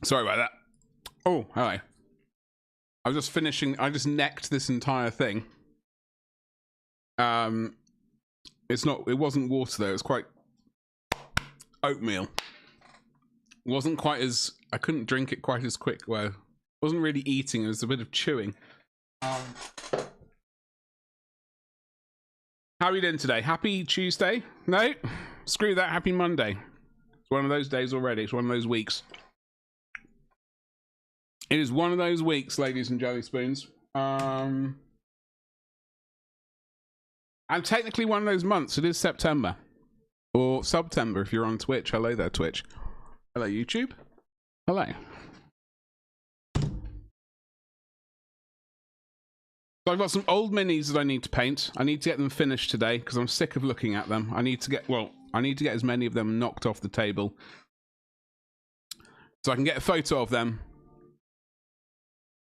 Sorry about that. Oh, hello. I was just finishing. I just necked this entire thing. It's not. It wasn't water though. It was quite oatmeal. It wasn't quite as. I couldn't drink it quite as quick. Well, it wasn't really eating. It was a bit of chewing. How are you doing today? Happy Tuesday? No, screw that. Happy Monday. It's one of those days already. It's one of those weeks. It is one of those weeks, ladies and jelly spoons. And technically one of those months. It is September. Or September if you're on Twitch. Hello there, Twitch. Hello, YouTube. Hello. So I've got some old minis that I need to paint. I need to get them finished today because I'm sick of looking at them. I need to get, well, I need to get as many of them knocked off the table so I can get a photo of them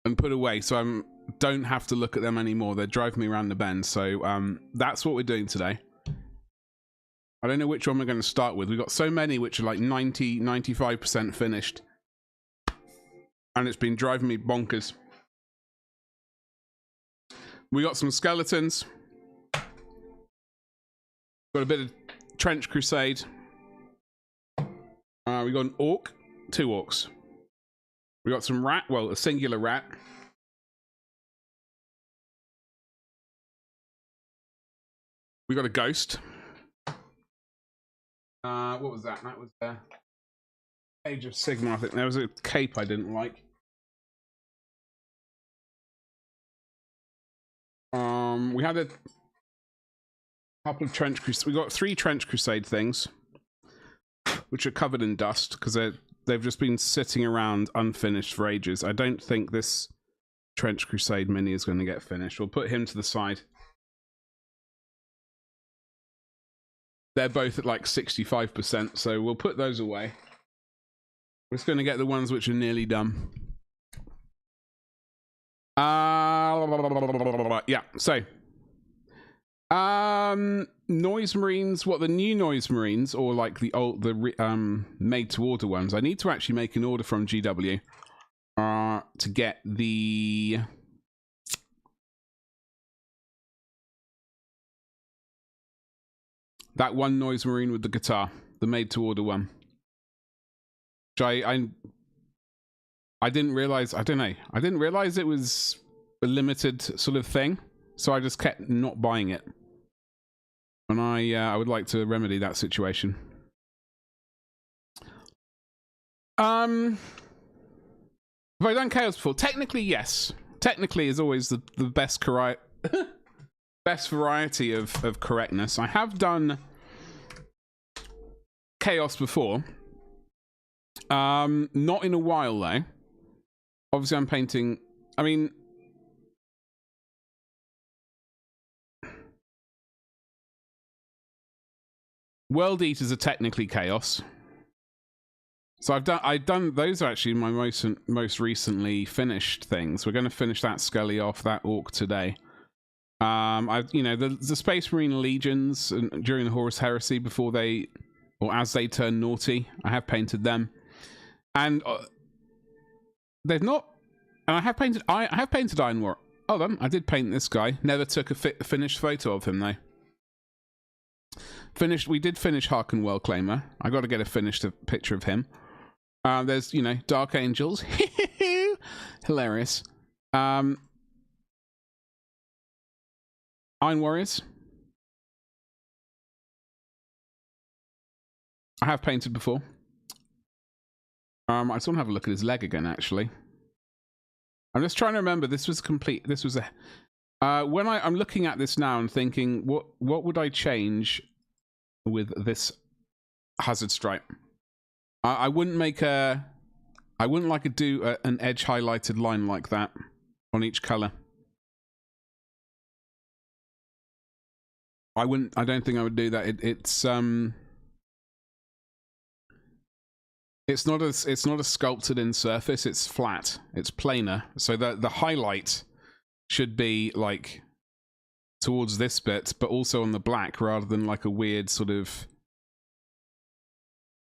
and put away so I don't have to look at them anymore. They're driving me around the bend. So that's what we're doing today. I don't know which one we're going to start with. We've got so many which are like 90, 95% finished. And it's been driving me bonkers. We got some skeletons. Got a bit of Trench Crusade. We got an orc. 2 orcs. We got some rat. Well, a singular rat. We got a ghost. What was that? That was Age of Sigmar. I think there was a cape I didn't like. We had a couple of Trench Crusade. We got 3 Trench Crusade things, which are covered in dust because they've just been sitting around unfinished for ages. I don't think this Trench Crusade mini is going to get finished. We'll put him to the side. They're both at like 65%, so we'll put those away. We're just going to get the ones which are nearly done. Yeah, so Noise Marines, what, the new Noise Marines or like the old, the made to order ones? I need to actually make an order from GW to get the that one Noise Marine with the guitar, the made to order one. Which I didn't realize, I don't know, I didn't realize it was a limited sort of thing, so I just kept not buying it. And I would like to remedy that situation. Have I done Chaos before? Technically, yes. Technically is always the best best variety of correctness. I have done Chaos before. Not in a while though. Obviously I'm painting, I mean, World Eaters are technically Chaos. So I've done those are actually my most recently finished things. We're going to finish that Skelly off, that Orc today. You know, the Space Marine Legions during the Horus Heresy before they, or as they turn naughty, I have painted them. And they've not, and I have painted Iron War. Hold on, I did paint this guy. Never took a finished photo of him though. We did finish Harken Worldclaimer. I got to get a finished picture of him. There's, you know, Dark Angels. Hilarious. Iron Warriors. I have painted before. I just want to have a look at his leg again, actually. I'm just trying to remember. This was a... when I'm looking at this now and thinking, what would I change with this hazard stripe? I wouldn't make a... I wouldn't like to do an edge highlighted line like that on each color. I don't think I would do that. It's not a sculpted in surface, it's flat. It's planar. So the highlight should be like towards this bit, but also on the black rather than like a weird sort of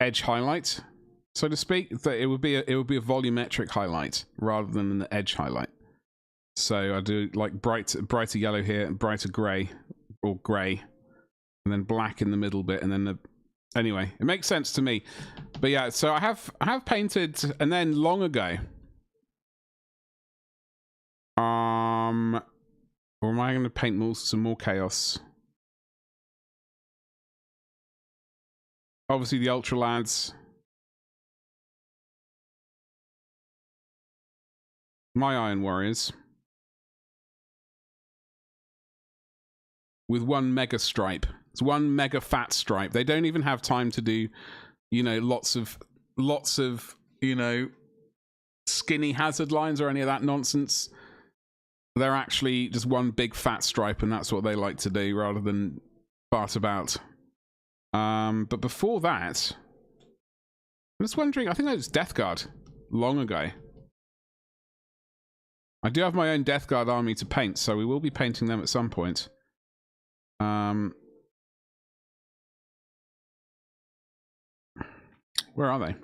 edge highlight. so to speak. That it would be a volumetric highlight rather than an edge highlight. So I do like brighter yellow here and brighter grey or grey, and then black in the middle bit, and then the. Anyway, it makes sense to me. But yeah, so I have painted, and then long ago. Or am I going to paint some more chaos? Obviously, the Ultra Lads. My Iron Warriors. With one mega stripe. It's one mega fat stripe. They don't even have time to do, you know, lots of, you know, skinny hazard lines or any of that nonsense. They're actually just one big fat stripe, and that's what they like to do rather than fart about. But before that, I'm just wondering, I think that was Death Guard long ago. I do have my own Death Guard army to paint, so we will be painting them at some point. Where are they?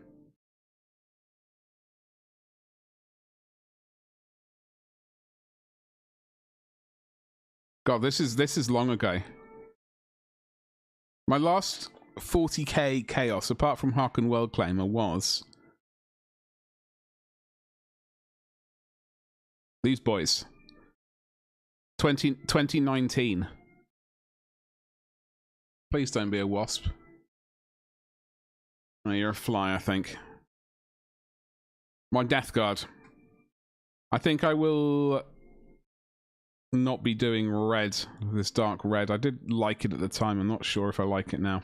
God, this is long ago. My last 40k chaos, apart from Harken World Claimer, was these boys. 2019. Please don't be a wasp. Oh, you're a fly, I think. My Death Guard. I think I will not be doing red, this dark red. I did like it at the time. I'm not sure if I like it now.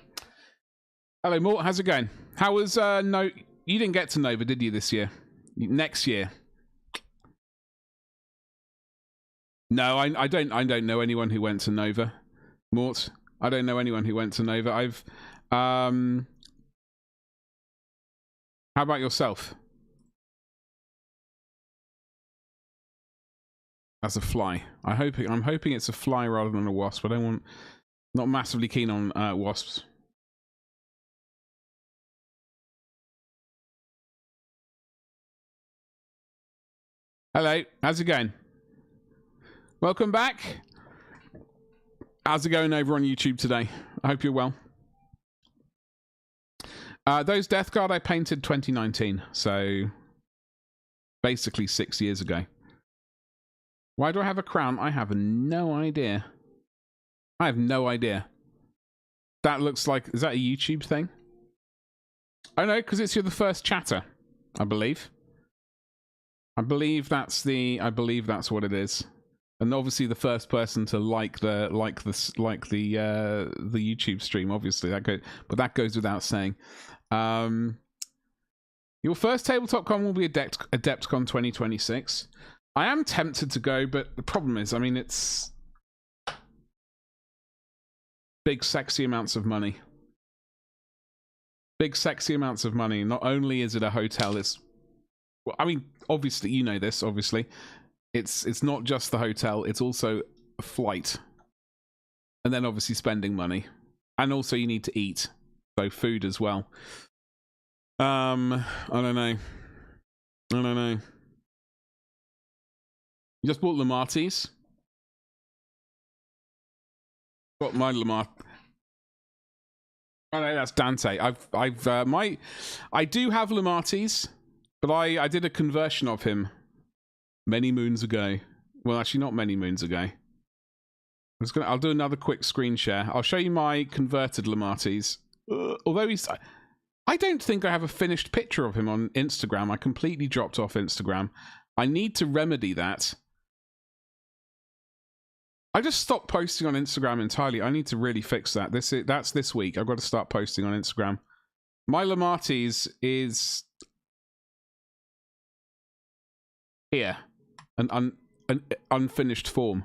Hello, Mort. How's it going? How was no? You didn't get to Nova, did you, this year? Next year? No, I don't know anyone who went to Nova, Mort. I don't know anyone who went to Nova. I've how about yourself? As a fly. I'm hoping it's a fly rather than a wasp. I don't want. Not massively keen on wasps. Hello, how's it going? Welcome back. How's it going over on YouTube today? I hope you're well. Those Death Guard I painted 2019, so basically 6 years ago. Why do I have a crown? I have no idea. I have no idea. That looks like... Is that a YouTube thing? Oh no, because you're the first chatter, I believe. I believe that's what it is. And obviously the first person to like the YouTube stream, obviously that goes without saying. Your first Tabletop Con will be AdeptCon 2026. I am tempted to go, but the problem is, I mean, it's big sexy amounts of money. Big sexy amounts of money. Not only is it a hotel, it's, well, I mean, obviously you know this. Obviously, it's not just the hotel; it's also a flight, and then obviously spending money, and also you need to eat, so food as well. I don't know. You just bought Lamartis? Got my Lamart. Oh no, that's Dante. I do have Lamartis, but I did a conversion of him many moons ago. Well, actually, not many moons ago. I'll do another quick screen share. I'll show you my converted Lamartis. Although I don't think I have a finished picture of him on Instagram. I completely dropped off Instagram. I need to remedy that. I just stopped posting on Instagram entirely. I need to really fix that. That's this week. I've got to start posting on Instagram. My Lamartis is here, an unfinished form.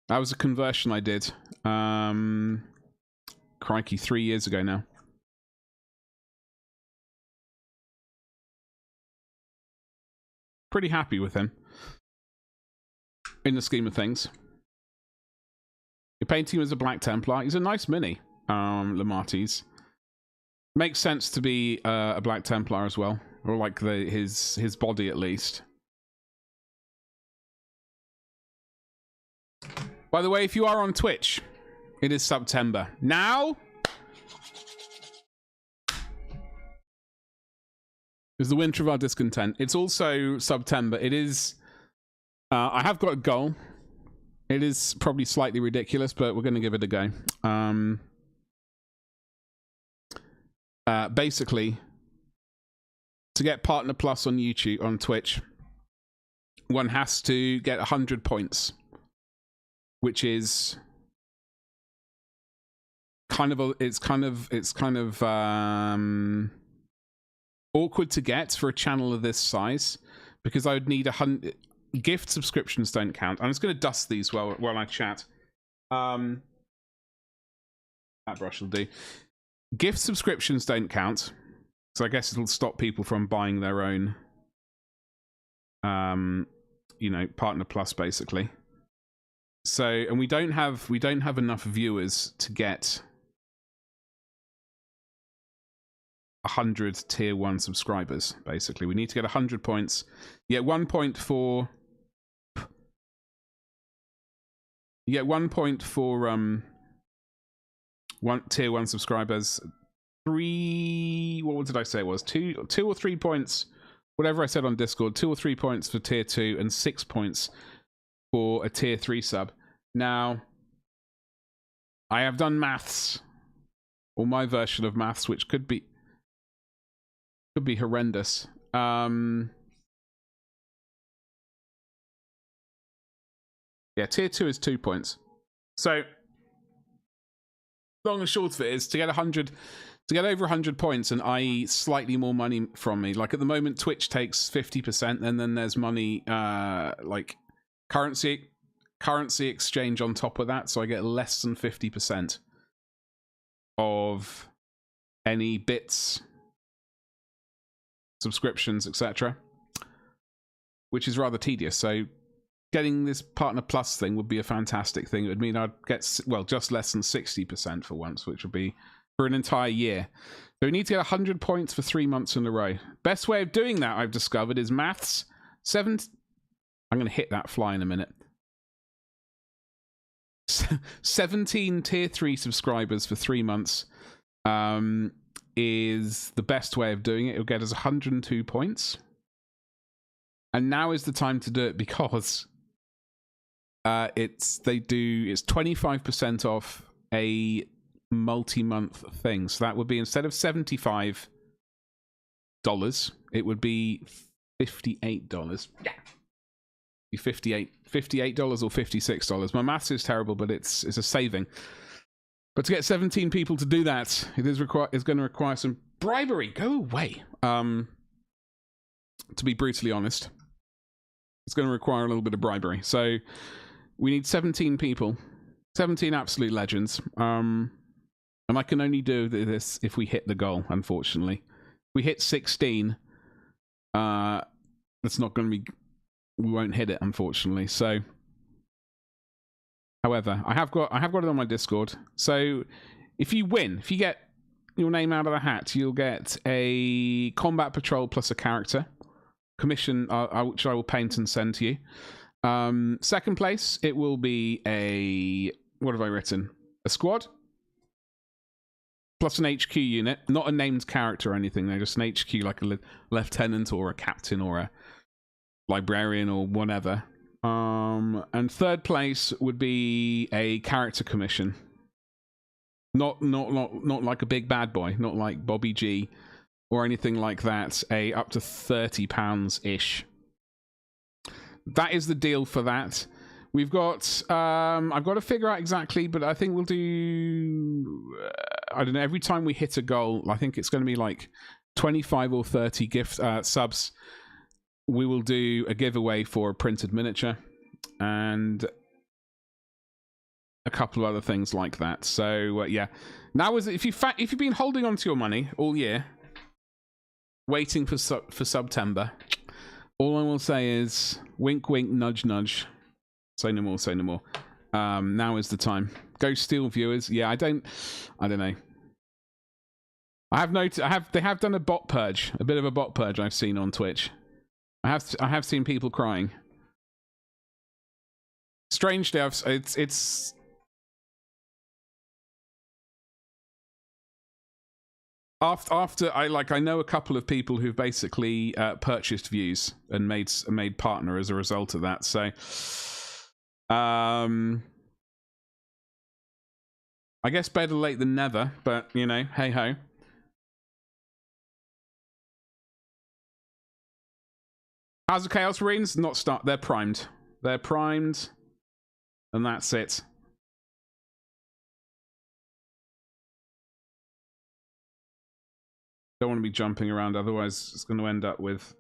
That was a conversion I did. Crikey, 3 years ago now. Pretty happy with him in the scheme of things. You're painting him as a Black Templar. He's a nice mini, Lamartis. Makes sense to be a Black Templar as well, or like his body at least. By the way, if you are on Twitch, it is September now. Is the winter of our discontent. It's also September. It is. I have got a goal. It is probably slightly ridiculous, but we're going to give it a go. Basically, to get Partner Plus on YouTube, on Twitch, one has to get 100 points, which is kind of awkward to get for a channel of this size, because I would need 100. Gift subscriptions don't count. I'm just going to dust these while I chat. That brush will do. Gift subscriptions don't count, so I guess it'll stop people from buying their own, you know, Partner Plus basically. So, and we don't have enough viewers to get 100 tier 1 subscribers. Basically, we need to get 100 points. You get 1 point for. You get 1 point for one tier 1 subscribers. 3. What did I say it was? 2 or 3 points. Whatever I said on Discord. 2 or 3 points for tier 2 and 6 points for a tier 3 sub. Now, I have done maths, or my version of maths, which could be horrendous. Yeah, tier 2 is 2 points. So, long and short of it is to get 100, to get over 100 points, and i.e. slightly more money from me. Like at the moment, Twitch takes 50%, and then there's money, like currency exchange on top of that, so I get less than 50% of any bits, subscriptions, etc., which is rather tedious. So getting this Partner Plus thing would be a fantastic thing. It would mean I'd get, well, just less than 60% for once, which would be for an entire year. So we need to get 100 points for 3 months in a row. Best way of doing that, I've discovered, is maths. I'm going to hit that fly in a minute. 17 tier 3 subscribers for 3 months is the best way of doing it. It'll get us 102 points. And now is the time to do it, because it's 25% off a multi-month thing. So that would be, instead of $75, it would be $58. Yeah. Be $58 or $56. My maths is terrible, but it's a saving. But to get 17 people to do that, it's going to require some bribery. Go away. To be brutally honest, it's going to require a little bit of bribery. So we need 17 people, 17 absolute legends. And I can only do this if we hit the goal, unfortunately. If we hit 16, it's not going to be, we won't hit it, unfortunately. So, however, I have got it on my Discord. So if you win, if you get your name out of the hat, you'll get a combat patrol plus a character commission, which I will paint and send to you. Second place, it will be a, what have I written? A squad plus an HQ unit, not a named character or anything. They're just an HQ, like a lieutenant or a captain or a librarian or whatever. And third place would be a character commission. Not like a big bad boy, not like Bobby G or anything like that. Up to £30-ish. That is the deal for that. We've got, I've got to figure out exactly, but I think we'll do, I don't know, every time we hit a goal, I think it's going to be like 25 or 30 gift subs. We will do a giveaway for a printed miniature and a couple of other things like that. So yeah, now is if you've been holding on to your money all year, waiting for September, all I will say is wink, wink, nudge, nudge. Say no more. Say no more. Now is the time. Go steal viewers. Yeah, I don't know. I have noticed. They have done a bot purge, a bit of a bot purge. I've seen on Twitch. I have seen people crying. Strangely, it's after I know a couple of people who've basically purchased views and made partner as a result of that. So, I guess better late than never. But you know, hey ho. How's the Chaos Marines? Not start. They're primed. They're primed, and that's it. Don't want to be jumping around, otherwise it's going to end up with.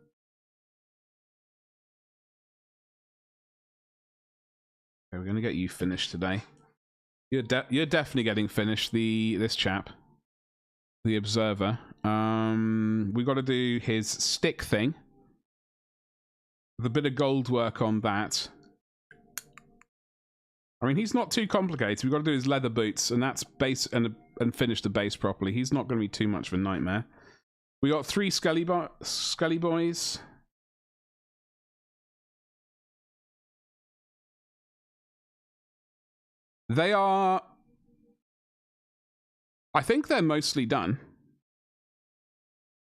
Okay, we're going to get you finished today. You're definitely getting finished. This chap, the Observer. We got to do his stick thing. With a bit of gold work on that. I mean, he's not too complicated. We've got to do his leather boots, and that's base and finish the base properly. He's not going to be too much of a nightmare. We got 3 Skelly boys. They are. I think they're mostly done.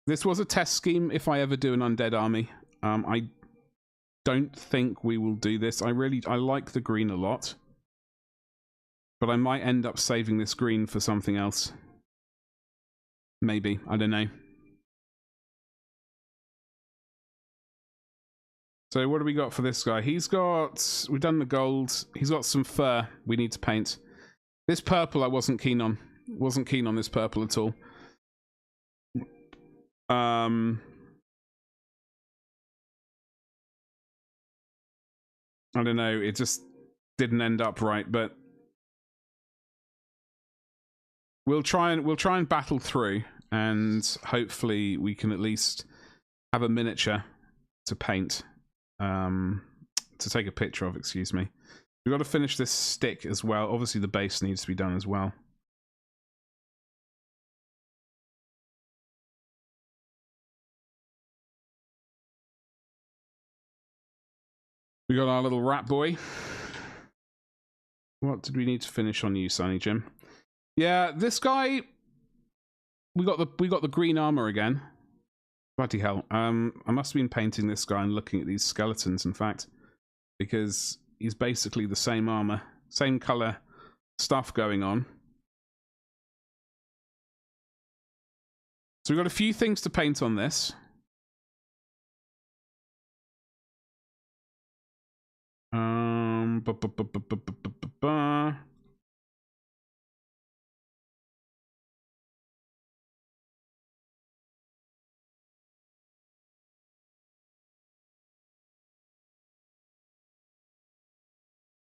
This was a test scheme. If I ever do an undead army, I don't think we will do this. I like the green a lot. But I might end up saving this green for something else. Maybe. I don't know. So what do we got for this guy? We've done the gold. He's got some fur we need to paint. This purple I wasn't keen on. Wasn't keen on this purple at all. I don't know. It just didn't end up right, but we'll try and battle through, and hopefully we can at least have a miniature to paint, to take a picture of. Excuse me. We've got to finish this stick as well. Obviously, the base needs to be done as well. We got our little rat boy. What did we need to finish on you, Sonny Jim? Yeah, this guy. We got the green armor again. Bloody hell! I must have been painting this guy and looking at these skeletons. In fact, because he's basically the same armor, same color stuff going on. So we've got a few things to paint on this.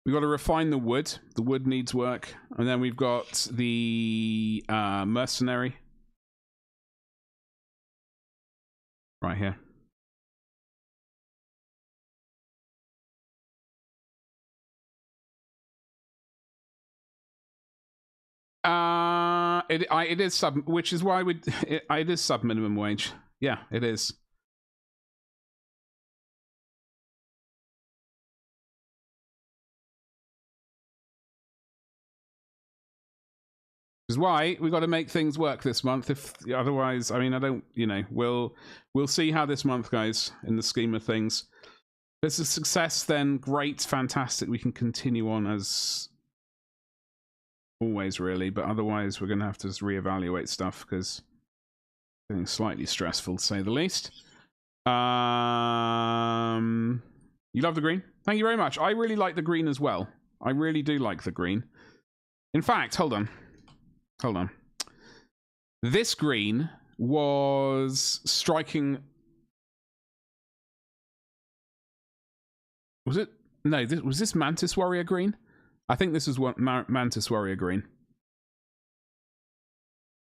We've got to refine the wood. The wood needs work. And then we've got the mercenary. Right here. It is sub, which is why it is sub minimum wage. Yeah, it is. Which is why we got to make things work this month. If otherwise, I mean, I don't. You know, we'll see how this month goes in the scheme of things. If it's a success, then great, fantastic. We can continue on as always, really. But otherwise, we're going to have to just reevaluate stuff because it's getting slightly stressful, to say the least. You love the green? Thank you very much. I really like the green as well. I really do like the green. In fact, hold on. This green was striking. Was it? No, was this Mantis Warrior green? I think this is what Mantis Warrior green.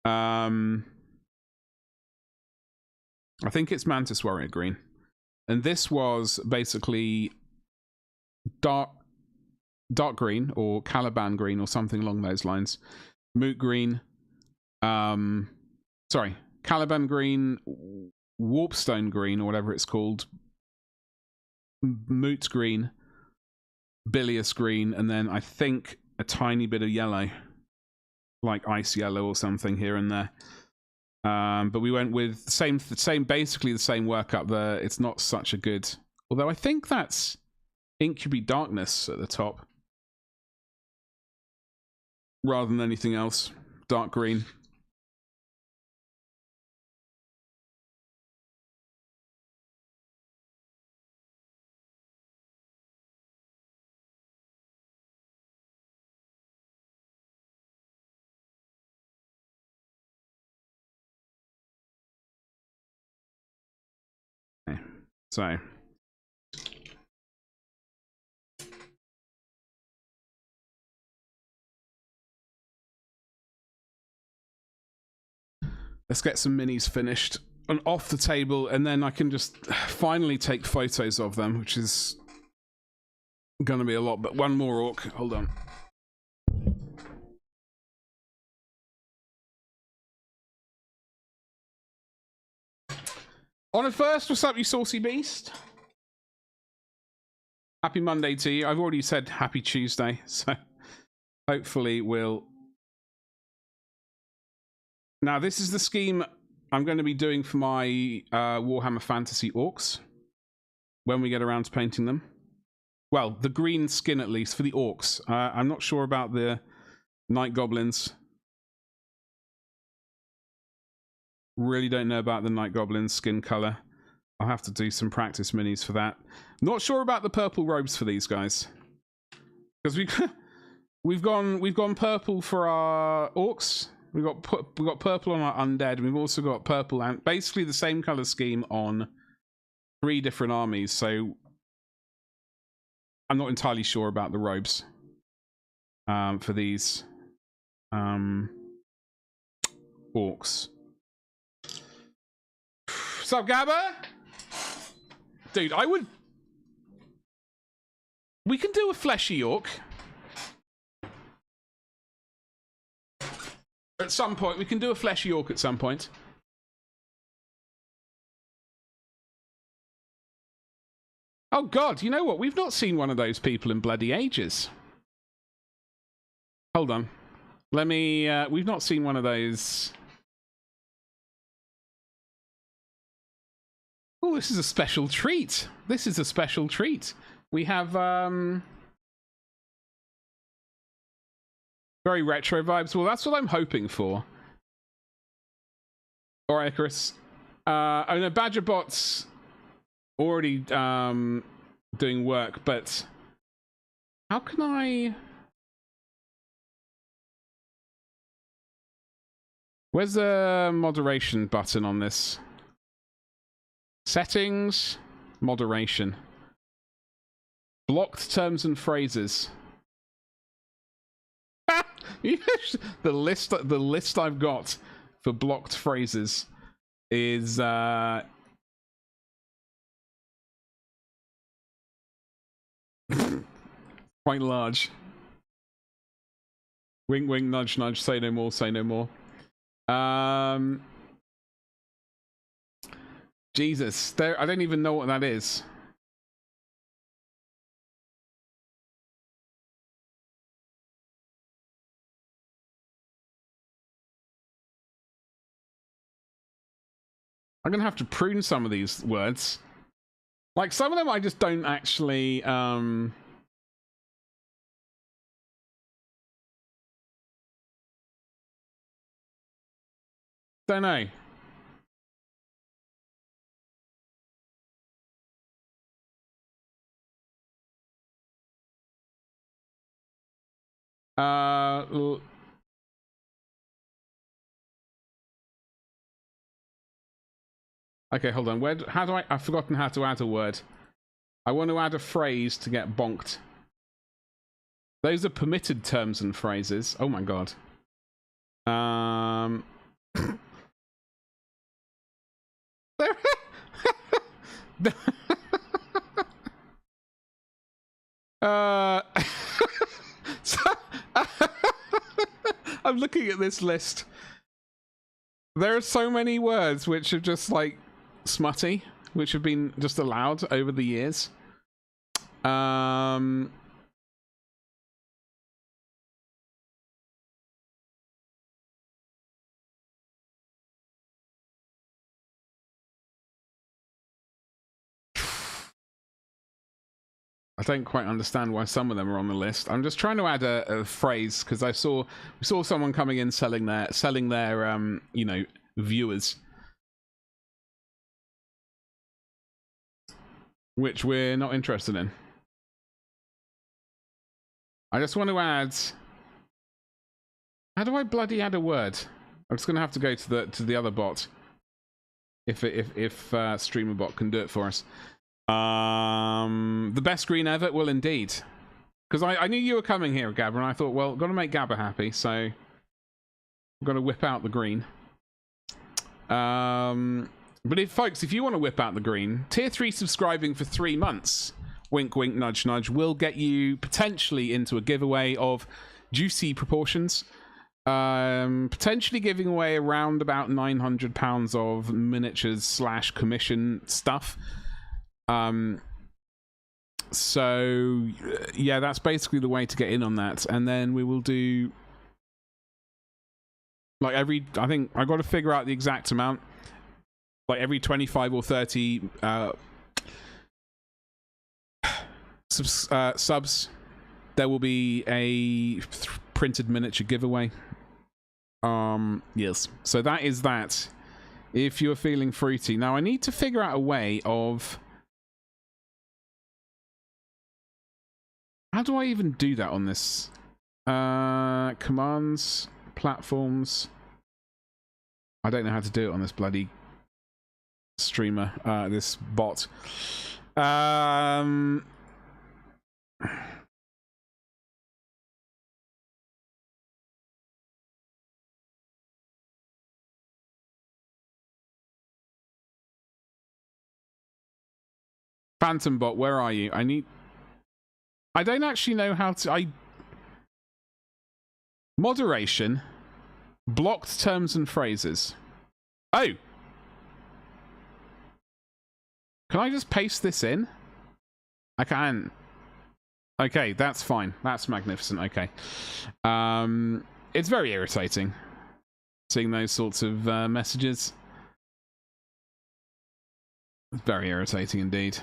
I think it's Mantis Warrior green. And this was basically dark green or Caliban green or something along those lines. Moot green. Sorry, Caliban green, Warpstone green, or whatever it's called, Moot green, Bilious green, and then I think a tiny bit of yellow, like ice yellow or something here and there. But we went with basically the same workup there. It's not such a good, although I think that's Incubi Darkness at the top, rather than anything else. Dark green. Okay. So let's get some minis finished and off the table, and then I can just finally take photos of them, which is going to be a lot. But one more orc. Hold on. On first, what's up, you saucy beast? Happy Monday to you. I've already said happy Tuesday, so hopefully we'll... Now, this is the scheme I'm going to be doing for my Warhammer Fantasy Orcs when we get around to painting them. Well, the green skin, at least, for the Orcs. I'm not sure about the Night Goblins. Really don't know about the Night Goblins skin color. I'll have to do some practice minis for that. Not sure about the purple robes for these guys, because we've gone purple for our Orcs. We've got purple on our undead. We've also got purple and basically the same color scheme on 3 different armies. So I'm not entirely sure about the robes for these Orcs. What's up, Gabba? Dude, we can do a fleshy orc. At some point, we can do a fleshy orc at some point. Oh god, you know what? We've not seen one of those people in bloody ages. Hold on. Let me... we've not seen one of those... Oh, this is a special treat. This is a special treat. We have... very retro vibes. Well, that's what I'm hoping for. All right, Chris. I know Badgerbot's already doing work, but how can I... Where's the moderation button on this? Settings, moderation. Blocked terms and phrases. the list I've got for blocked phrases is quite large. Wink, wink, nudge, nudge. Say no more. Say no more. Jesus, I don't even know what that is. I'm gonna have to prune some of these words. Like, some of them I just don't actually, don't know. Okay, hold on. How do I've forgotten how to add a word. I want to add a phrase to get bonked. Those are permitted terms and phrases. Oh my god. I'm looking at this list. There are so many words which are just like smutty, which have been just allowed over the years. I don't quite understand why some of them are on the list. I'm just trying to add a phrase because we saw someone coming in selling their you know, viewers, which we're not interested in. I just want to add. How do I bloody add a word? I'm just gonna have to go to the other bot. If StreamerBot can do it for us. The best screen ever? Well, indeed. Because I knew you were coming here, Gabba, and I thought, well, got to make Gabba happy, so I'm going to whip out the green. But if you want to whip out the green, tier 3 subscribing for 3 months, wink, wink, nudge, nudge, will get you potentially into a giveaway of juicy proportions. Potentially giving away around about £900 of miniatures / commission stuff. So yeah, that's basically the way to get in on that, and then we will do like I think I got to figure out the exact amount, like every 25 or 30 subs there will be a printed miniature giveaway. Yes, so that is that. If you're feeling fruity now, I need to figure out a way of how do I even do that on this? Commands, platforms. I don't know how to do it on this bloody streamer, this bot. Phantom bot, where are you? I don't actually know how to... Moderation. Blocked terms and phrases. Oh! Can I just paste this in? I can. Okay, that's fine. That's magnificent. Okay. It's very irritating seeing those sorts of messages. Very irritating indeed.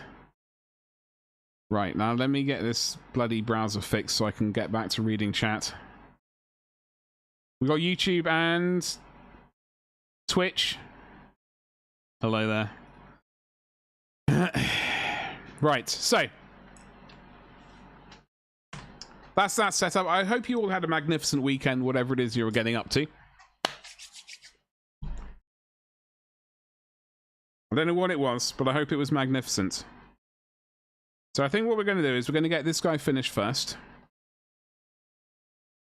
Right, now let me get this bloody browser fixed so I can get back to reading chat. We've got YouTube and Twitch. Hello there. Right, so that's that setup. I hope you all had a magnificent weekend, whatever it is you were getting up to. I don't know what it was, but I hope it was magnificent. So I think what we're going to do is we're going to get this guy finished first.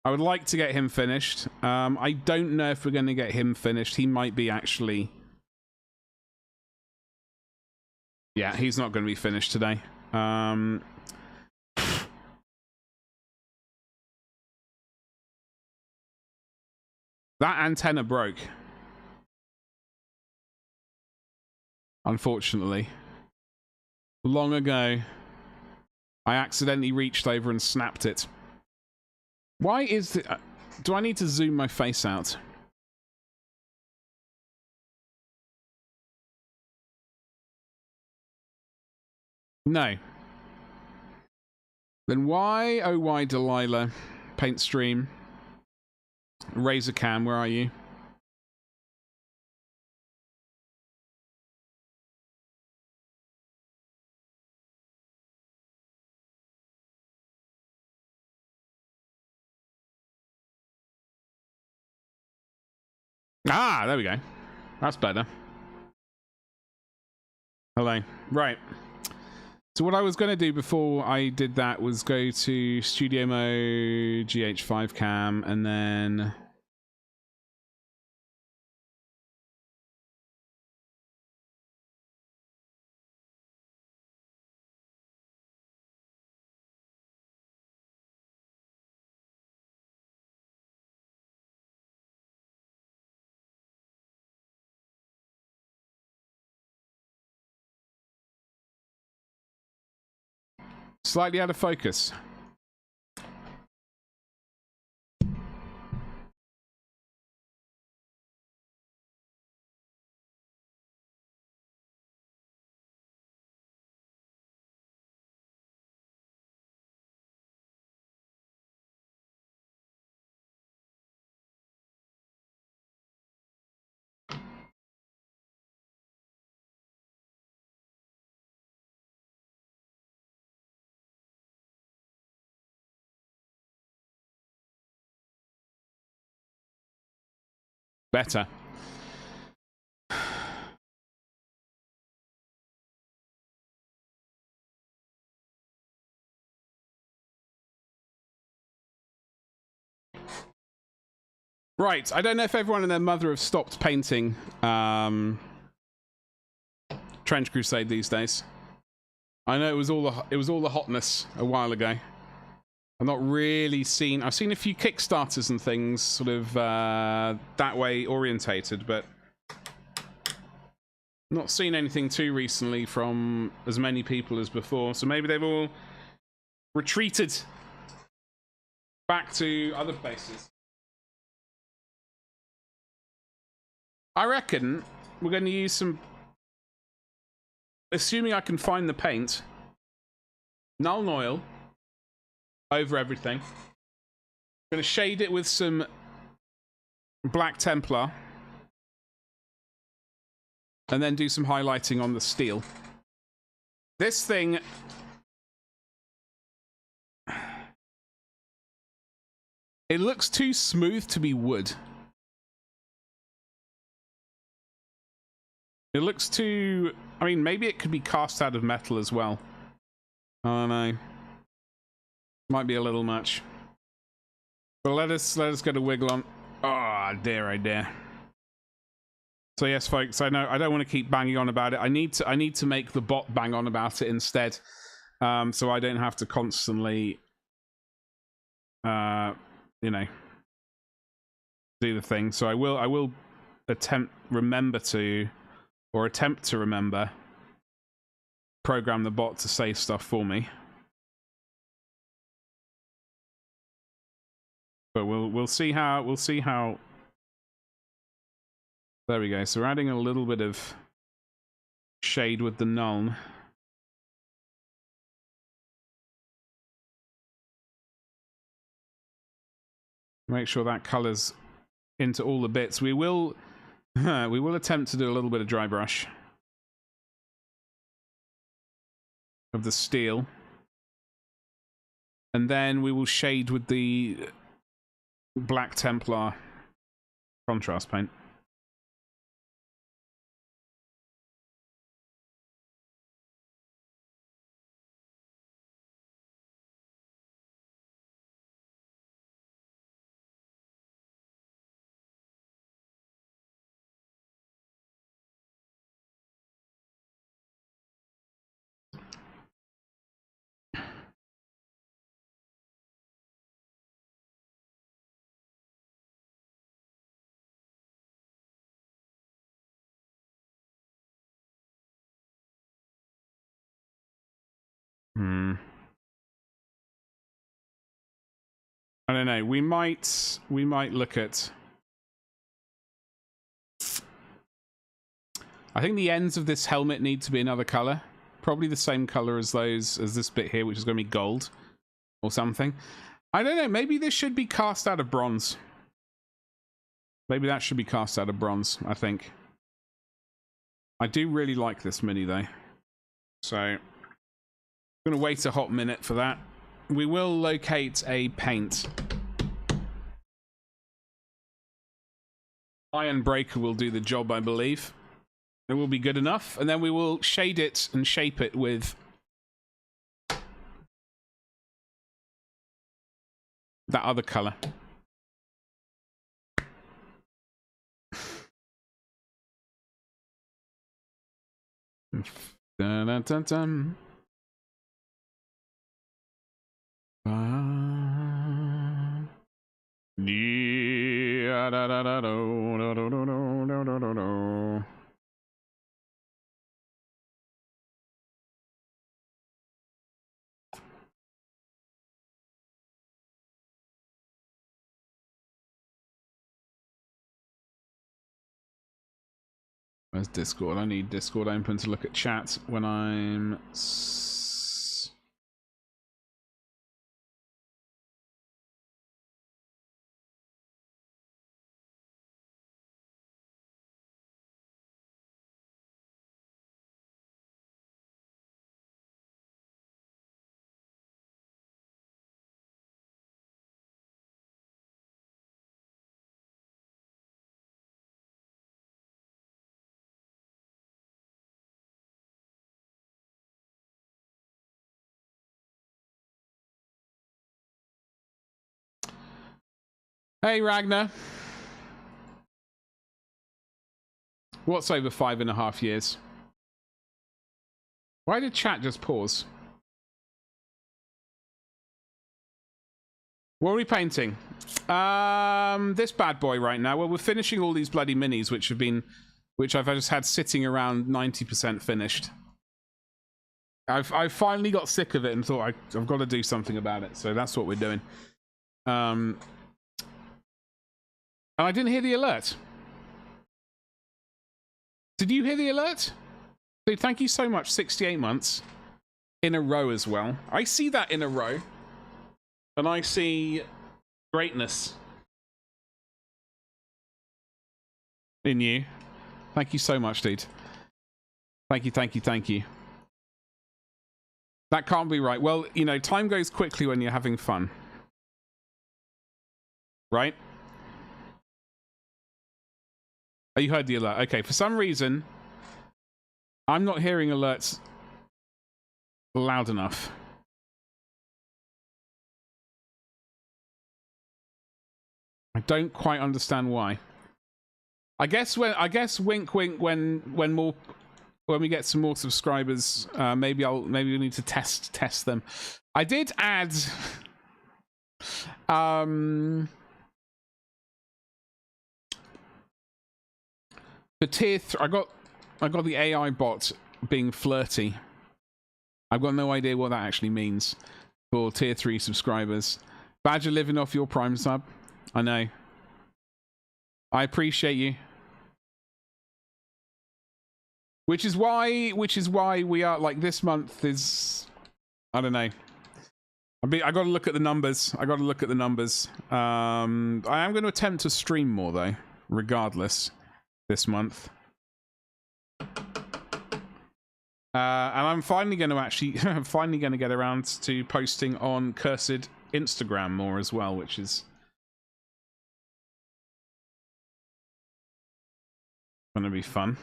I would like to get him finished. I don't know if we're going to get him finished. He might be actually... Yeah, he's not going to be finished today. That antenna broke. Unfortunately. Long ago, I accidentally reached over and snapped it. Why is it... do I need to zoom my face out? No. Then why, oh why, Delilah, Paint Stream, Razor Cam, where are you? Ah, there we go. That's better. Hello. Right. So what I was going to do before I did that was go to Studio Mode, GH5 Cam, and then... Slightly out of focus. Better. Right, I don't know if everyone and their mother have stopped painting Trench Crusade these days. I know it was all the hotness a while ago. I've not really seen... I've seen a few Kickstarters and things sort of that way orientated, but not seen anything too recently from as many people as before. So maybe they've all retreated back to other places. I reckon we're going to use some... Assuming I can find the paint, Nuln Oil over everything. I'm going to shade it with some Black Templar and then do some highlighting on the steel. This thing... It looks too smooth to be wood. It looks too... I mean, maybe it could be cast out of metal as well. I don't know. Might be a little much. But let us get a wiggle on. Oh, dear, oh dear. So yes, folks, I know I don't want to keep banging on about it. I need to make the bot bang on about it instead, so I don't have to constantly, you know, do the thing. So I will remember to program the bot to say stuff for me. But we'll see how. There we go. So we're adding a little bit of shade with the Nuln. Make sure that colors into all the bits. We will attempt to do a little bit of dry brush of the steel. And then we will shade with the Black Templar contrast paint. I don't know. We might look at... I think the ends of this helmet need to be another color. Probably the same color as this bit here, which is going to be gold or something. I don't know. Maybe this should be cast out of bronze. Maybe that should be cast out of bronze, I think. I do really like this mini, though. So, I'm going to wait a hot minute for that. We will locate a paint. Iron Breaker will do the job, I believe. It will be good enough. And then we will shade it and shape it with that other color. Dun, dun, dun, dun. Yeah, da, da, da, do, do, do, do, do, do, do, do. Where's Discord? I need Discord open to look at chat when I'm... Hey, Ragnar. What's over 5.5 years? Why did chat just pause? What are we painting? This bad boy right now. Well, we're finishing all these bloody minis, which I've just had sitting around 90% finished. I've finally got sick of it and thought I've got to do something about it. So that's what we're doing. And I didn't hear the alert. Did you hear the alert? Dude, thank you so much. 68 months in a row as well. I see that in a row. And I see greatness in you. Thank you so much, dude. Thank you, thank you, thank you. That can't be right. Well, you know, time goes quickly when you're having fun. Right? Oh, you heard the alert. Okay, for some reason, I'm not hearing alerts loud enough. I don't quite understand why. I guess wink wink when we get some more subscribers, maybe we need to test them. I did add for tier 3, I got the AI bot being flirty. I've got no idea what that actually means for tier 3 subscribers. Badger living off your Prime sub. I know. I appreciate you. Which is why we are like this month is, I don't know. I got to look at the numbers. I am going to attempt to stream more though, regardless, this month. And I'm finally going to get around to posting on Cursed Instagram more as well, which is going to be fun.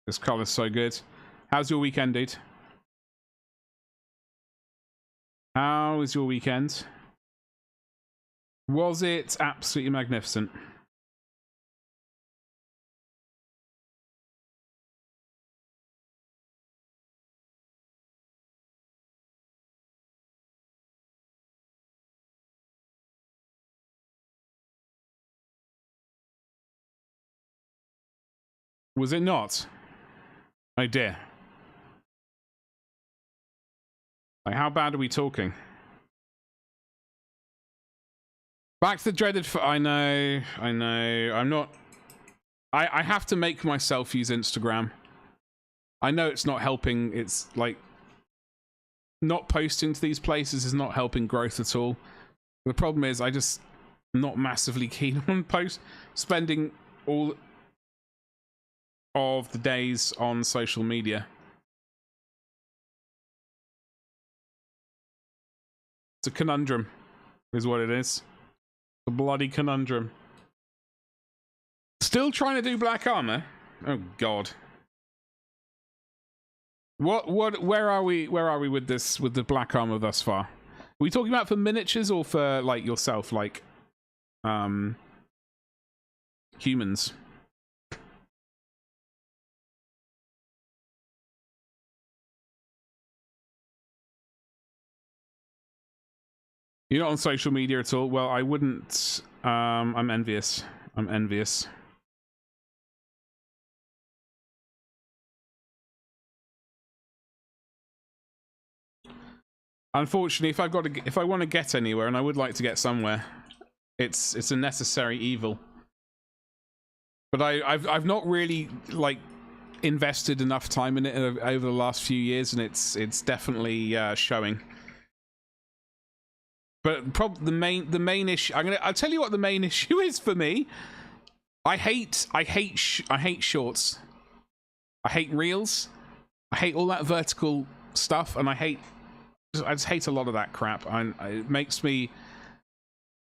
This color's so good. How's your weekend, dude? How was your weekend? Was it absolutely magnificent? Was it not? Oh dear. Like, how bad are we talking? Back to the dreaded... I know. I'm not... I have to make myself use Instagram. I know it's not helping. It's like... Not posting to these places is not helping growth at all. The problem is I just... not massively keen on spending all of the days on social media. It's a conundrum, is what it is. A bloody conundrum. Still trying to do Black Armor? Oh God. Where are we with this, with the Black Armor thus far? Are we talking about for miniatures or for like yourself, like humans? You're not on social media at all? Well, I wouldn't. I'm envious. I'm envious. Unfortunately, if I want to get anywhere, and I would like to get somewhere, it's a necessary evil. But I've not really like invested enough time in it over the last few years, and it's definitely showing. But the main issue, I'll tell you what the main issue is for me. I hate shorts. I hate reels. I hate all that vertical stuff, and I just hate a lot of that crap. It makes me.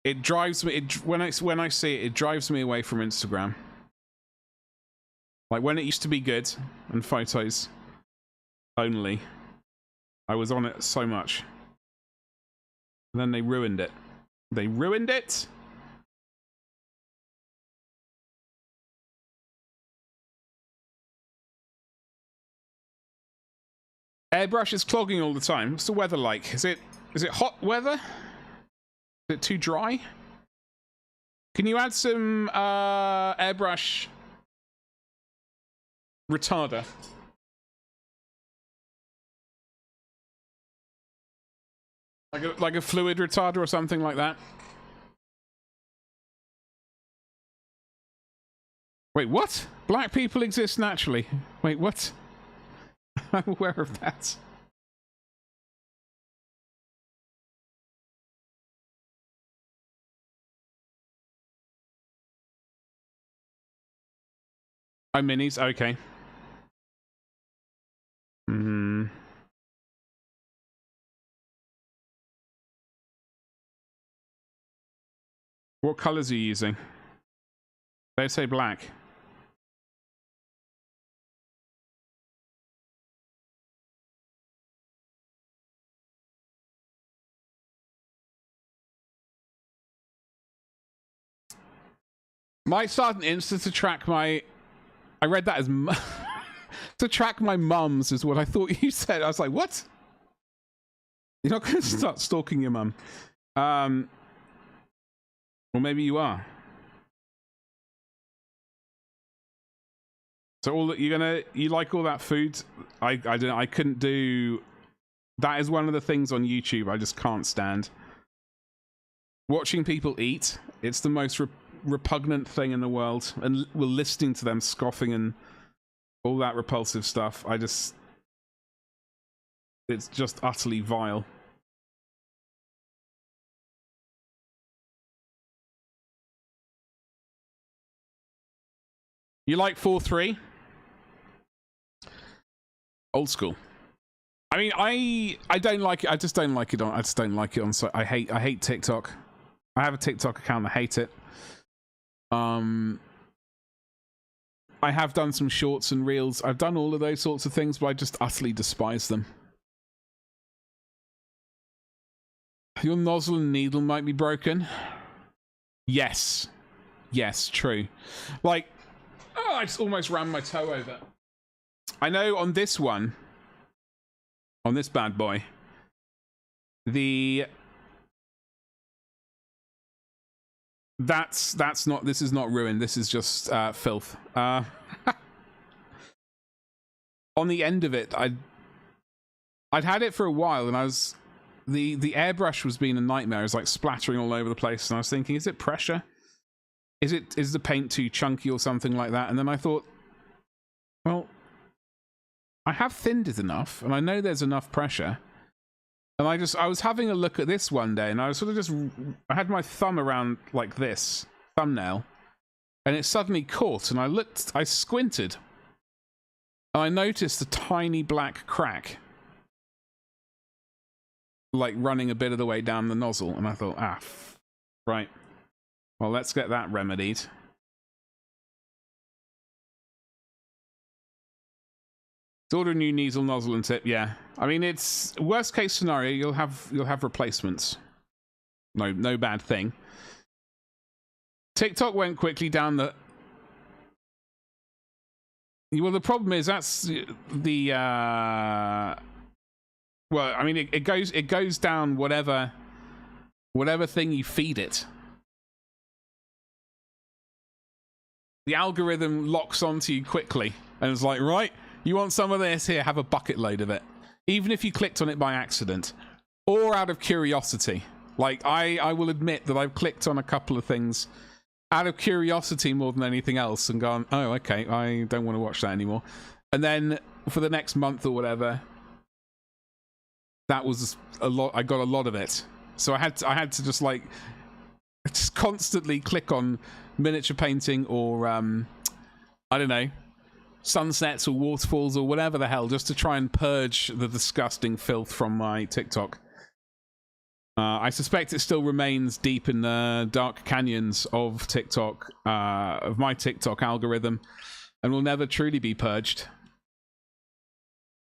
It drives me. When I see it, it drives me away from Instagram. Like when it used to be good and photos only, I was on it so much. And then they ruined it. They ruined it. Airbrush is clogging all the time. What's the weather like? Is it hot weather? Is it too dry? Can you add some airbrush retarder? Like a fluid retarder or something like that? Wait, what? Black people exist naturally. Wait, what? I'm aware of that. Oh, minis, okay. What colors are you using? They say black. Might start an Insta to track my... I read that as... to track my mums is what I thought you said. I was like, what? You're not going to start stalking your mum. Well, maybe you are. So all that you like all that food? I don't know. I couldn't do... That is one of the things on YouTube I just can't stand. Watching people eat, it's the most repugnant thing in the world, and we're listening to them scoffing and all that repulsive stuff. It's just utterly vile. You like 4-3? Old school. I mean, I don't like it. I just don't like it on. I just don't like it on. So I hate TikTok. I have a TikTok account. I hate it. I have done some shorts and reels. I've done all of those sorts of things, but I just utterly despise them. Your nozzle and needle might be broken. Yes. Yes, true. Like, oh, I just almost ran my toe over. I know on this one, on this bad boy, this is not ruined. This is just filth. On the end of it, I'd had it for a while, and the airbrush was being a nightmare. It was like splattering all over the place, and I was thinking, is it pressure? Is the paint too chunky or something like that? And then I thought, well, I have thinned it enough, and I know there's enough pressure. And I was having a look at this one day, and I was sort of I had my thumb around like this, thumbnail, and it suddenly caught, and I squinted, and I noticed a tiny black crack, like running a bit of the way down the nozzle, and I thought, right, well, let's get that remedied. Order a new nozzle and tip. Yeah, I mean, it's worst case scenario. You'll have replacements. No bad thing. TikTok went quickly down the. Well, the problem is that's the. Well, I mean, it goes down whatever thing you feed it. The algorithm locks onto you quickly, and it's like, right. You want some of this? Here, have a bucket load of it. Even if you clicked on it by accident. or out of curiosity. Like, I will admit that I've clicked on a couple of things out of curiosity more than anything else and gone, oh, okay, I don't want to watch that anymore. And then for the next month or whatever, that was a lot. I got a lot of it. So I had to just like just constantly click on miniature painting or I don't know, sunsets or waterfalls or whatever the hell, just to try and purge the disgusting filth from my TikTok. I suspect it still remains deep in the dark canyons of TikTok, of my TikTok algorithm, and will never truly be purged.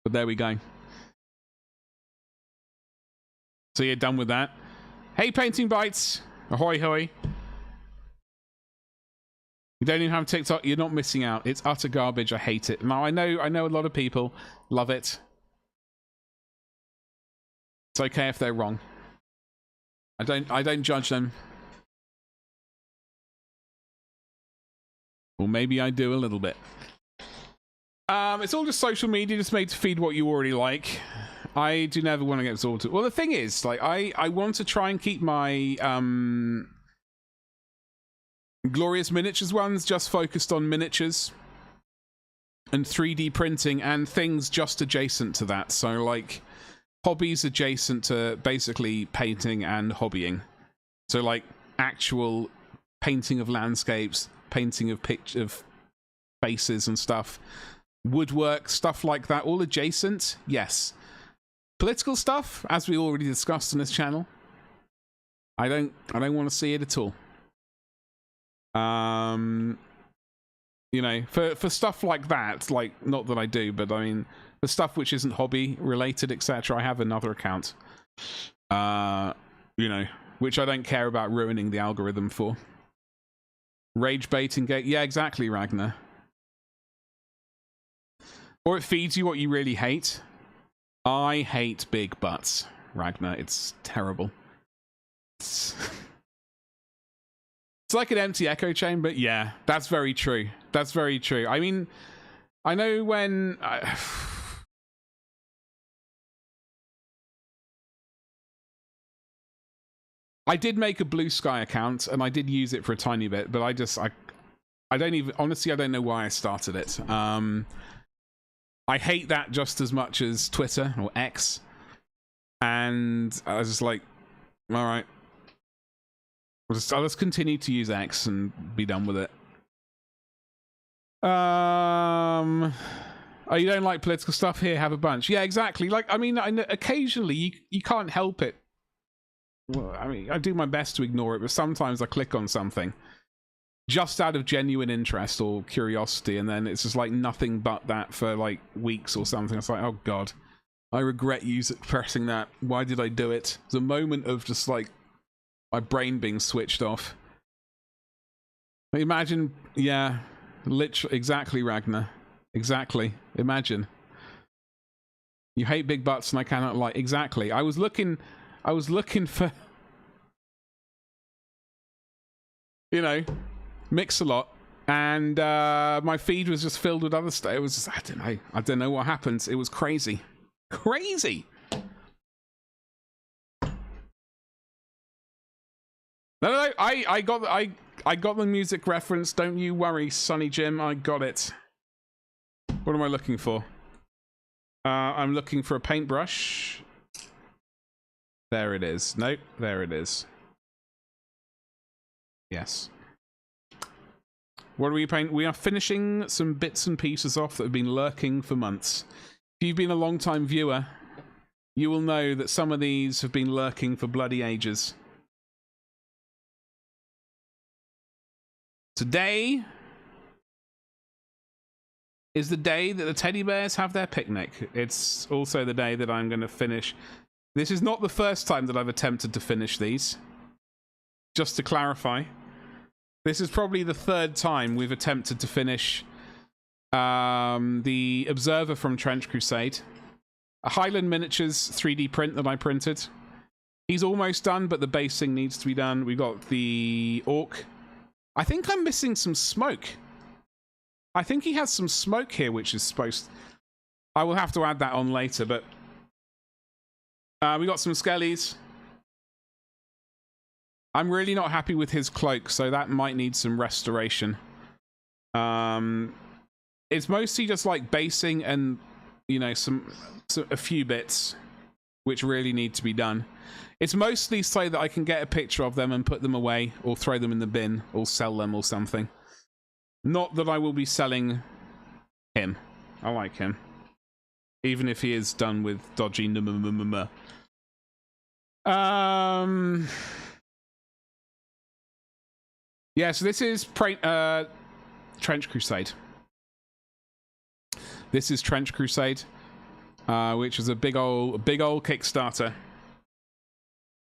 But there we go. So you're done with that. Hey, Painting Bites. Ahoy, hoy. You don't even have TikTok, you're not missing out. It's utter garbage. I hate it. Now, I know a lot of people love it. It's okay if they're wrong. I don't judge them. Or maybe I do a little bit. It's all just social media, just made to feed what you already like. I do never want to get absorbed. Well, the thing is, like, I want to try and keep my Glorious Miniatures ones just focused on miniatures and 3D printing and things just adjacent to that. So, like, hobbies adjacent to basically painting and hobbying. So, like, actual painting of landscapes, painting of faces and stuff, woodwork, stuff like that, all adjacent. Yes. Political stuff, as we already discussed on this channel, I don't want to see it at all. You know, for stuff like that, like, not that I do, but I mean, the stuff which isn't hobby related, etc., I have another account. You know, which I don't care about ruining the algorithm for. Rage baiting gate, yeah, exactly, Ragnar. Or it feeds you what you really hate. I hate big butts, Ragnar. It's terrible. It's like an empty echo chamber. Yeah, that's very true. That's very true. I mean, I know when... I did make a Blue Sky account, and I did use it for a tiny bit, but I don't even... Honestly, I don't know why I started it. I hate that just as much as Twitter or X. And I was just like, all right. I'll just continue to use X and be done with it. Oh, you don't like political stuff? Here, have a bunch. Yeah, exactly. Like, I mean, occasionally you can't help it. Well, I mean, I do my best to ignore it, but sometimes I click on something just out of genuine interest or curiosity, and then it's just like nothing but that for like weeks or something. It's like, oh god, I regret pressing that. Why did I do it? It's a moment of just like my brain being switched off. Imagine, yeah, literally, exactly, Ragnar. Exactly. Imagine. You hate big butts and I cannot like, exactly. I was looking for, you know, Mix-a-Lot, and my feed was just filled with other stuff. It was just, I don't know what happened. It was crazy. Crazy. No, I got the music reference. Don't you worry, Sonny Jim. I got it. What am I looking for? I'm looking for a paintbrush. There it is. Nope, there it is. Yes. What are we painting? We are finishing some bits and pieces off that have been lurking for months. If you've been a long-time viewer, you will know that some of these have been lurking for bloody ages. Today is the day that the teddy bears have their picnic. It's also the day that I'm going to finish. This is not the first time that I've attempted to finish these. Just to clarify. This is probably the third time we've attempted to finish the Observer from Trench Crusade. A Highland Miniatures 3D print that I printed. He's almost done, but the basing needs to be done. We've got the Orc. I think I'm missing some smoke. I think he has some smoke here, which is supposed... I will have to add that on later, but... We got some skellies. I'm really not happy with his cloak, so that might need some restoration. It's mostly just like basing and, you know, a few bits which really need to be done. It's mostly so that I can get a picture of them and put them away, or throw them in the bin, or sell them or something. Not that I will be selling him. I like him. Even if he is done with dodgy yeah, so this is Trench Crusade. This is Trench Crusade, which is a big old Kickstarter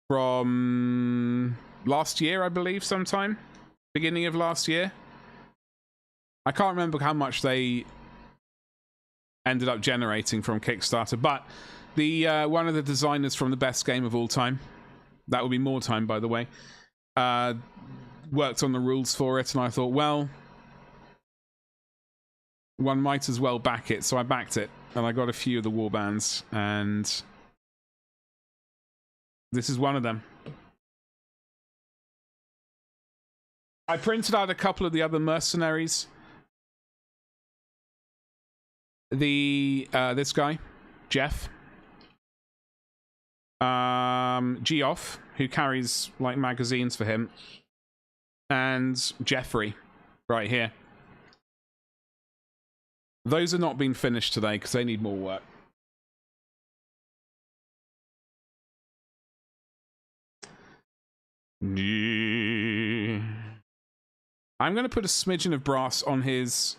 from last year, I believe, sometime beginning of last year. I can't remember how much they ended up generating from Kickstarter, but the one of the designers from the best game of all time, that would be More Time, by the way, worked on the rules for it, and I thought, well, one might as well back it, so I backed it, and I got a few of the warbands, and this is one of them. I printed out a couple of the other mercenaries. This guy, Jeff, Geoff, who carries like magazines for him, and Jeffrey, right here. Those are not being finished today because they need more work. I'm going to put a smidgen of brass on his...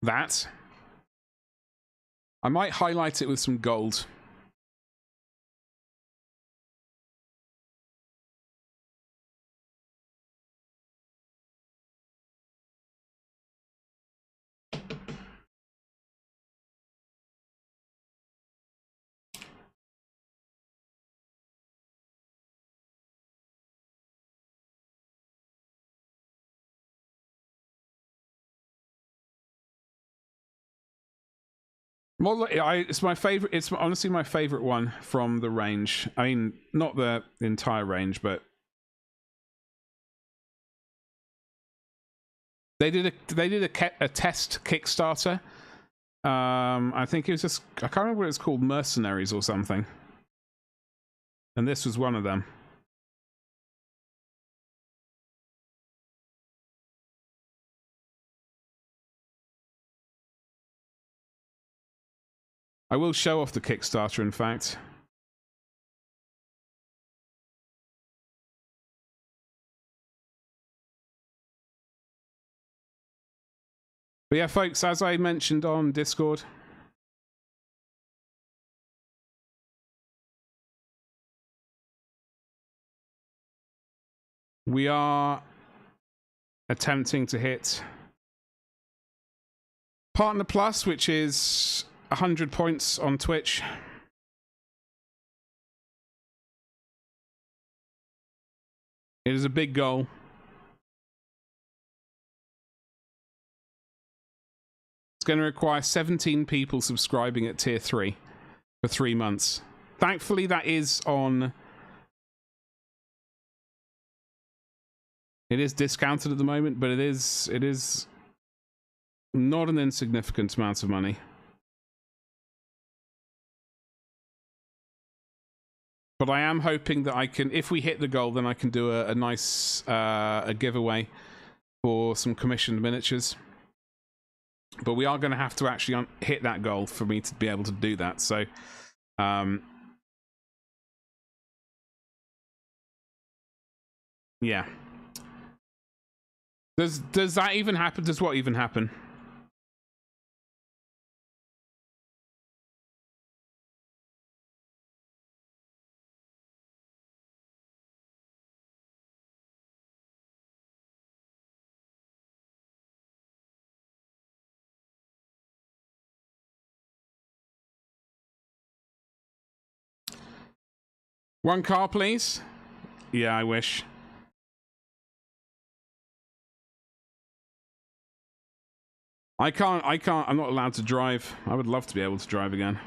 that. I might highlight it with some gold. Well, it's my favorite. It's honestly my favorite one from the range. I mean, not the entire range, but they did a test Kickstarter. I think it was just, I can't remember what it's called, Mercenaries or something. And this was one of them. I will show off the Kickstarter, in fact. But yeah, folks, as I mentioned on Discord, we are attempting to hit Partner Plus, which is 100 points on Twitch. It is a big goal. It's going to require 17 people subscribing at tier 3 for 3 months. Thankfully, that is on... It is discounted at the moment, but it is not an insignificant amount of money. But I am hoping that I can, if we hit the goal, then I can do a nice a giveaway for some commissioned miniatures. But we are going to have to actually hit that goal for me to be able to do that. So, yeah. Does that even happen? Does what even happen? One car, please. Yeah, I wish. I can't, I'm not allowed to drive. I would love to be able to drive again.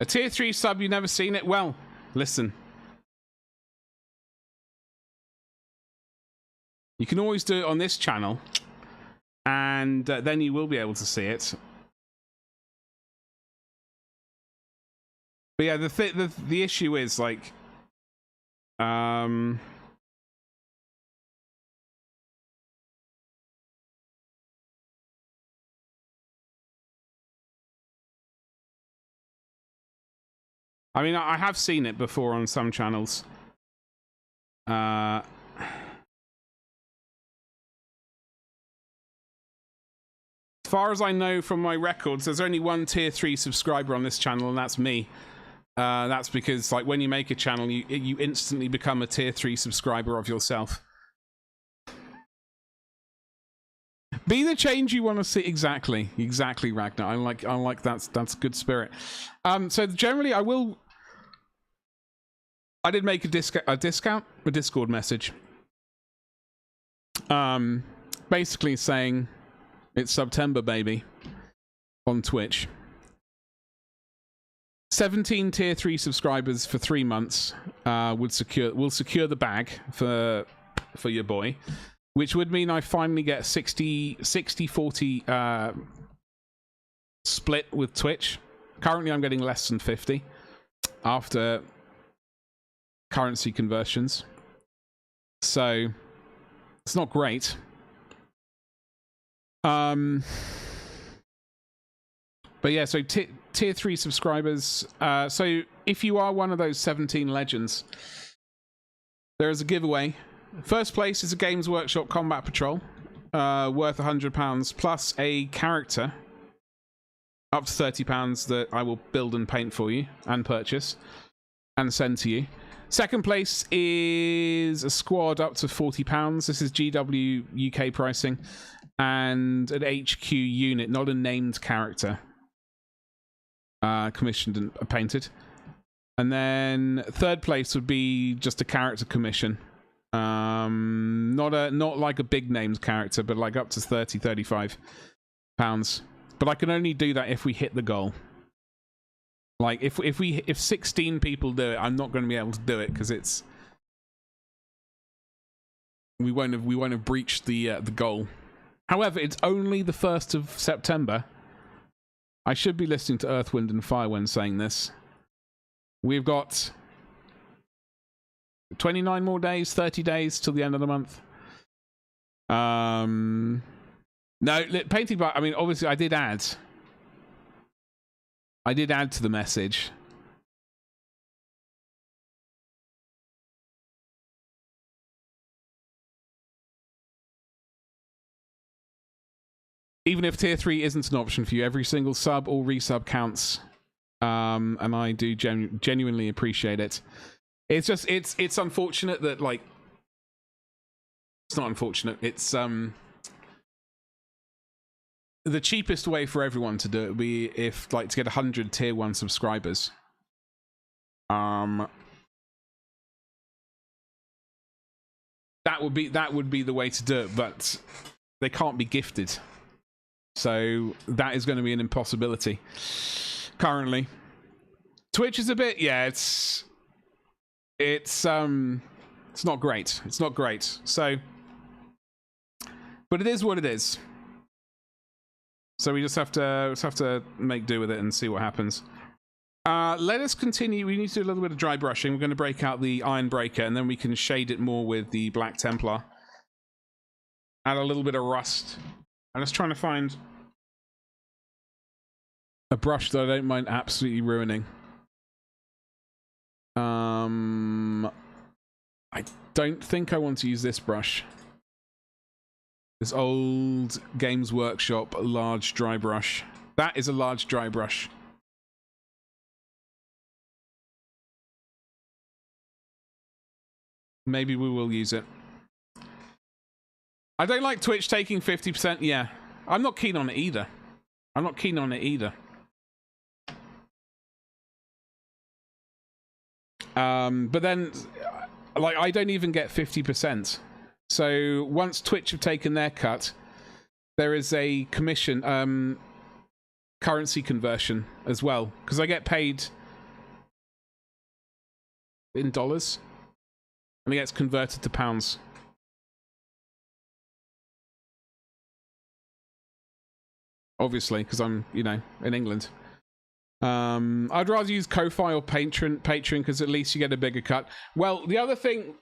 A tier 3 sub, you never seen it? Well, listen. You can always do it on this channel, and then you will be able to see it. But yeah, the issue is, like, I mean, I have seen it before on some channels. As far as I know from my records, there's only one tier 3 subscriber on this channel, and that's me. That's because, like, when you make a channel, you instantly become a tier 3 subscriber of yourself. Be the change you want to see. Exactly, Ragnar. I like that's good spirit. So generally, I did make a Discord message. Basically saying it's September, baby, on Twitch. 17 tier 3 subscribers for 3 months will secure the bag for your boy, which would mean I finally get 60-40 split with Twitch. Currently I'm getting less than 50 after currency conversions, so it's not great. But yeah, so tier 3 subscribers. So if you are one of those 17 legends, there is a giveaway. First place is a Games Workshop Combat Patrol, worth £100, plus a character up to £30 that I will build and paint for you and purchase and send to you. Second place is a squad up to £40. This is GW UK pricing, and an HQ unit, not a named character. Commissioned and painted. And then third place would be just a character commission. Not like a big named character, but like up to £35. But I can only do that if we hit the goal. Like if 16 people do it, I'm not going to be able to do it because we won't have breached the goal. However, it's only the 1st of September. I should be listening to Earth, Wind, and Fire when saying this. We've got 29 more days, 30 days till the end of the month. No, painting by. I mean, obviously, I did add to the message. Even if tier 3 isn't an option for you, every single sub or resub counts. And I do genuinely appreciate it. It's just, it's unfortunate that, like, it's not unfortunate. It's, the cheapest way for everyone to do it would be if, like, to get 100 tier 1 subscribers. That would be the way to do it, but they can't be gifted. So that is going to be an impossibility currently. Twitch is a bit, yeah, it's not great. It's not great. So, but it is what it is. So we just have to make do with it and see what happens. Let us continue. We need to do a little bit of dry brushing. We're going to break out the Iron Breaker, and then we can shade it more with the Black Templar. Add a little bit of rust. I'm just trying to find a brush that I don't mind absolutely ruining. I don't think I want to use this brush. This old Games Workshop large dry brush. That is a large dry brush. Maybe we will use it. I don't like Twitch taking 50%. Yeah, I'm not keen on it either. I'm not keen on it either. But then, like, I don't even get 50%. So once Twitch have taken their cut, there is a commission, currency conversion as well, because I get paid in dollars, and it gets converted to pounds. Obviously, because I'm, you know, in England. I'd rather use Ko-Fi or Patreon because at least you get a bigger cut. Well, the other thing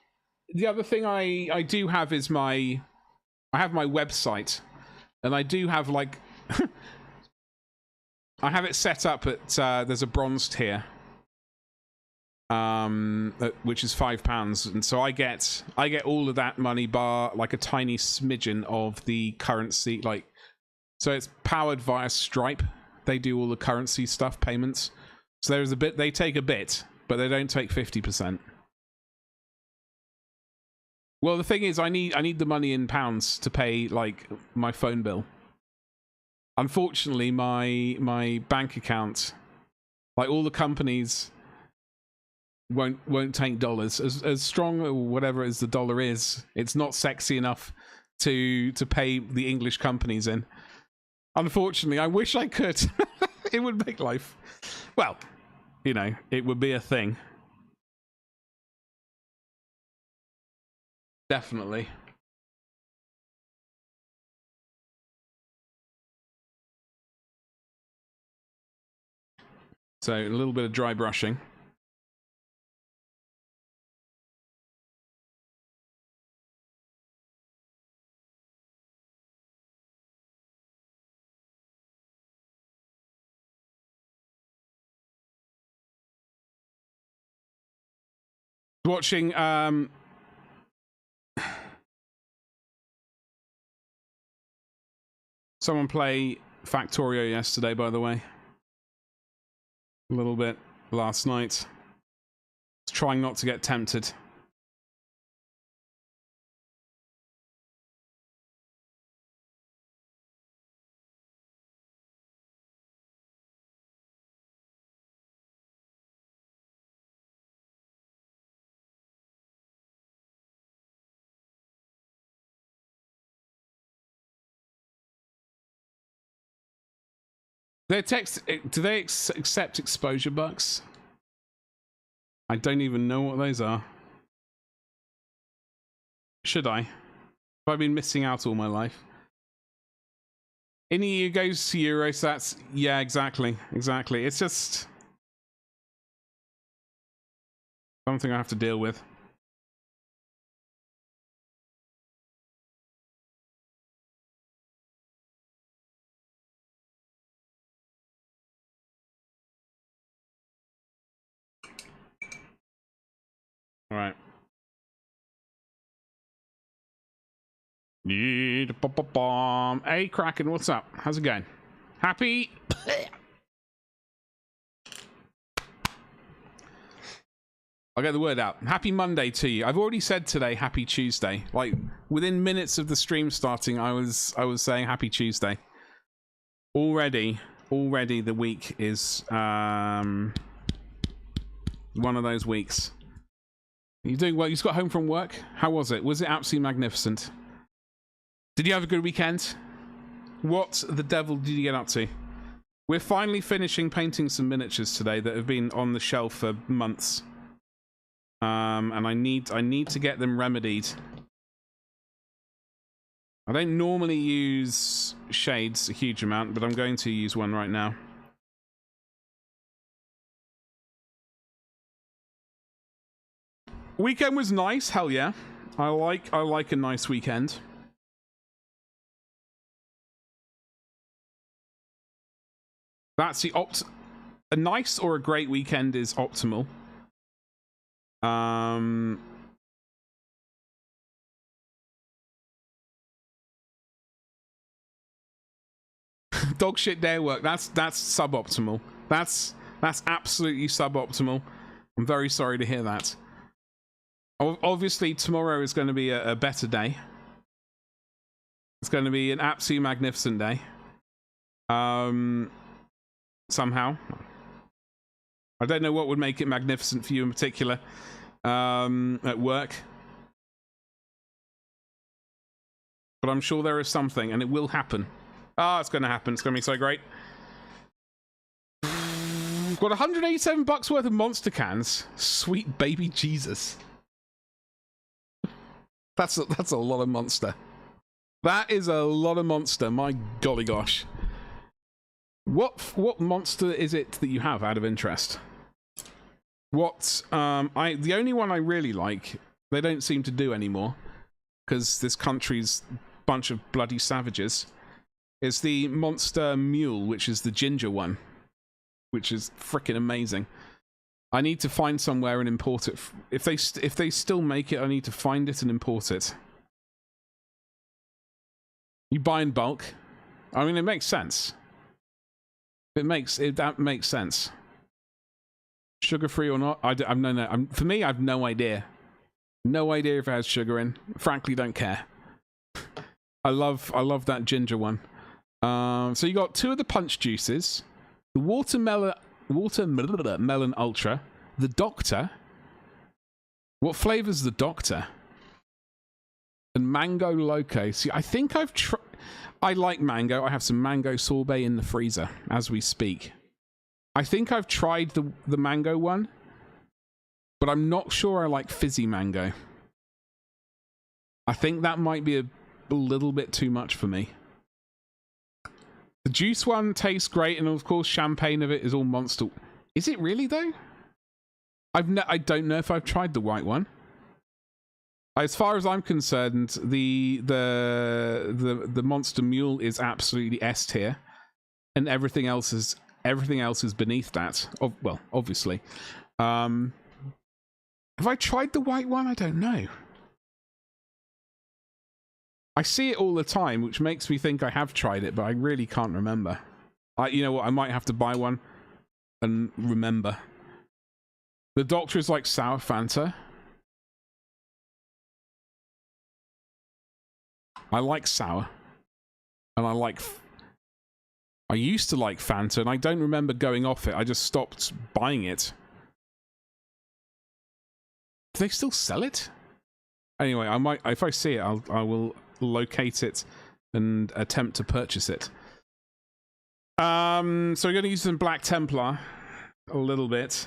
I do have is I have my website, and I do have like I have it set up at there's a bronze tier, which is £5, and so I get all of that money bar like a tiny smidgen of the currency, like, so it's powered via Stripe. They do all the currency stuff, payments. So there's a bit, they take a bit, but they don't take 50%. Well, the thing is, I need the money in pounds to pay like my phone bill. Unfortunately, my bank account, like all the companies, won't take dollars. As strong or whatever as the dollar is, it's not sexy enough to pay the English companies in. Unfortunately, I wish I could. It would make life, well, you know, it would be a thing. Definitely. So a little bit of dry brushing. Watching someone play Factorio yesterday, by the way. A little bit last night. Trying not to get tempted. Do they accept exposure bucks? I don't even know what those are. Should I? Have I been missing out all my life? In EU goes to euros, that's... Yeah, exactly. Exactly. It's just... something I have to deal with. All right. Hey, Kraken, what's up? How's it going? Happy? I'll get the word out. Happy Monday to you. I've already said today, Happy Tuesday. Like, within minutes of the stream starting, I was saying Happy Tuesday. Already the week is one of those weeks. You're doing well. You just got home from work. How was it? Was it absolutely magnificent? Did you have a good weekend? What the devil did you get up to? We're finally finishing painting some miniatures today that have been on the shelf for months. And I need to get them remedied. I don't normally use shades a huge amount, but I'm going to use one right now. Weekend was nice, hell yeah. I like a nice weekend. That's the a nice or a great weekend is optimal. Dog shit day work. That's suboptimal. That's absolutely suboptimal. I'm very sorry to hear that. Obviously, tomorrow is going to be a better day. It's going to be an absolutely magnificent day. Somehow. I don't know what would make it magnificent for you in particular at work. But I'm sure there is something, and it will happen. Ah, it's going to happen. It's going to be so great. got 187 bucks worth of monster cans. Sweet baby Jesus. That's a lot of monster. That is a lot of monster. My golly gosh. What monster is it that you have out of interest? What the only one I really like, they don't seem to do anymore because this country's a bunch of bloody savages, is the monster mule, which is the ginger one, which is freaking amazing. I need to find somewhere and import it. If they still make it, I need to find it and import it. You buy in bulk. I mean, it makes sense. That makes sense. Sugar-free or not? For me, I have no idea. No idea if it has sugar in. Frankly, don't care. I love that ginger one. So you got 2 of the punch juices, the watermelon ultra, the Doctor. What flavor's the Doctor? And mango loco. See, I think I've tried. I like mango. I have some mango sorbet in the freezer as we speak. I think I've tried the mango one, but I'm not sure I like fizzy mango. I think that might be a little bit too much for me. The juice one tastes great, and of course champagne of it is all monster. Is it really though? I don't know if I've tried the white one. As far as I'm concerned, the monster mule is absolutely S tier, and everything else is beneath that. Well, obviously. Have I tried the white one? I don't know. I see it all the time, which makes me think I have tried it, but I really can't remember. You know what? I might have to buy one and remember. The Doctor is like sour Fanta. I like sour. And I used to like Fanta, and I don't remember going off it. I just stopped buying it. Do they still sell it? Anyway, I might, if I see it, I will locate it and attempt to purchase it. So we're going to use some Black Templar a little bit,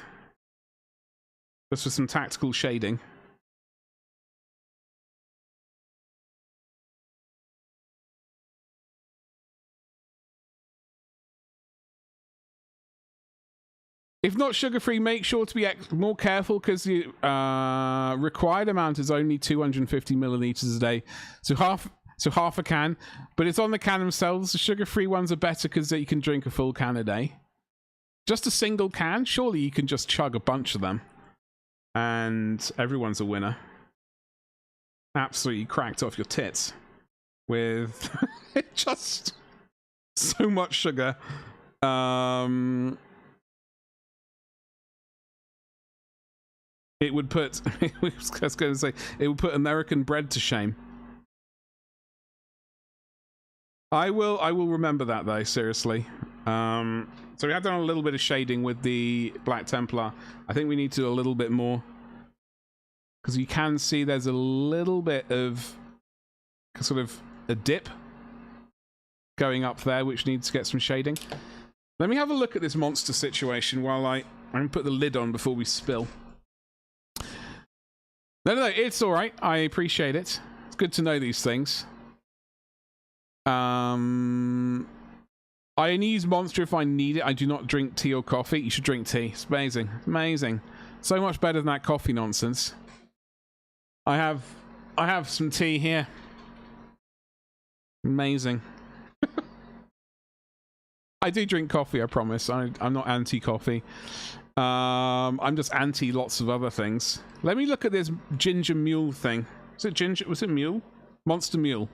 just for some tactical shading. If not sugar-free, make sure to be more careful, because the required amount is only 250 milliliters a day. So half a can. But it's on the can themselves. The sugar-free ones are better because you can drink a full can a day. Just a single can? Surely you can just chug a bunch of them. And everyone's a winner. Absolutely cracked off your tits. With just so much sugar. It would put, I was going to say, it would put American bread to shame. I will remember that though, seriously. So we have done a little bit of shading with the Black Templar. I think we need to do a little bit more, because you can see there's a little bit of sort of a dip going up there, which needs to get some shading. Let me have a look at this monster situation while I'm going to put the lid on before we spill. No, it's all right. I appreciate it. It's good to know these things. I only use Monster if I need it. I do not drink tea or coffee. You should drink tea. It's amazing. Amazing. So much better than that coffee nonsense. I have some tea here. Amazing. I do drink coffee, I promise. I'm not anti-coffee. I'm just anti lots of other things. Let me look at this ginger mule thing. Was it ginger? Was it mule? Monster mule.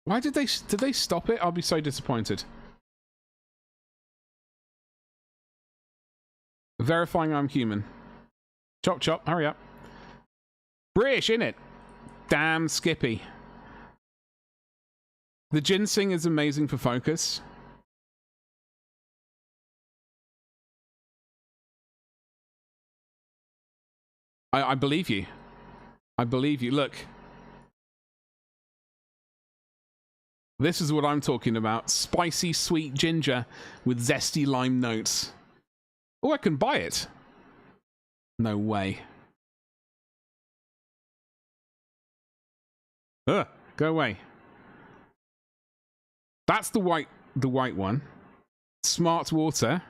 Why did they stop it? I'll be so disappointed. Verifying I'm human. Chop chop, hurry up. British, innit? Damn Skippy. The ginseng is amazing for focus. I believe you. I believe you. Look. This is what I'm talking about. Spicy sweet ginger with zesty lime notes. Oh, I can buy it. No way. Ugh, go away. That's the white one. Smart water.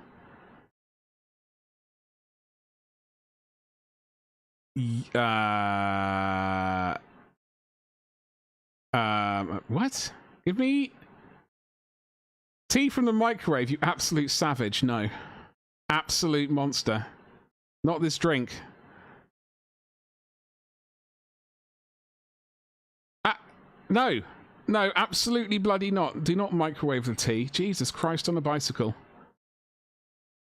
What? Give me tea from the microwave, you absolute savage. No. Absolute monster. Not this drink. No. No, absolutely bloody not. Do not microwave the tea. Jesus Christ on a bicycle.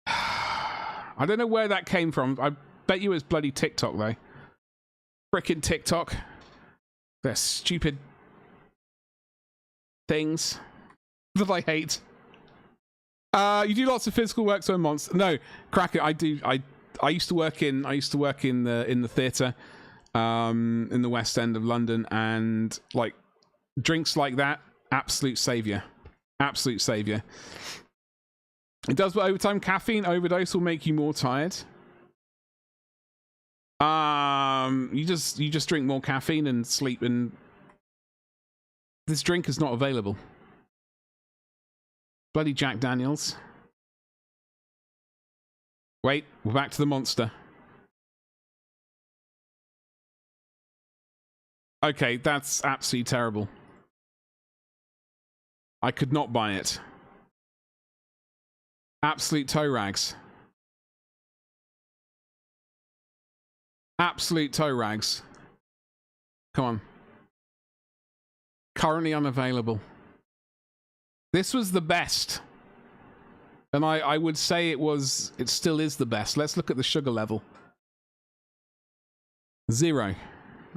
I don't know where that came from. I bet you it was bloody TikTok, though. Frickin' TikTok. They're stupid things that I hate. You do lots of physical work, so a monster. No, Cracker, I do. I used to work in the theatre in the West End of London, and like drinks like that, absolute savior. Absolute savior. It does, but over time, caffeine overdose will make you more tired. You just drink more caffeine and sleep, and this drink is not available. Bloody Jack Daniels. Wait, we're back to the monster. Okay, that's absolutely terrible. I could not buy it. Absolute toe rags. Absolute toe rags. Come on. Currently unavailable. This was the best. And I would say it still is the best. Let's look at the sugar level. 0.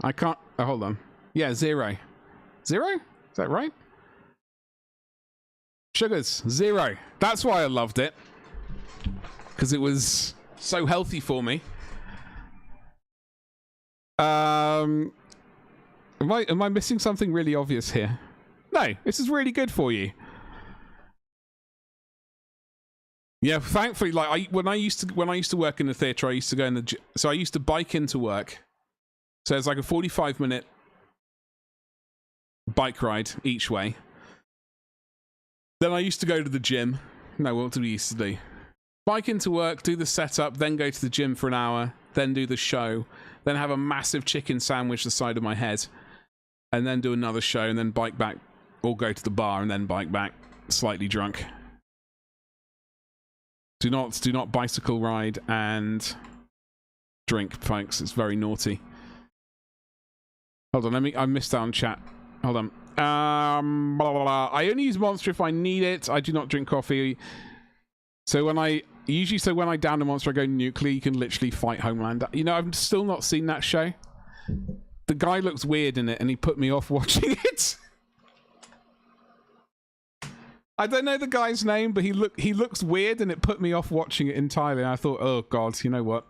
I can't, oh, hold on. Yeah, 0. 0? Is that right? Sugars, 0. That's why I loved it. Because it was so healthy for me. Am I missing something really obvious here? No, this is really good for you. Yeah, thankfully, like when I used to work in the theatre, I used to go in the so I used to bike into work. So it's like a 45-minute bike ride each way. Then I used to go to the gym. No, what did we used to do? Bike into work, do the setup, then go to the gym for an hour, then do the show, then have a massive chicken sandwich the side of my head, and then do another show, and then bike back, or go to the bar and then bike back, slightly drunk. Do not bicycle ride and drink, folks. It's very naughty. Hold on, I missed out on chat. Hold on. Blah, blah, blah. I only use Monster if I need it. I do not drink coffee. So when I down a monster, I go nuclear. You can literally fight Homeland. You know, I've still not seen that show. The guy looks weird in it, and he put me off watching it. I don't know the guy's name, but he looks weird, and it put me off watching it entirely. And I thought, oh god, you know what?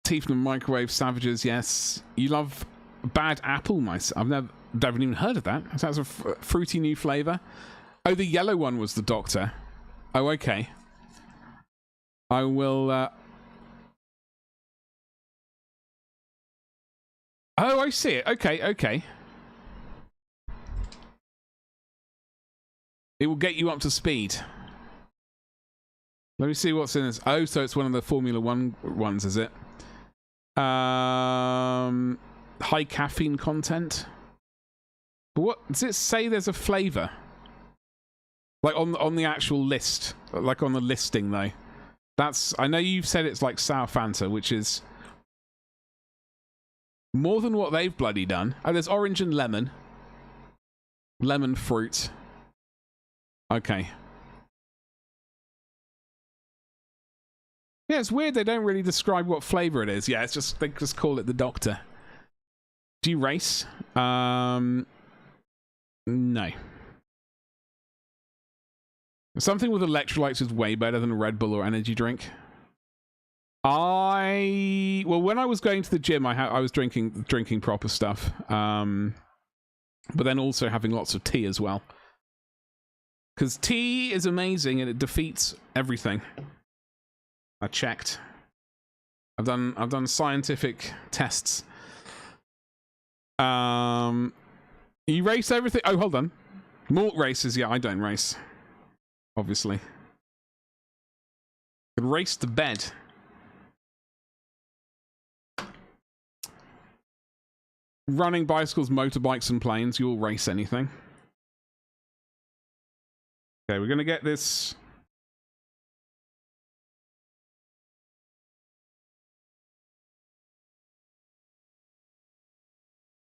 Tea from the microwave, savages. Yes, you love bad apple. I've never even heard of that. That's a fruity new flavor. Oh, the yellow one was the doctor. Oh, okay. I will. Oh, I see it. Okay, okay. It will get you up to speed. Let me see what's in this. Oh, so it's one of the Formula 1 ones, is it? High caffeine content. But what does it say? There's a flavor, like on the actual list, like on the listing though. That's, I know you've said it's like sour Fanta, which is more than what they've bloody done. Oh, there's orange and lemon. Lemon fruit. Okay. Yeah, it's weird they don't really describe what flavor it is. Yeah, it's just, they just call it the doctor. Do you race? No. Something with electrolytes is way better than a Red Bull or energy drink. Well, when I was going to the gym, I was drinking proper stuff, but then also having lots of tea as well, because tea is amazing and it defeats everything. I checked. I've done scientific tests. You race everything. Oh, hold on. Malt races. Yeah, I don't race. Obviously. Could race to bed. Running, bicycles, motorbikes, and planes. You'll race anything. Okay, we're gonna get this.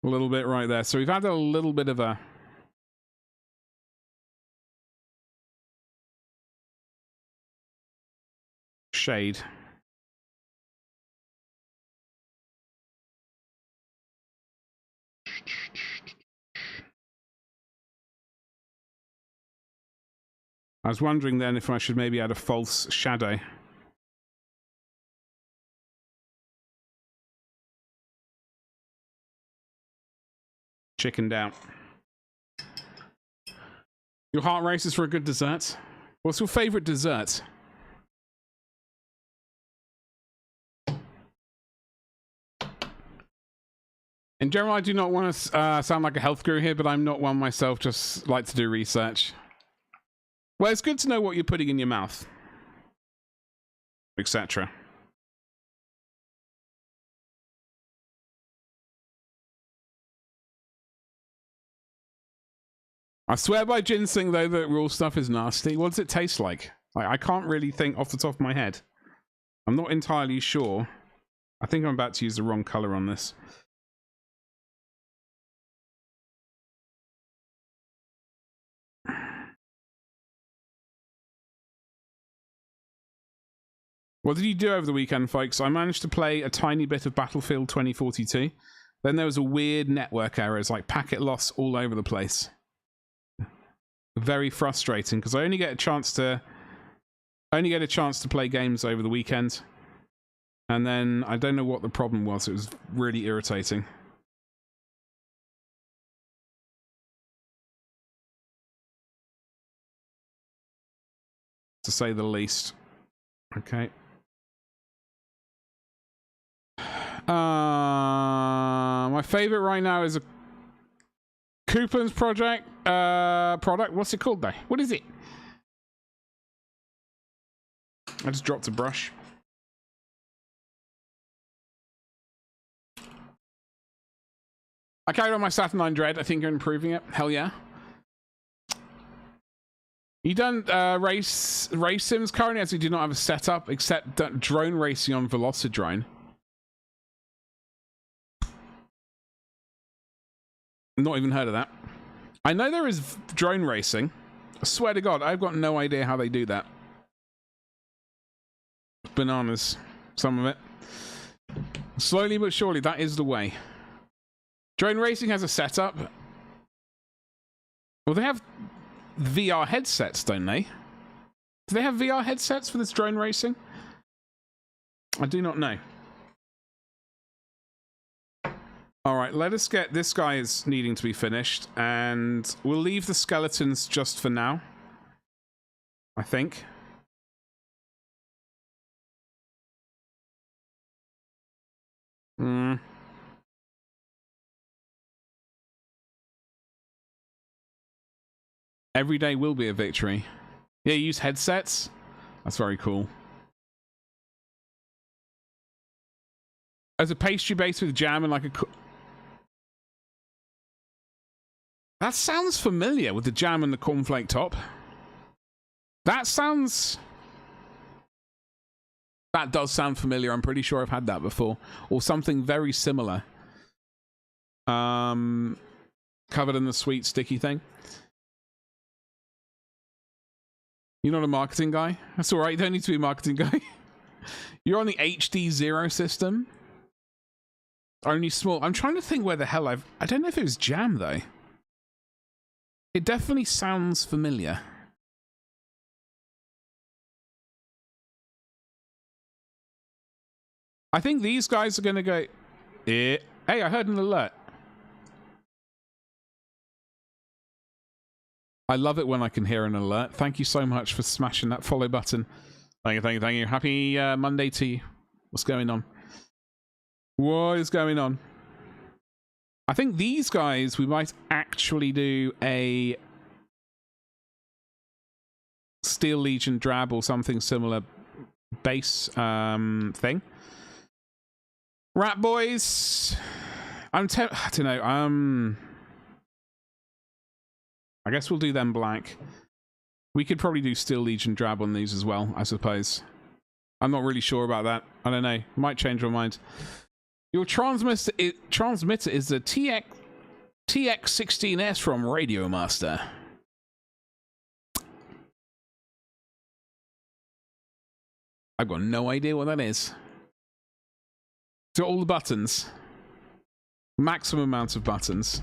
A little bit right there. So we've had a little bit of a shade. I was wondering then if I should maybe add a false shadow. Chickened out. Your heart races for a good dessert? What's your favorite dessert? In general, I do not want to sound like a health guru here, but I'm not one myself, just like to do research. Well, it's good to know what you're putting in your mouth, etc. I swear by ginseng, though, that raw stuff is nasty. What does it taste like? I can't really think off the top of my head. I'm not entirely sure. I think I'm about to use the wrong color on this. What did you do over the weekend, folks? I managed to play a tiny bit of Battlefield 2042. Then there was a weird network errors, like packet loss all over the place. Very frustrating, because I only get a chance to play games over the weekend. And then I don't know what the problem was. It was really irritating. To say the least. Okay. My favorite right now is a Coupons product. What's it called though? What is it? I just dropped a brush. I carried on my Saturn 9 Dread. I think you're improving it. Hell yeah. You done race sims currently, as you do not have a setup except drone racing on Velocidrone. Not even heard of that. I know there is drone racing. I swear to God, I've got no idea how they do that. Bananas, some of it. Slowly but surely, that is the way. Drone racing has a setup. Well, they have VR headsets, don't they? Do they have VR headsets for this drone racing? I do not know. All right, let us get... This guy is needing to be finished, and we'll leave the skeletons just for now, I think. Every day will be a victory. Yeah, you use headsets? That's very cool. As a pastry base with jam and like a... That sounds familiar with the jam and the cornflake top. That sounds... That does sound familiar. I'm pretty sure I've had that before. Or something very similar. Covered in the sweet sticky thing. You're not a marketing guy? That's alright, you don't need to be a marketing guy. You're on the HD0 system? Only small. I'm trying to think where the hell I don't know if it was jam, though. It definitely sounds familiar. I think these guys are going to go... Hey, I heard an alert. I love it when I can hear an alert. Thank you so much for smashing that follow button. Thank you, thank you, thank you. Happy Monday to you. What's going on? What is going on? I think these guys, we might actually do a Steel Legion drab or something similar base thing. Rat boys. I don't know. I guess we'll do them black. We could probably do Steel Legion drab on these as well, I suppose. I'm not really sure about that. I don't know. Might change my mind. Your transmitter is the TX16S from Radio Master. I've got no idea what that is. So all the buttons. Maximum amount of buttons.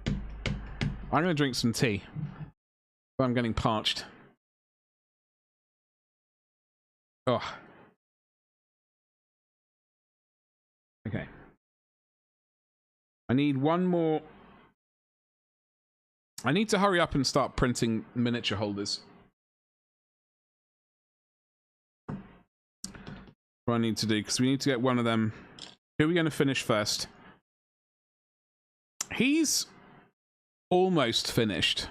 I'm going to drink some tea. But I'm getting parched. Oh. Okay. I need one more. I need to hurry up and start printing miniature holders. What I need to do, because we need to get one of them. Who are we going to finish first? He's almost finished.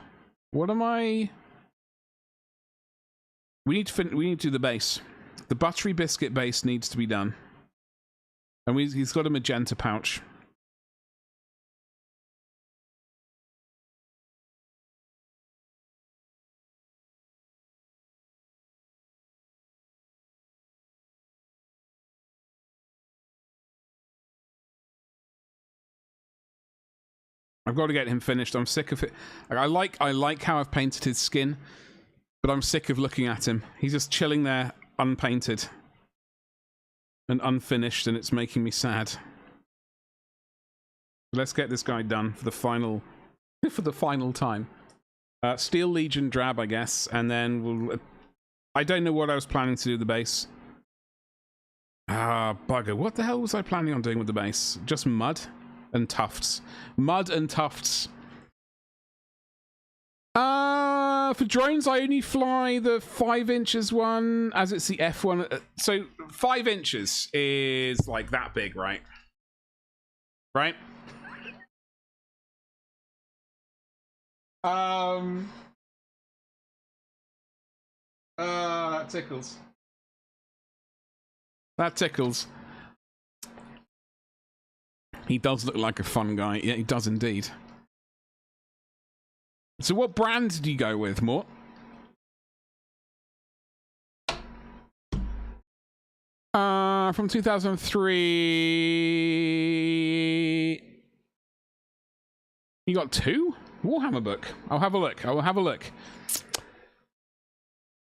What am I? We need to do the base. The buttery biscuit base needs to be done. And he's got a magenta pouch. I've got to get him finished. I'm sick of it. I like how I've painted his skin, but I'm sick of looking at him. He's just chilling there, unpainted and unfinished, and it's making me sad. Let's get this guy done for the final time. Steel Legion drab, I guess, and then we'll. I don't know what I was planning to do with the base. Ah, bugger! What the hell was I planning on doing with the base? Just mud and tufts. Mud and tufts. For drones, I only fly the 5 inches one, as it's the F1. So 5 inches is like that big, right? Right? That tickles. That tickles. He does look like a fun guy. Yeah, he does indeed. So what brand did you go with, Mort? From 2003. You got 2? Warhammer book. I'll have a look. I will have a look.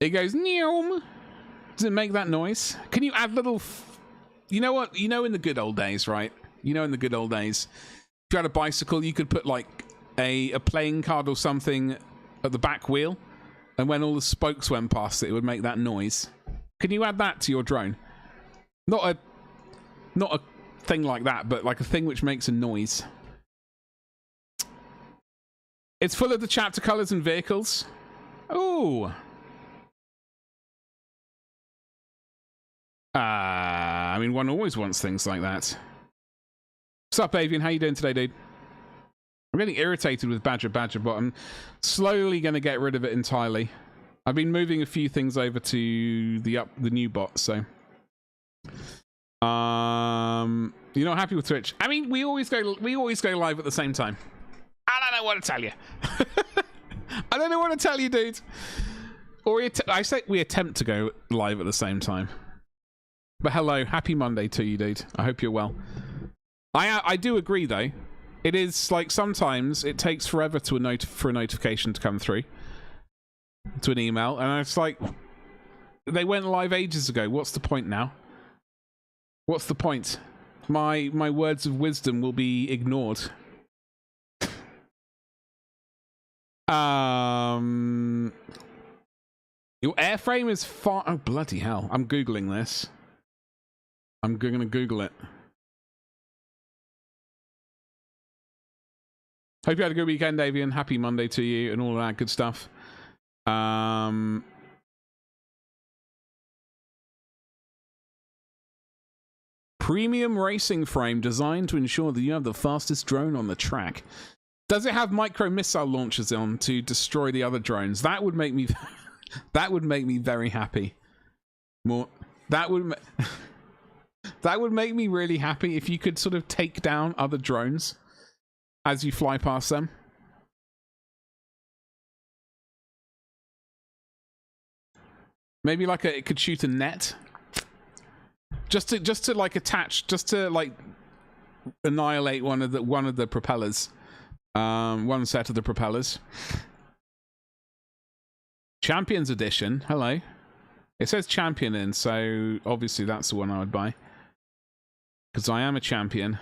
It goes, Neom. Does it make that noise? Can you add little... You know what? You know in the good old days, right? You know in the good old days, if you had a bicycle, you could put like a playing card or something at the back wheel, and when all the spokes went past it, it would make that noise. Can you add that to your drone? Not a thing like that, but like a thing which makes a noise. It's full of the chapter colors and vehicles. Oh. I mean, one always wants things like that. What's up, Avian? How you doing today, dude? I'm getting irritated with Badger, but I'm slowly going to get rid of it entirely. I've been moving a few things over to the new bot, so... You're not happy with Twitch? I mean, we always go live at the same time. I don't know what to tell you. I don't know what to tell you, dude. Or I say we attempt to go live at the same time. But hello, happy Monday to you, dude. I hope you're well. I do agree, though. It is like sometimes it takes forever for a notification to come through to an email, and it's like they went live ages ago. What's the point now? What's the point? My words of wisdom will be ignored. Your airframe is far. Oh bloody hell! I'm googling this. I'm going to Google it. Hope you had a good weekend, Avian. Happy Monday to you and all of that good stuff. Premium racing frame designed to ensure that you have the fastest drone on the track. Does it have micro missile launchers on to destroy the other drones? That would make me that would make me very happy. That would make me really happy if you could sort of take down other drones as you fly past them. Maybe like it could shoot a net. Just to like attach, just to like annihilate one of the propellers. One set of the propellers. Champions Edition. Hello. It says champion in, so obviously that's the one I would buy. Because I am a champion.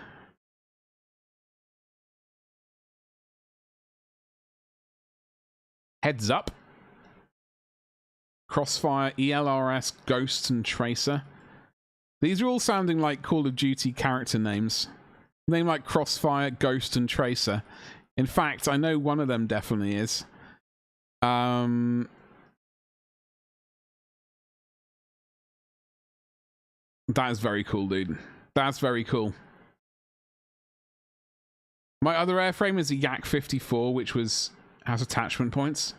Heads up. Crossfire, ELRS, Ghost, and Tracer. These are all sounding like Call of Duty character names. Name like Crossfire, Ghost, and Tracer. In fact, I know one of them definitely is. That is very cool, dude. That's very cool. My other airframe is a Yak 54, which has attachment points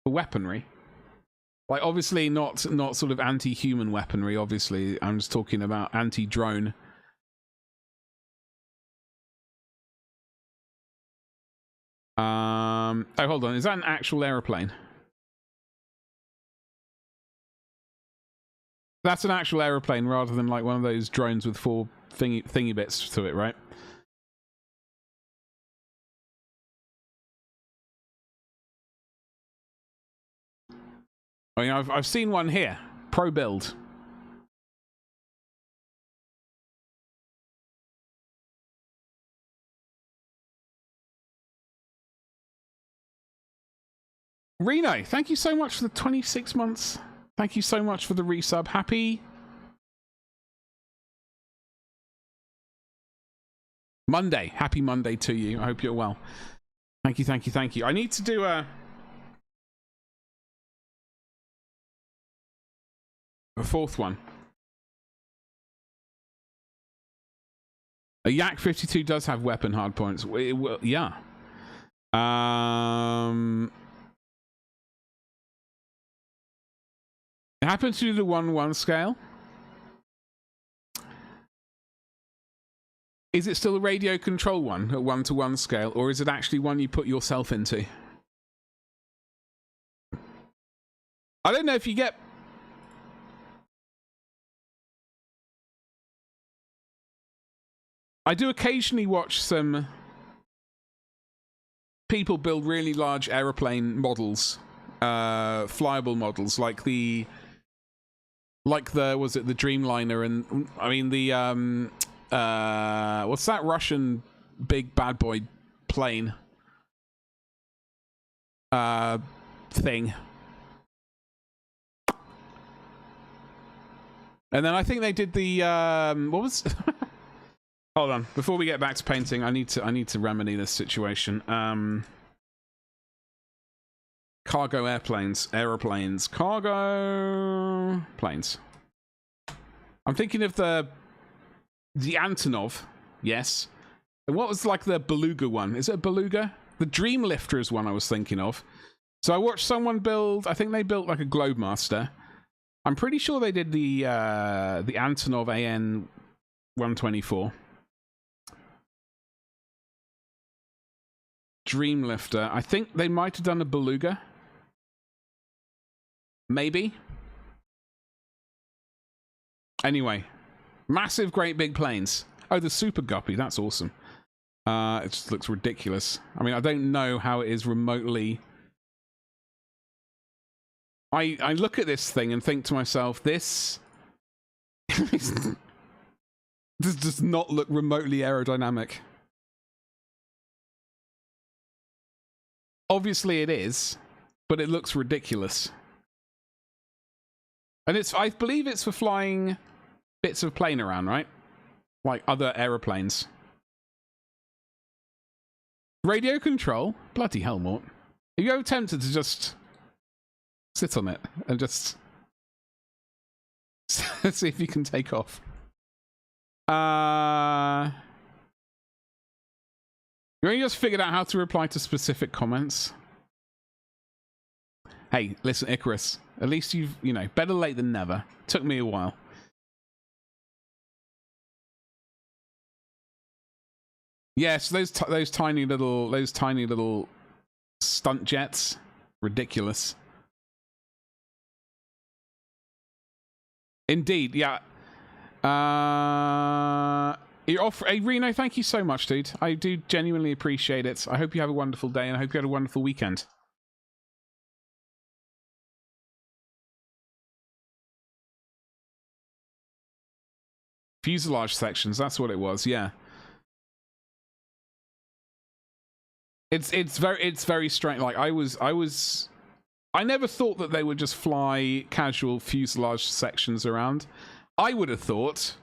for weaponry. Like, obviously not sort of anti-human weaponry, obviously. I'm just talking about anti-drone. Oh, hold on. Is that an actual aeroplane? That's an actual aeroplane rather than like one of those drones with 4 thingy bits to it, right? I mean, I've seen one here. Pro build. Reno, thank you so much for the 26 months. Thank you so much for the resub. Happy Monday. Happy Monday to you. I hope you're well. Thank you, thank you, thank you. I need to do a fourth one. A Yak 52 does have weapon hardpoints. Yeah. It happens to do the 1-1 scale. Is it still a radio control one at 1-to-1 scale, or is it actually one you put yourself into? I don't know if you get... I do occasionally watch some people build really large aeroplane models, flyable models, like the was it the Dreamliner, and I mean the what's that Russian big bad boy plane thing? And then I think they did the what was hold on, before we get back to painting, I need to remedy this situation. Cargo aeroplanes, cargo planes. I'm thinking of the Antonov, yes. And what was like the Beluga one? Is it a Beluga? The Dreamlifter is one I was thinking of. So I watched someone build, I think they built like a Globemaster. I'm pretty sure they did the Antonov AN 124. Dreamlifter. I think they might have done a Beluga. Maybe. Anyway. Massive, great big planes. Oh, the Super Guppy. That's awesome. It just looks ridiculous. I mean, I don't know how it is remotely... I look at this thing and think to myself, this... this does not look remotely aerodynamic. Obviously it is, but it looks ridiculous. And I believe it's for flying bits of plane around, right? Like other aeroplanes. Radio control? Bloody hell, Mort. Are you ever tempted to just sit on it and just see if you can take off? You only just figured out how to reply to specific comments. Hey, listen, Icarus. At least you've, you know, better late than never. Took me a while. Yes, those tiny little stunt jets, ridiculous. Indeed, yeah. You're off. Hey, Reno, thank you so much, dude. I do genuinely appreciate it. I hope you have a wonderful day, and I hope you had a wonderful weekend. Fuselage sections, that's what it was, yeah. It's very strange. Like I never thought that they would just fly casual fuselage sections around. I would have thought,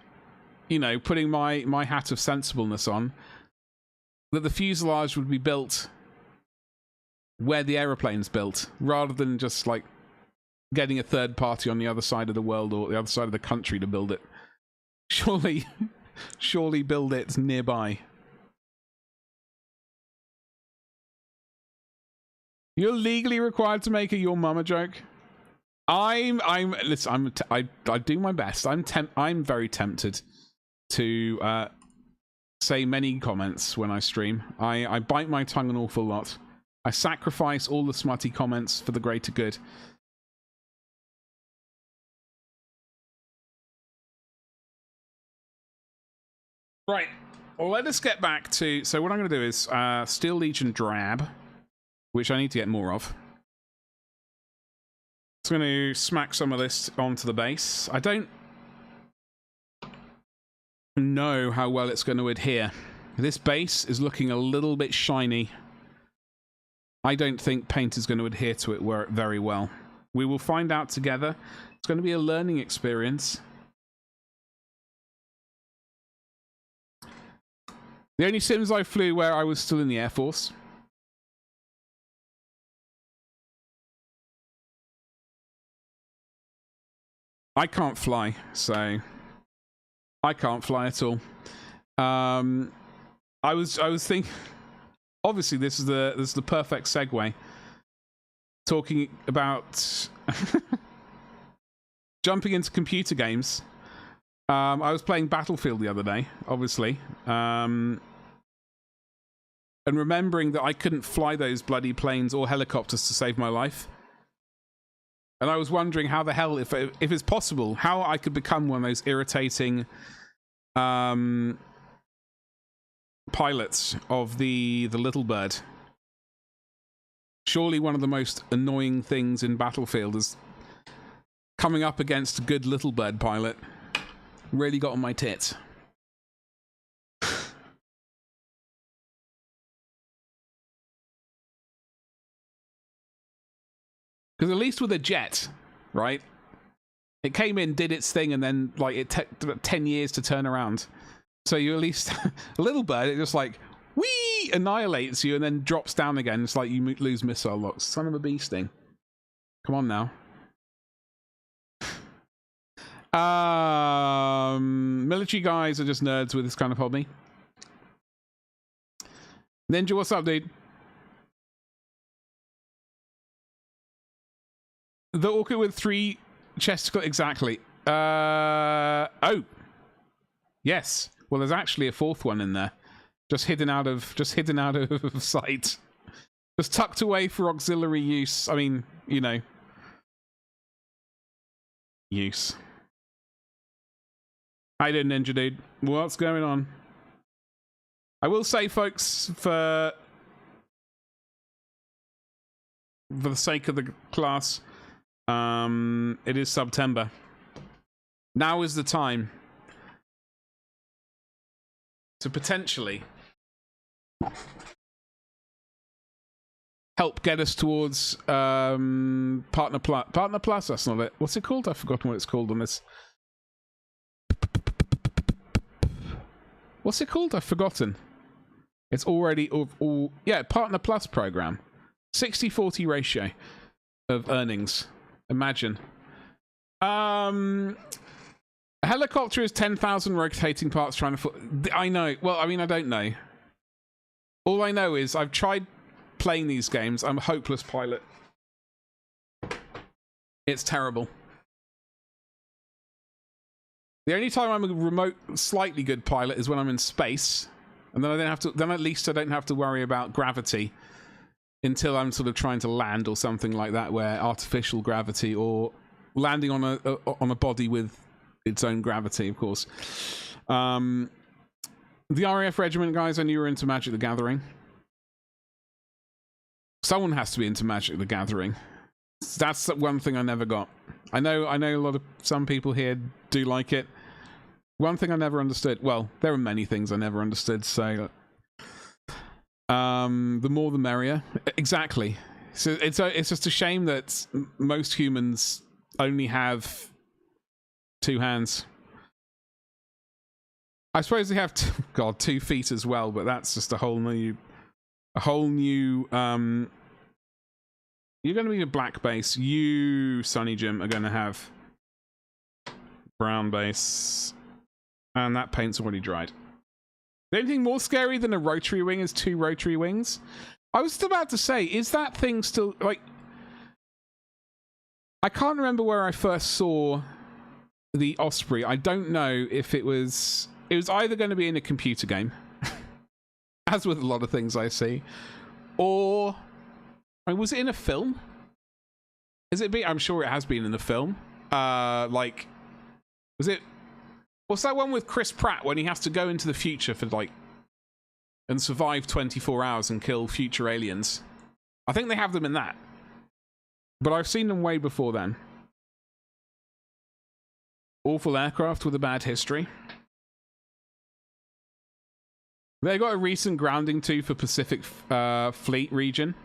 you know, putting my hat of sensibleness on, that the fuselage would be built where the aeroplane's built, rather than just like getting a third party on the other side of the world or the other side of the country to build it. Surely build it nearby. You're legally required to make a your mama joke. Listen, I do my best. I'm very tempted to say many comments when I stream. I bite my tongue an awful lot. I sacrifice all the smutty comments for the greater good. Right. Well, let us get back to... So what I'm going to do is Steel Legion Drab, which I need to get more of. I'm going to smack some of this onto the base. I don't know how well it's going to adhere. This base is looking a little bit shiny. I don't think paint is going to adhere to it very well. We will find out together. It's going to be a learning experience. The only sims I flew where I was still in the Air Force. I can't fly, so I can't fly at all. I was thinking, obviously this is the perfect segue. Talking about jumping into computer games. I was playing Battlefield the other day, obviously, and remembering that I couldn't fly those bloody planes or helicopters to save my life. And I was wondering how the hell, if it's possible, how I could become one of those irritating pilots of the Little Bird. Surely one of the most annoying things in Battlefield is coming up against a good Little Bird pilot. Really got on my tits. Because at least with a jet, right? It came in, did its thing, and then like it took 10 years to turn around. So you at least a Little Bird, it just like whee annihilates you and then drops down again. It's like you lose missile locks. Son of a bee sting. Come on now. Military guys are just nerds with this kind of hobby. Ninja, what's up, dude? The orca with 3 chesticles, exactly. Oh, yes. Well, there's actually a 4th one in there, just hidden out of sight, just tucked away for auxiliary use. I mean, you know, use. How you doing, Ninja dude? What's going on? I will say, folks, for the sake of the class, it is September. Now is the time to potentially help get us towards Partner Plus. That's not it. What's it called? I've forgotten what it's called on this. What's it called? I've forgotten. It's already all yeah, Partner Plus program. 60-40 ratio of earnings. Imagine. A helicopter is 10,000 rotating parts trying to... I know. Well, I mean, I don't know. All I know is I've tried playing these games. I'm a hopeless pilot. It's terrible. The only time I'm a remote, slightly good pilot is when I'm in space. And then I don't have to... Then at least I don't have to worry about gravity until I'm sort of trying to land or something like that, where artificial gravity, or landing on a body with its own gravity, of course. The RAF regiment guys, I knew you were into Magic the Gathering. Someone has to be into Magic the Gathering. That's one thing I never got. I know a lot of some people here do like it. One thing I never understood. Well, there are many things I never understood. So, the more the merrier. Exactly. So it's just a shame that most humans only have 2 hands. I suppose they have 2 feet as well, but that's just a whole new. You're going to be a black base. You, Sunny Jim, are going to have brown base, and that paint's already dried. The only thing more scary than a rotary wing is 2 rotary wings. I was about to say, is that thing still, like... I can't remember where I first saw the Osprey. I don't know if it was... It was either going to be in a computer game, as with a lot of things I see, or... was it in a film? Is it I'm sure it has been in a film. Like... Was it... What's that one with Chris Pratt when he has to go into the future for, like... and survive 24 hours and kill future aliens? I think they have them in that. But I've seen them way before then. Awful aircraft with a bad history. They got a recent grounding too for Pacific Fleet region.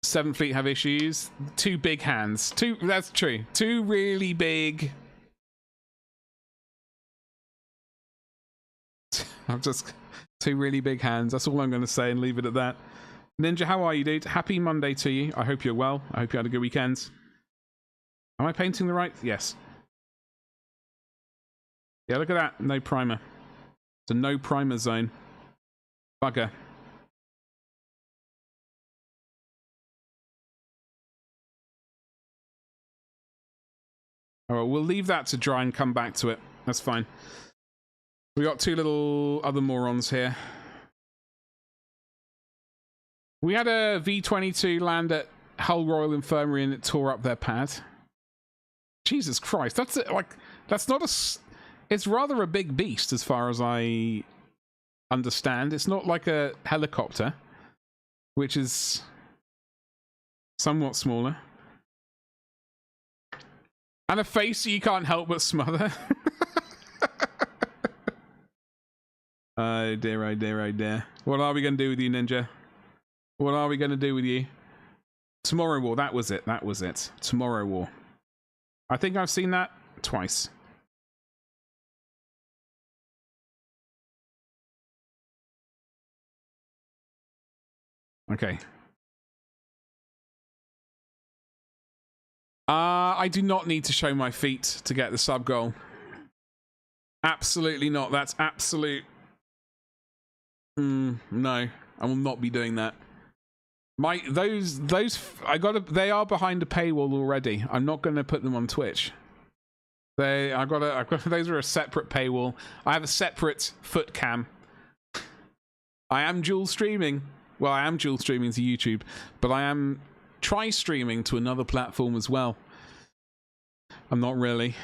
Seventh Fleet have issues. 2 big hands. That's true. 2 really big. I'm just 2 really big hands. That's all I'm going to say and leave it at that. Ninja, how are you, dude? Happy Monday to you. I hope you're well. I hope you had a good weekend. Am I painting the right? Yes. Yeah, look at that. No primer. It's a no primer zone. Bugger. Alright, we'll leave that to dry and come back to it. That's fine. We got 2 little other morons here. We had a V-22 land at Hull Royal Infirmary and it tore up their pad. Jesus Christ, that's it. Like, that's not a... It's rather a big beast as far as I understand. It's not like a helicopter, which is somewhat smaller. And a face you can't help but smother. Oh dear, oh dear, oh dear. What are we going to do with you, Ninja? What are we going to do with you? Tomorrow War, that was it, that was it. Tomorrow War. I think I've seen that twice. Okay. I do not need to show my feet to get the sub goal. Absolutely not. That's absolute... no, I will not be doing that. They are behind a paywall already. I'm not going to put them on Twitch. Those are a separate paywall. I have a separate foot cam. I am dual streaming. Well, I am dual streaming to YouTube, but I am streaming to another platform as well. I'm not really.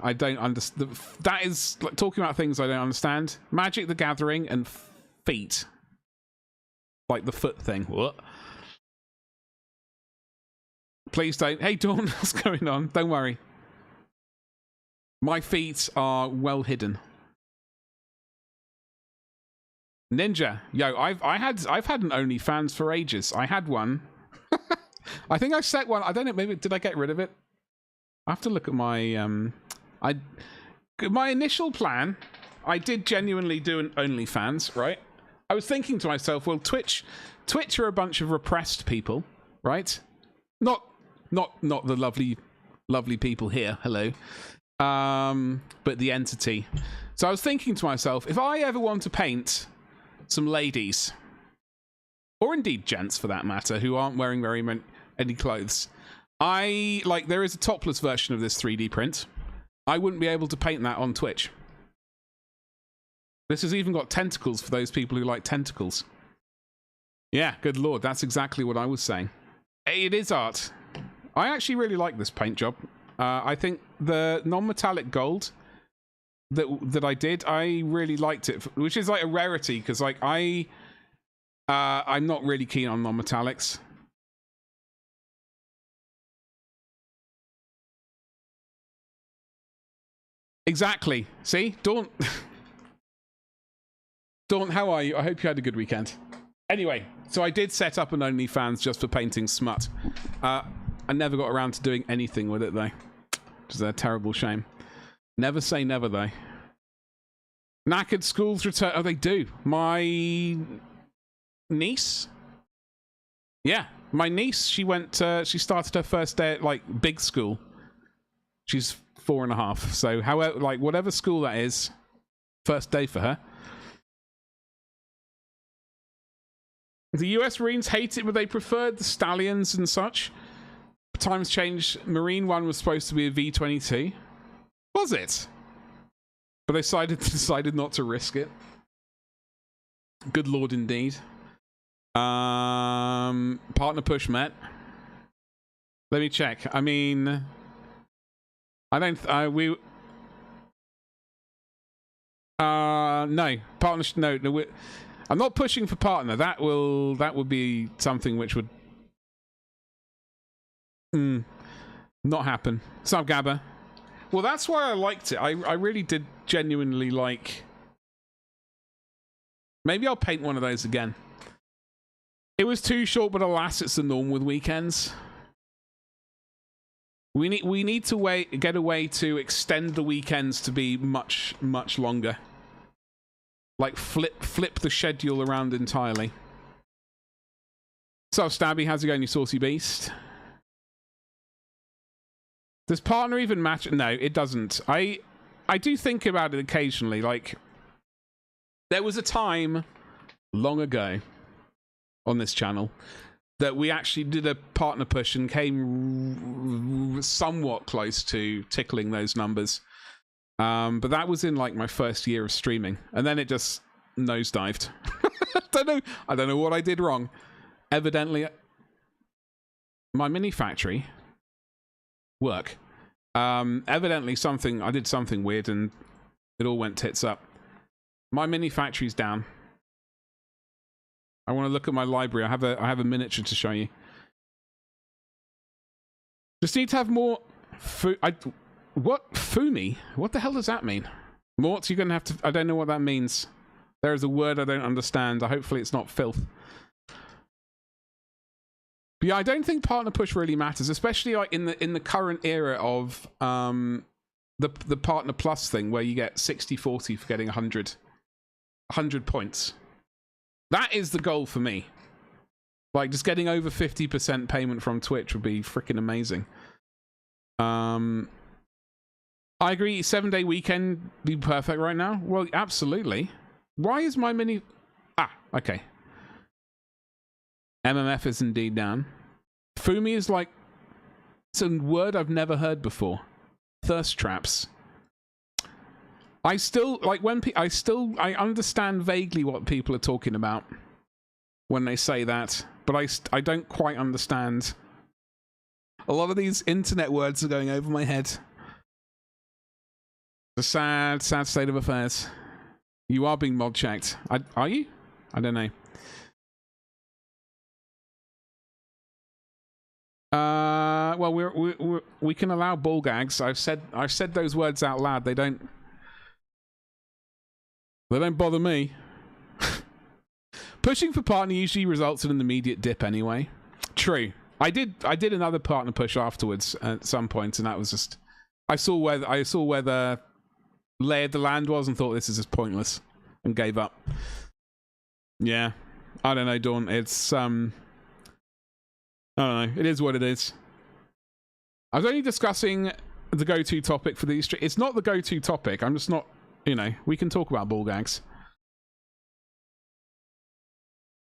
I don't understand. That is like talking about things I don't understand. Magic the Gathering and feet. Like the foot thing. What? Please don't. Hey, Dawn, what's going on? Don't worry. My feet are well hidden. Ninja, yo, I've had an OnlyFans for ages. I had one. I think I set one. I don't know. Maybe did I get rid of it? I have to look at my my initial plan. I did genuinely do an OnlyFans, right? I was thinking to myself, well, Twitch are a bunch of repressed people, right? Not the lovely people here. Hello. But the entity. So I was thinking to myself, if I ever want to paint some ladies, or indeed gents for that matter, who aren't wearing any clothes, there is a topless version of this 3D print. I wouldn't be able to paint that on Twitch. This has even got tentacles for those people who like tentacles. Yeah, good lord, that's exactly what I was saying. It is art. I actually really like this paint job. I think the non-metallic gold that I did, I really liked it, which is like a rarity because like I'm not really keen on non-metallics. Exactly. See, Dawn. Dawn, how are you? I hope you had a good weekend. Anyway, so I did set up an OnlyFans just for painting smut. I never got around to doing anything with it though, which is a terrible shame. Never say never though. Knackered schools return. Oh, they do. My niece. Yeah, my niece. She went. She started her first day at like big school. She's 4.5. So, however, like whatever school that is, first day for her. The US Marines hate it, but they preferred the Stallions and such. Times changed. Marine 1 was supposed to be a V-22. Was it? But they decided not to risk it. Good lord, indeed. Partner push met. Let me check. I mean, I don't. No partner. No. I'm not pushing for partner. That would be something which would not happen. Sup, Gabba? Well, that's why I liked it. I really did genuinely like. Maybe I'll paint one of those again. It was too short, but alas, it's the norm with weekends. We need to get a way to extend the weekends to be much longer. Like flip the schedule around entirely. So Stabby, how's it going, you saucy beast? Does partner even match? No, it doesn't. I do think about it occasionally. Like, there was a time long ago on this channel that we actually did a partner push and came somewhat close to tickling those numbers. But that was in like my first year of streaming, and then it just nosedived. I don't know what I did wrong. Evidently, my mini factory work. Evidently, I did something weird, and it all went tits up. My mini factory's down. I want to look at my library. I have a miniature to show you. Just need to have more food. What? Fumi? What the hell does that mean? Mort, you're going to have to... I don't know what that means. There is a word I don't understand. Hopefully it's not filth. But yeah, I don't think partner push really matters, especially like in the current era of the partner plus thing where you get 60-40 for getting 100 points. That is the goal for me. Like, just getting over 50% payment from Twitch would be freaking amazing. I agree, 7-day weekend be perfect right now. Well, absolutely. Why is my mini... Ah, okay. MMF is indeed down. Fumi is like... It's a word I've never heard before. Thirst traps. I still... Like, when... I understand vaguely what people are talking about when they say that, but I don't quite understand. A lot of these internet words are going over my head. A sad state of affairs. You are being mod checked. Are you? I don't know. Well, we can allow ball gags. I've said those words out loud. They don't bother me. Pushing for partner usually results in an immediate dip anyway. True. I did another partner push afterwards at some point, and that was just I saw where the lay of the land was and thought this is just pointless and gave up. Yeah, I don't know, Dawn. It's I don't know. It is what it is. I was only discussing the go-to topic for these. It's not the go-to topic. I'm just not. You know, we can talk about ball gags.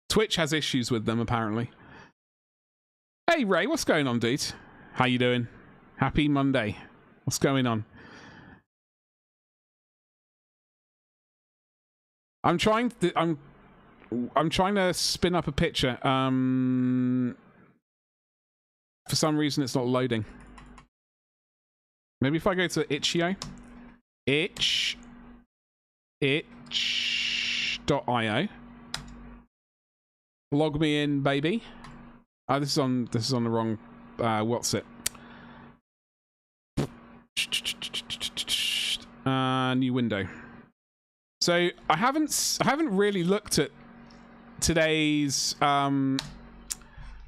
Twitch has issues with them apparently. Hey Ray, what's going on, dude? How you doing? Happy Monday. What's going on? I'm trying to spin up a picture. For some reason it's not loading. Maybe if I go to itch.io. itch.io. Log me in, baby. Oh, this is on the wrong what's it? New window. So I haven't really looked at today's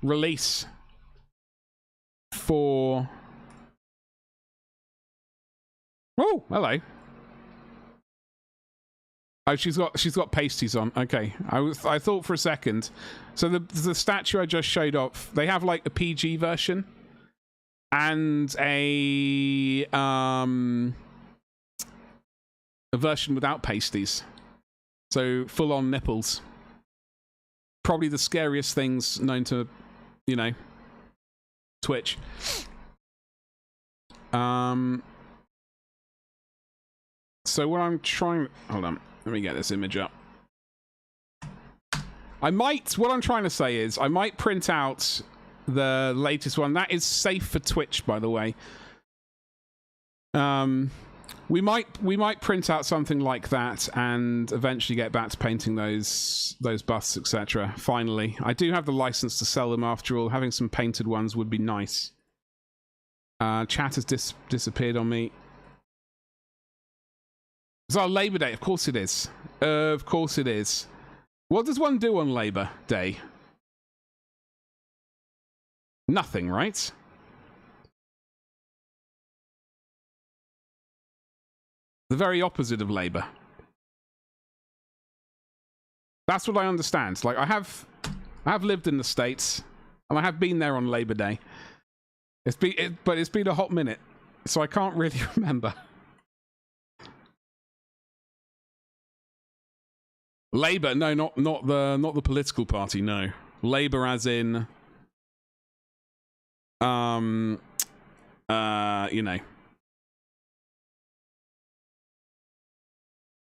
release for. Oh, hello. Oh, she's got pasties on. Okay, I thought for a second. So the statue I just showed off, they have like a PG version and a version without pasties. So full on nipples. Probably the scariest things known to, you know, Twitch. So what I'm trying, hold on. Let me get this image up. What I'm trying to say is, I might print out the latest one. That is safe for Twitch, by the way. We might print out something like that and eventually get back to painting those busts, etc. Finally. I do have the license to sell them after all. Having some painted ones would be nice. Chat has disappeared on me. It's our Labor Day. Of course it is. Of course it is. What does one do on Labor Day? Nothing, right? The very opposite of Labor. That's what I understand. Like, I have lived in the States, and I have been there on Labor Day. But it's been a hot minute, so I can't really remember. Labour, no, not the political party, no. Labour as in you know.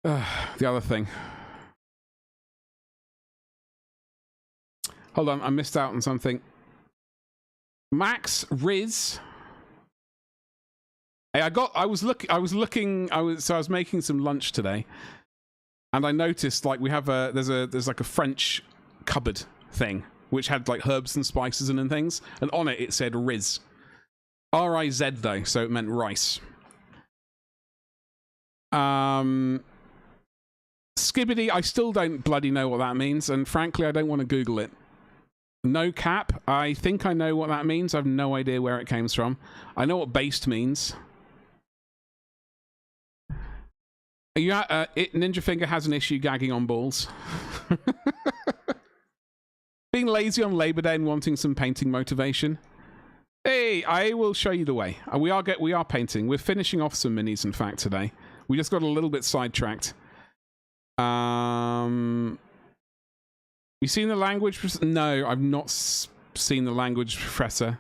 The other thing. Hold on, I missed out on something. Max Riz. Hey, I was making some lunch today. And I noticed, like, we have there's like a French cupboard thing, which had like herbs and spices and things, and on it said Riz, R-I-Z though, so it meant rice. Skibbity, I still don't bloody know what that means, and frankly, I don't want to Google it. No cap, I think I know what that means. I have no idea where it came from. I know what based means. Ninja Finger has an issue gagging on balls. Being lazy on Labor Day and wanting some painting motivation. Hey, I will show you the way. We are painting. We're finishing off some minis, in fact, today. We just got a little bit sidetracked. You seen the language? No, I've not seen the language professor.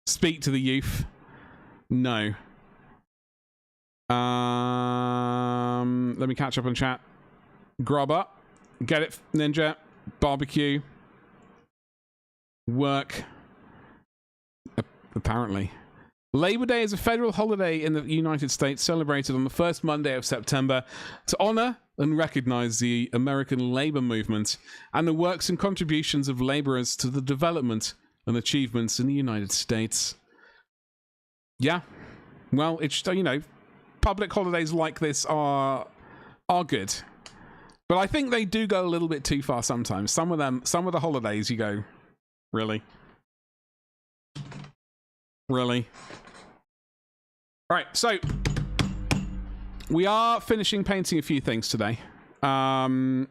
Speak to the youth. No. Let me catch up on chat. Grub up. Get it, Ninja. Barbecue. Work. Apparently. Labor Day is a federal holiday in the United States celebrated on the first Monday of September to honor and recognize the American labor movement and the works and contributions of laborers to the development and achievements in the United States. Yeah. Well, it's, you know, public holidays like this are good. But I think they do go a little bit too far sometimes. Some of the holidays you go, really? Really? All right, so we are finishing painting a few things today. I'm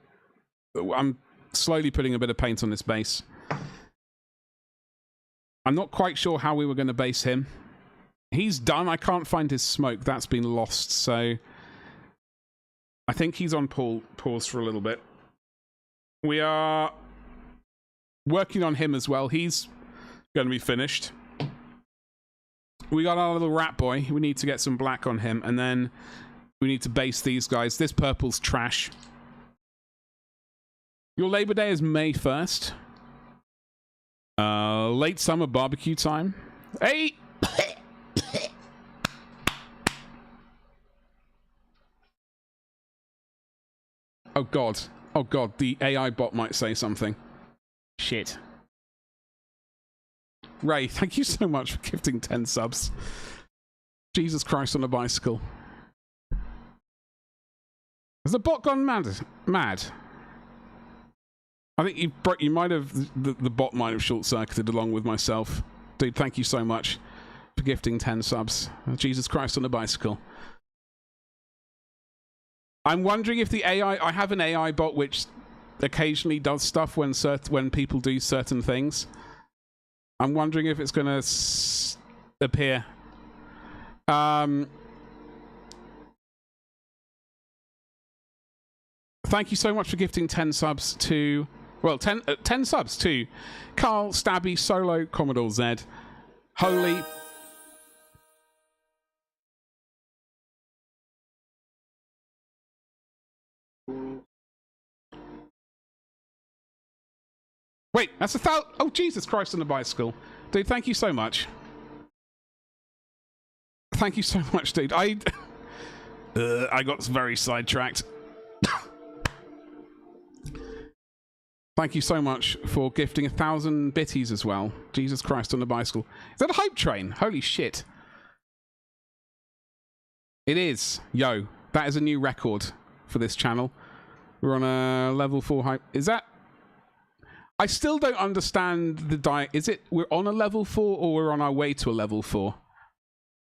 slowly putting a bit of paint on this base. I'm not quite sure how we were going to base him. He's done. I can't find his smoke. That's been lost, so I think he's on pause for a little bit. We are working on him as well. He's going to be finished. We got our little rat boy. We need to get some black on him, and then we need to base these guys. This purple's trash. Your Labor Day is May 1st. Late summer barbecue time. Hey! Oh god. Oh god, the AI bot might say something. Shit. Ray, thank you so much for gifting 10 subs. Jesus Christ on a bicycle. Has the bot gone mad? I think you might have, the bot might have short-circuited along with myself. Dude, thank you so much for gifting 10 subs. Jesus Christ on a bicycle. I'm wondering if the AI, I have an AI bot which occasionally does stuff when people do certain things. I'm wondering if it's going to appear. Thank you so much for gifting 10 subs to, well, 10 subs to Carl, Stabby, Solo, Commodore Z, Holy. Wait, that's 1,000. Oh, Jesus Christ on a bicycle. Dude, thank you so much. Thank you so much, dude. I got very sidetracked. Thank you so much for gifting 1,000 bitties as well. Jesus Christ on a bicycle. Is that a hype train? Holy shit. It is. Yo, that is a new record for this channel. We're on a level 4 hype. Is that... I still don't understand the Is it we're on a level 4 or we're on our way to a level 4?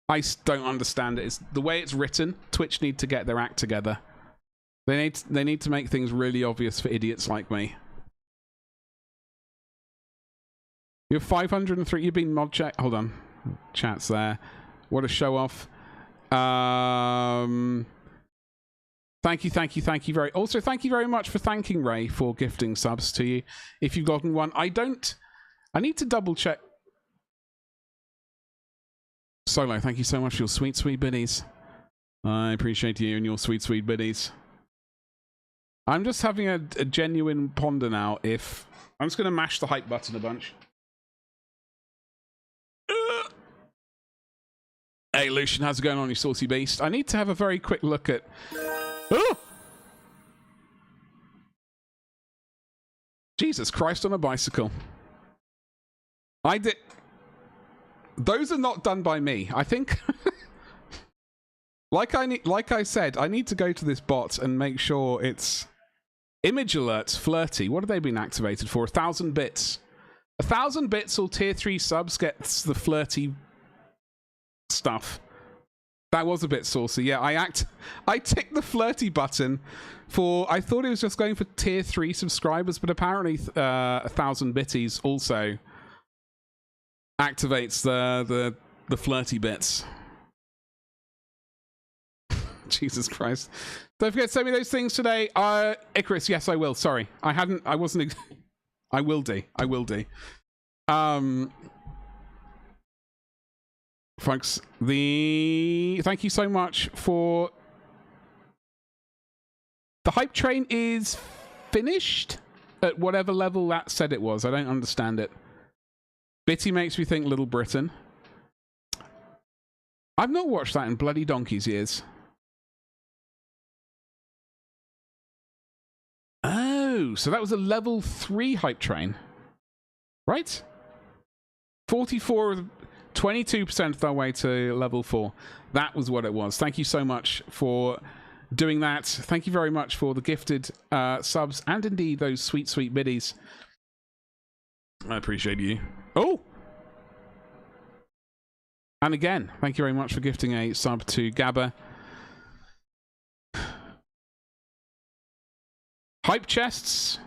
I don't understand it. It's the way it's written. Twitch need to get their act together. They need to make things really obvious for idiots like me. You're 503. You've been mod check. Hold on. Chat's there. What a show off. Thank you very... Also, thank you very much for thanking Ray for gifting subs to you. If you've gotten one. I need to double check. Solo, thank you so much for your sweet, sweet biddies. I appreciate you and your sweet, sweet biddies. I'm just having a genuine ponder now if... I'm just going to mash the hype button a bunch. Hey, Lucian, how's it going on, you saucy beast? I need to have a very quick look at... Oh! Jesus Christ on a bicycle. I did... Those are not done by me. I think... like I said, I need to go to this bot and make sure it's... Image alerts, flirty. What have they been activated for? 1,000 bits. 1,000 bits or tier 3 subs gets the flirty stuff. That was a bit saucy. Yeah, I ticked the flirty button for... I thought it was just going for tier 3 subscribers, but apparently 1,000 bitties also activates the flirty bits. Jesus Christ. Don't forget to send me those things today. Icarus, yes, I will. Sorry. I wasn't... I will do. Folks, thank you so much for... The hype train is finished at whatever level that said it was. I don't understand it. Bitty makes me think Little Britain. I've not watched that in bloody donkey's years. Oh, so that was a level 3 hype train. Right? 22% of their way to level 4. That was what it was. Thank you so much for doing that. Thank you very much for the gifted subs and indeed those sweet, sweet biddies. I appreciate you. Oh! And again, thank you very much for gifting a sub to Gabba. Hype chests.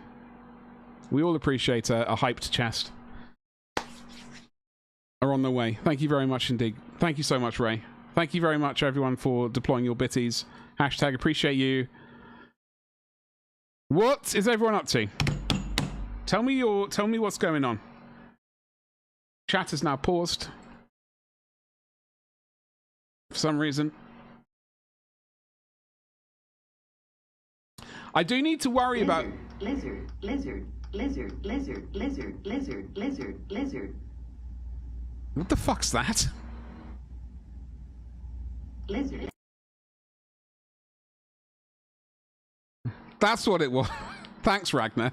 We all appreciate a hyped chest. Are on the way. Thank you very much indeed. Thank you so much, Ray. Thank you very much, everyone, for deploying your bitties. Hashtag appreciate you. What is everyone up to? Tell me what's going on. Chat is now paused. For some reason. I do need to worry about... Lizard. What the fuck's that? Lizard. That's what it was. Thanks, Ragnar.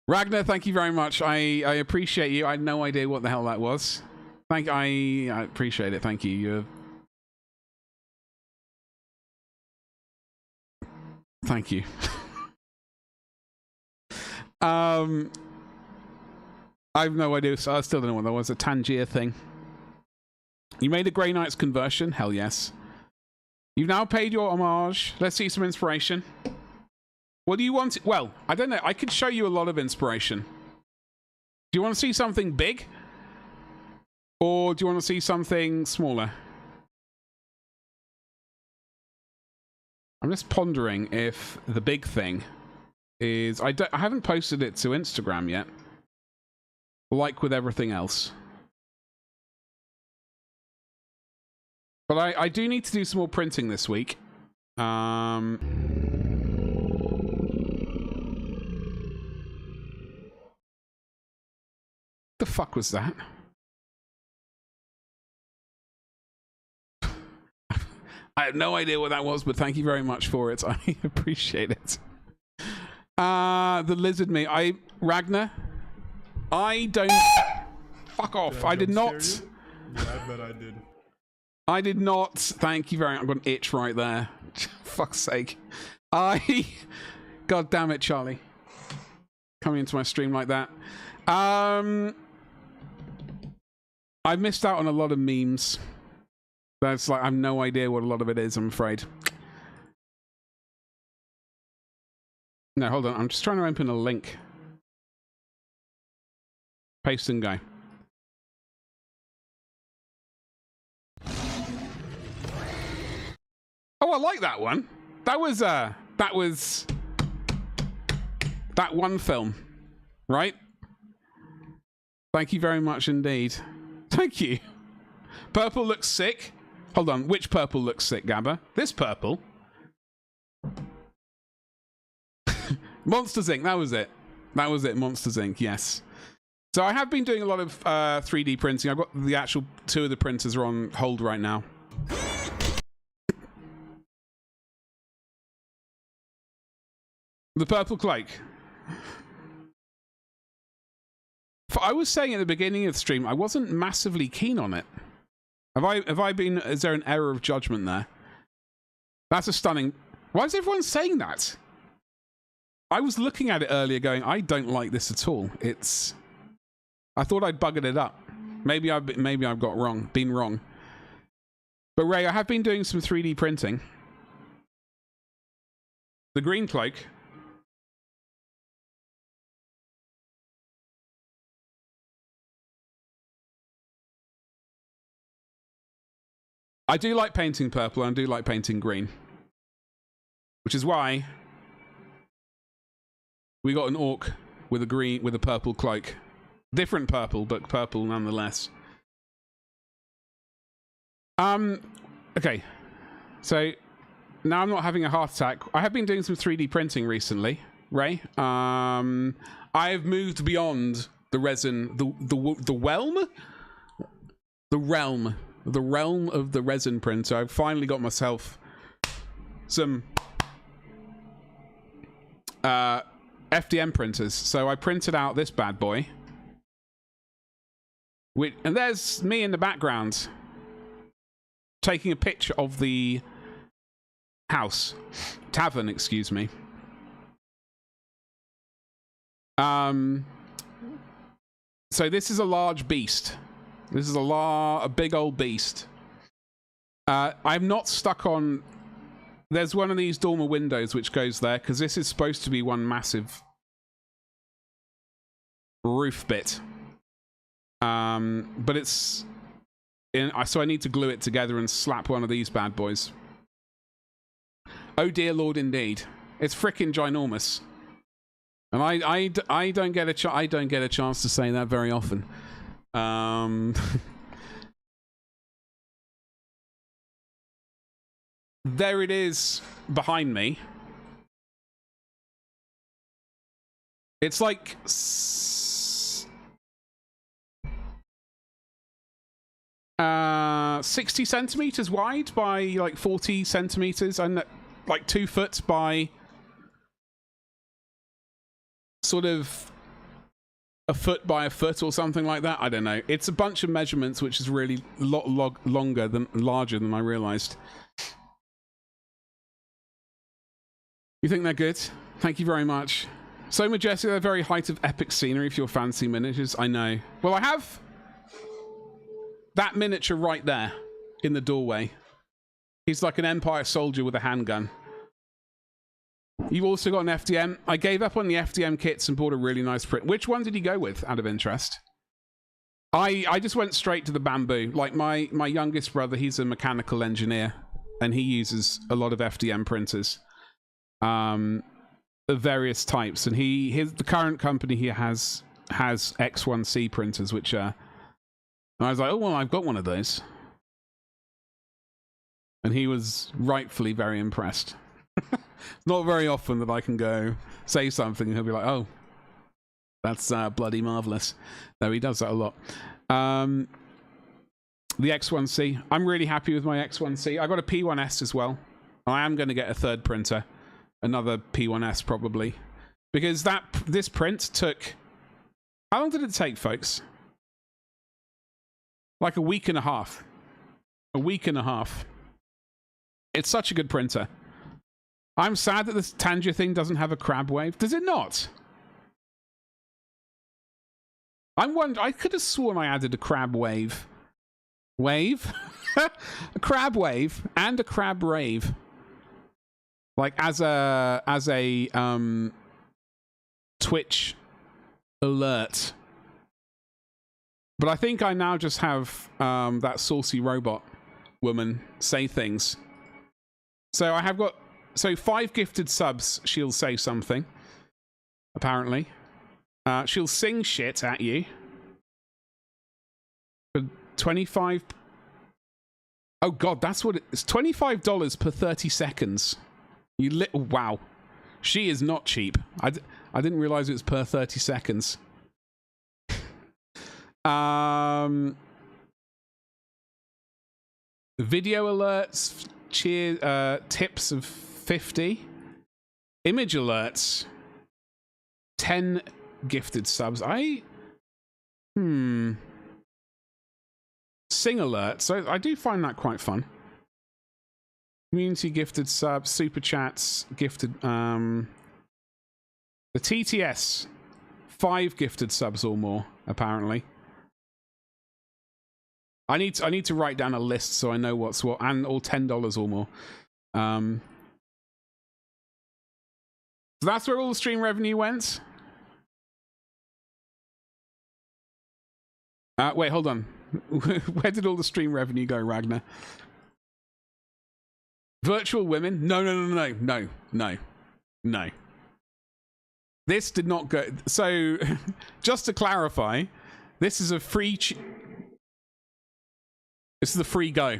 Ragnar, thank you very much. I appreciate you. I had no idea what the hell that was. I appreciate it. Thank you. Thank you. I have no idea. So I still don't know what that was. A Tangier thing. You made a Grey Knights conversion? Hell yes. You've now paid your homage. Let's see some inspiration. What do you want? Well, I don't know. I could show you a lot of inspiration. Do you want to see something big? Or do you want to see something smaller? I'm just pondering if the big thing is... I haven't posted it to Instagram yet. Like with everything else. But I do need to do some more printing this week. The fuck was that? I have no idea what that was, but thank you very much for it. I appreciate it. The lizard me. Ragnar, I don't... Fuck off. I did not... Yeah, I bet I did. I did not. Thank you very much. I've got an itch right there. Fuck's sake. God damn it, Charlie. Coming into my stream like that. I missed out on a lot of memes. That's like, I have no idea what a lot of it is, I'm afraid. No, hold on. I'm just trying to open a link. Paste and go. Oh, I like that one. That was that one film, right? Thank you very much indeed. Thank you. Purple looks sick. Hold on, which purple looks sick, Gabba? This purple? Monsters Inc., that was it. That was it, Monsters Inc., yes. So I have been doing a lot of 3D printing. I've got the actual 2 of the printers are on hold right now. The purple cloak. I was saying at the beginning of the stream, I wasn't massively keen on it. Have I been... Is there an error of judgment there? That's a stunning... Why is everyone saying that? I was looking at it earlier going, I don't like this at all. It's... I thought I'd buggered it up. Maybe I've been wrong. But Ray, I have been doing some 3D printing. The green cloak... I do like painting purple and I do like painting green. Which is why we got an orc with a purple cloak. Different purple, but purple nonetheless. Okay. So now I'm not having a heart attack. I have been doing some 3D printing recently, Ray. I have moved beyond the resin, the realm of the resin printer. I've finally got myself some FDM printers. So I printed out this bad boy. And there's me in the background taking a picture of the tavern, excuse me. So this is a large beast. This is a big old beast. I'm not stuck on... There's one of these dormer windows which goes there, because this is supposed to be one massive roof bit. But it's... so I need to glue it together and slap one of these bad boys. Oh dear Lord, indeed. It's frickin' ginormous. And I don't get a chance to say that very often. There it is behind me. It's like 60 centimeters wide by like 40 centimeters, and like 2 foot by sort of a foot by a foot or something like that. I don't know. It's a bunch of measurements, which is really a lot larger than I realized. You think they're good? Thank you very much. So majestic, they're very height of epic scenery if you're fancy miniatures. I know. Well, I have that miniature right there in the doorway. He's like an Empire soldier with a handgun. You've also got an FDM. I gave up on the FDM kits and bought a really nice print. Which one did you go with, out of interest? I just went straight to the bamboo. Like my youngest brother, he's a mechanical engineer, and he uses a lot of FDM printers. Of various types, and the current company he has X1C printers, which are... And I was like, oh, well, I've got one of those. And he was rightfully very impressed. Not very often that I can go say something and he'll be like, oh, that's bloody marvelous. No, he does that a lot. The X1C. I'm really happy with my X1C. I got a P1S as well. I am going to get a third printer. Another P1S probably. Because this print took... How long did it take, folks? Like a week and a half. A week and a half. It's such a good printer. I'm sad that this Tangier thing doesn't have a crab wave. Does it not? I could have sworn I added a crab wave. Wave? A crab wave and a crab rave. Like as a Twitch alert. But I think I now just have that saucy robot woman say things. So I have got 5 gifted subs. She'll say something. Apparently, she'll sing shit at you for 25. Oh God, that's what it's $25 per 30 seconds. Wow, she is not cheap. I didn't realize it was per 30 seconds. Video alerts, tips of 50. Image alerts, 10 gifted subs. Sing alerts. I do find that quite fun. Community gifted subs, super chats, gifted. The TTS, 5 gifted subs or more, apparently. I need to write down a list so I know what's what, and all $10 or more. So that's where all the stream revenue went. Wait, hold on. Where did all the stream revenue go, Ragnar? Virtual women? No. This did not go... So, just to clarify, this is a free... This is the free go.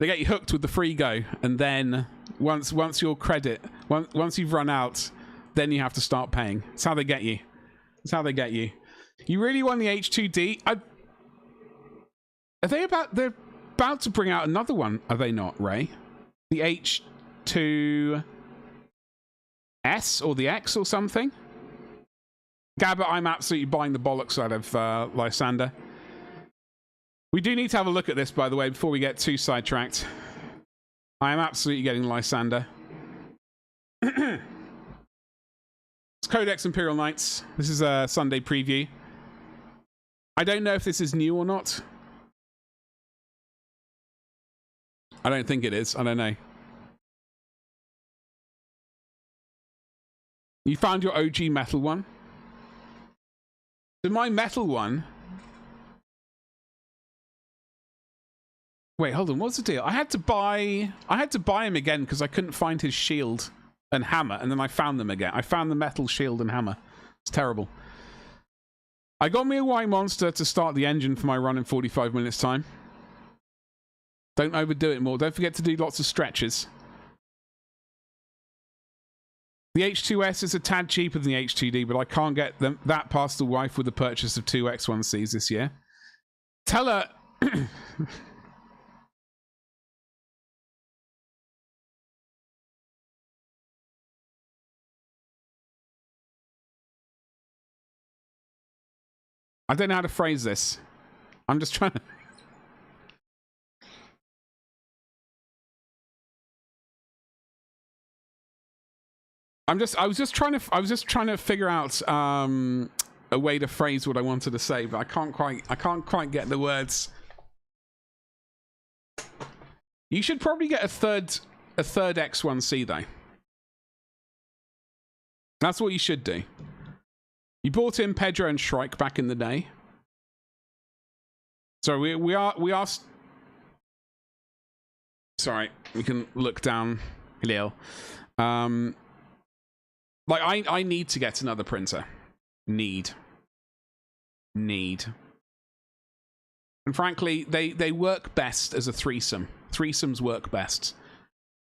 They get you hooked with the free go, and then once your credit, once you've run out, then you have to start paying. That's how they get you. That's how they get you. You really want the H2D? They're about to bring out another one, are they not, Ray? The H2S or the X or something? Gabbert, I'm absolutely buying the bollocks out of Lysander. We do need to have a look at this, by the way, before we get too sidetracked. I am absolutely getting Lysander. It's Codex Imperial Knights. This is a Sunday preview. I don't know if this is new or not. I don't think it is. I don't know. You found your OG metal one? So my metal one... Wait, hold on. What's the deal? I had to buy him again because I couldn't find his shield and hammer, and then I found them again. I found the metal shield and hammer. It's terrible. I got me a Y monster to start the engine for my run in 45 minutes time. Don't overdo it more. Don't forget to do lots of stretches. The H2S is a tad cheaper than the H2D, but I can't get that past the wife with the purchase of 2 X1Cs this year. Tell her... I don't know how to phrase this. I'm just trying to... I was just trying to figure out a way to phrase what I wanted to say, but I can't quite get the words. You should probably get a third X1C though. That's what you should do. You bought in Pedro and Shrike back in the day. So we are sorry, we can look down a little. Like I need to get another printer. Need. And frankly, they work best as a threesome. Threesomes work best.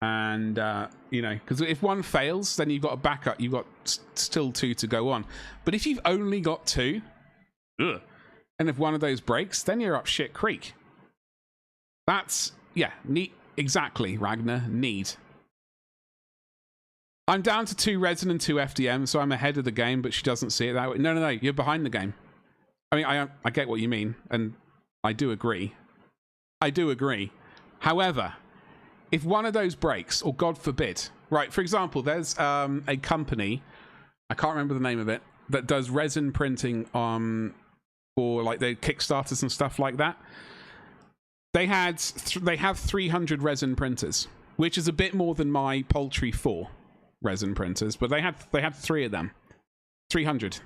And, you know, because if one fails, then you've got a backup. You've got still 2 to go on. But if you've only got 2, and if one of those breaks, then you're up shit creek. That's, yeah, neat. Exactly, Ragnar. Need. I'm down to 2 resin and 2 FDM, so I'm ahead of the game, but she doesn't see it that way. No, you're behind the game. I mean, I get what you mean, and I do agree. However, if one of those breaks, or God forbid, right, for example, there's a company, I can't remember the name of it, that does resin printing for like the Kickstarters and stuff like that. They have 300 resin printers, which is a bit more than my Poultry 4 resin printers, but they had 3 of them. 300.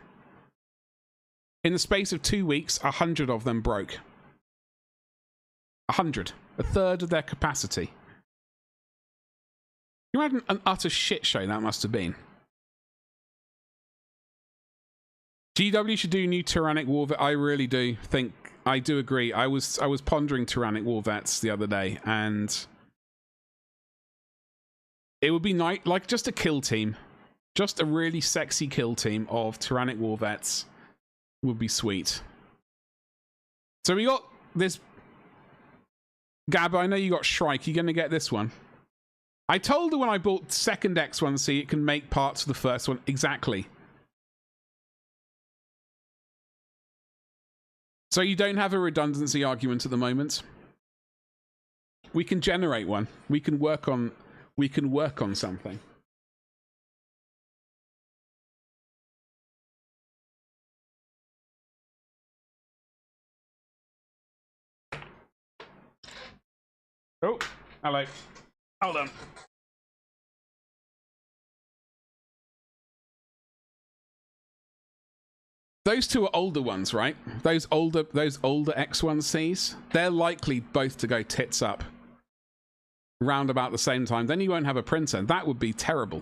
In the space of 2 weeks, 100 of them broke. 100. A third of their capacity. You imagine an utter shit show that must have been. GW should do new Tyrannic War Vet. I really do think, I do agree. I was pondering Tyrannic War Vets the other day, and it would be nice, like just a kill team. Just a really sexy kill team of Tyrannic War Vets would be sweet. So we got this... Gab, I know you got Shrike. You're going to get this one. I told her when I bought second X1C, it can make parts of the first one. Exactly. So you don't have a redundancy argument at the moment. We can generate one. We can work on something. Oh, hello. Hold on. Those 2 are older ones, right? Those older X1Cs, they're likely both to go tits up round about the same time. Then you won't have a printer. That would be terrible.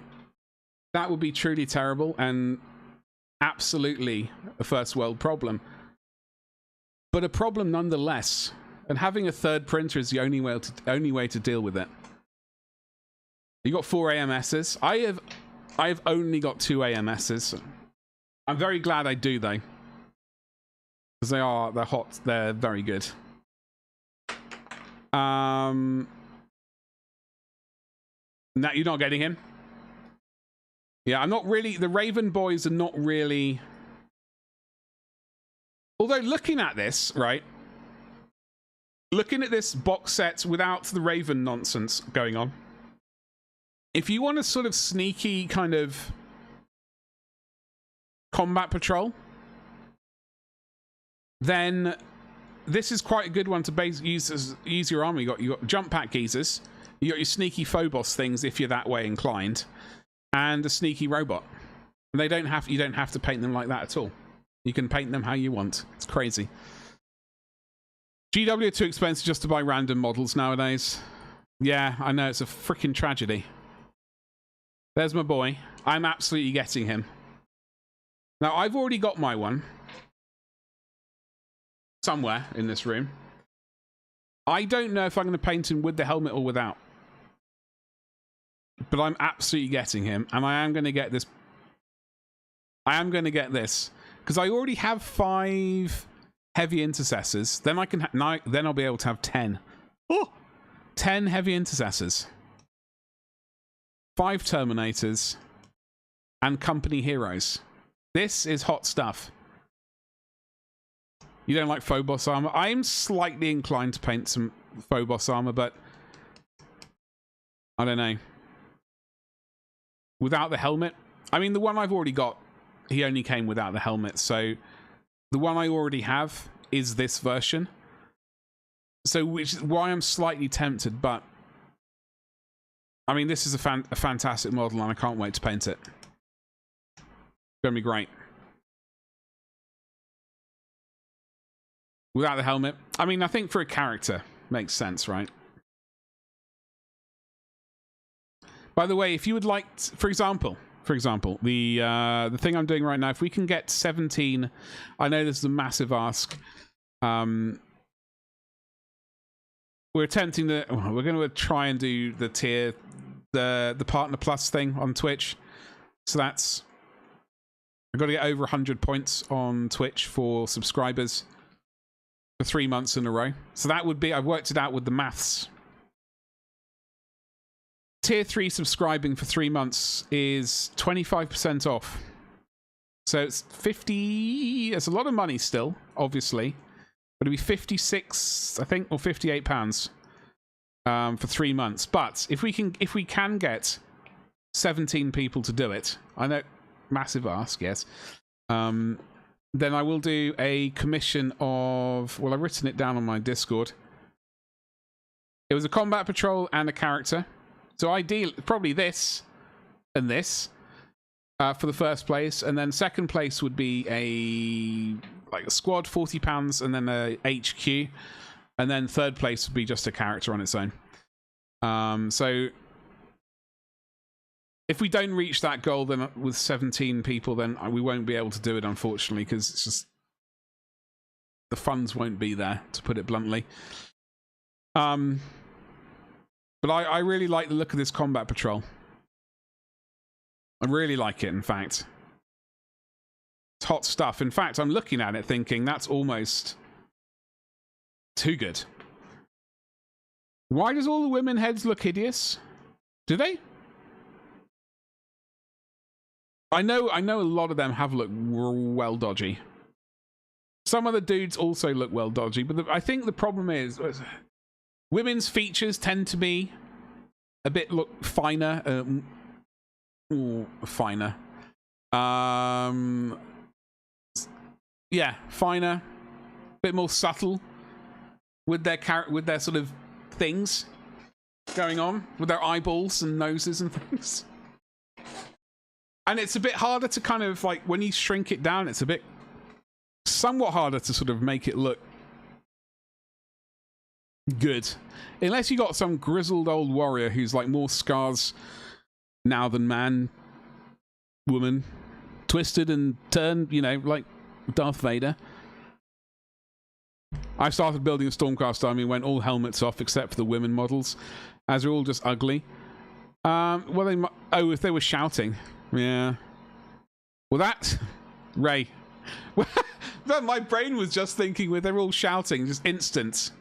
That would be truly terrible and absolutely a first world problem. But a problem nonetheless. And having a third printer is the only way to deal with it. You got 4 AMSs. I have only got 2 AMSs. I'm very glad I do though, because they're hot. They're very good. Now you're not getting him. Yeah, I'm not really. The Raven boys are not really. Although looking at this, right? Looking at this box set without the Raven nonsense going on. If you want a sort of sneaky kind of combat patrol, then this is quite a good one to use your armor. You got jump pack geezers, you got your sneaky phobos things if you're that way inclined, and a sneaky robot. And you don't have to paint them like that at all. You can paint them how you want. It's crazy. GW are too expensive just to buy random models nowadays. Yeah, I know, it's a freaking tragedy. There's my boy. I'm absolutely getting him. Now, I've already got my one. Somewhere in this room. I don't know if I'm going to paint him with the helmet or without. But I'm absolutely getting him. And I am going to get this. I am going to get this. Because I already have 5 heavy intercessors. Then I can then I'll be able to have 10. Oh! 10 heavy intercessors. 5 terminators. And company heroes. This is hot stuff. You don't like Phobos armor? I'm slightly inclined to paint some Phobos armor, but I don't know. Without the helmet? I mean, the one I've already got, he only came without the helmet, so the one I already have is this version. So, which is why I'm slightly tempted, but I mean, this is a fantastic model, and I can't wait to paint it. It's going to be great. Without the helmet. I mean, I think for a character, makes sense, right? By the way, if you would like, for example, the thing I'm doing right now, if we can get 17, I know this is a massive ask. We're attempting to, we're going to try and do the tier, the Partner Plus thing on Twitch. So that's, I've got to get over 100 points on Twitch for subscribers. For 3 months in a row. So that would be, I've worked it out with the maths. Tier 3 subscribing for 3 months is 25% off. So it's 50, it's a lot of money still, obviously. But it'll be 56, I think, or 58 pounds for 3 months. But if we can get 17 people to do it, I know, massive ask, yes. Then I will do a commission of... Well, I've written it down on my Discord. It was a combat patrol and a character. So ideally, probably this and this for the first place. And then second place would be a squad, £40, and then a HQ. And then third place would be just a character on its own. So... If we don't reach that goal, then with 17 people, then we won't be able to do it, unfortunately, because it's just the funds won't be there, to put it bluntly. But I really like the look of this combat patrol. I really like it, in fact. It's hot stuff. In fact, I'm looking at it thinking that's almost too good. Why does all the women heads look hideous? Do they? I know a lot of them have looked well dodgy. Some of the dudes also look well dodgy, but I think the problem is women's features tend to be a bit finer. Finer. Yeah, finer. A bit more subtle with their sort of things going on, with their eyeballs and noses and things. And it's a bit harder to kind of, like, when you shrink it down, it's a bit somewhat harder to sort of make it look good. Unless you got some grizzled old warrior who's, like, more scars now than man, woman, twisted and turned, you know, like Darth Vader. I started building a Stormcast army and went all helmets off except for the women models, as they're all just ugly. Well, if they were shouting... Yeah. Well, that... Ray. My brain was just thinking with they're all shouting, just instant.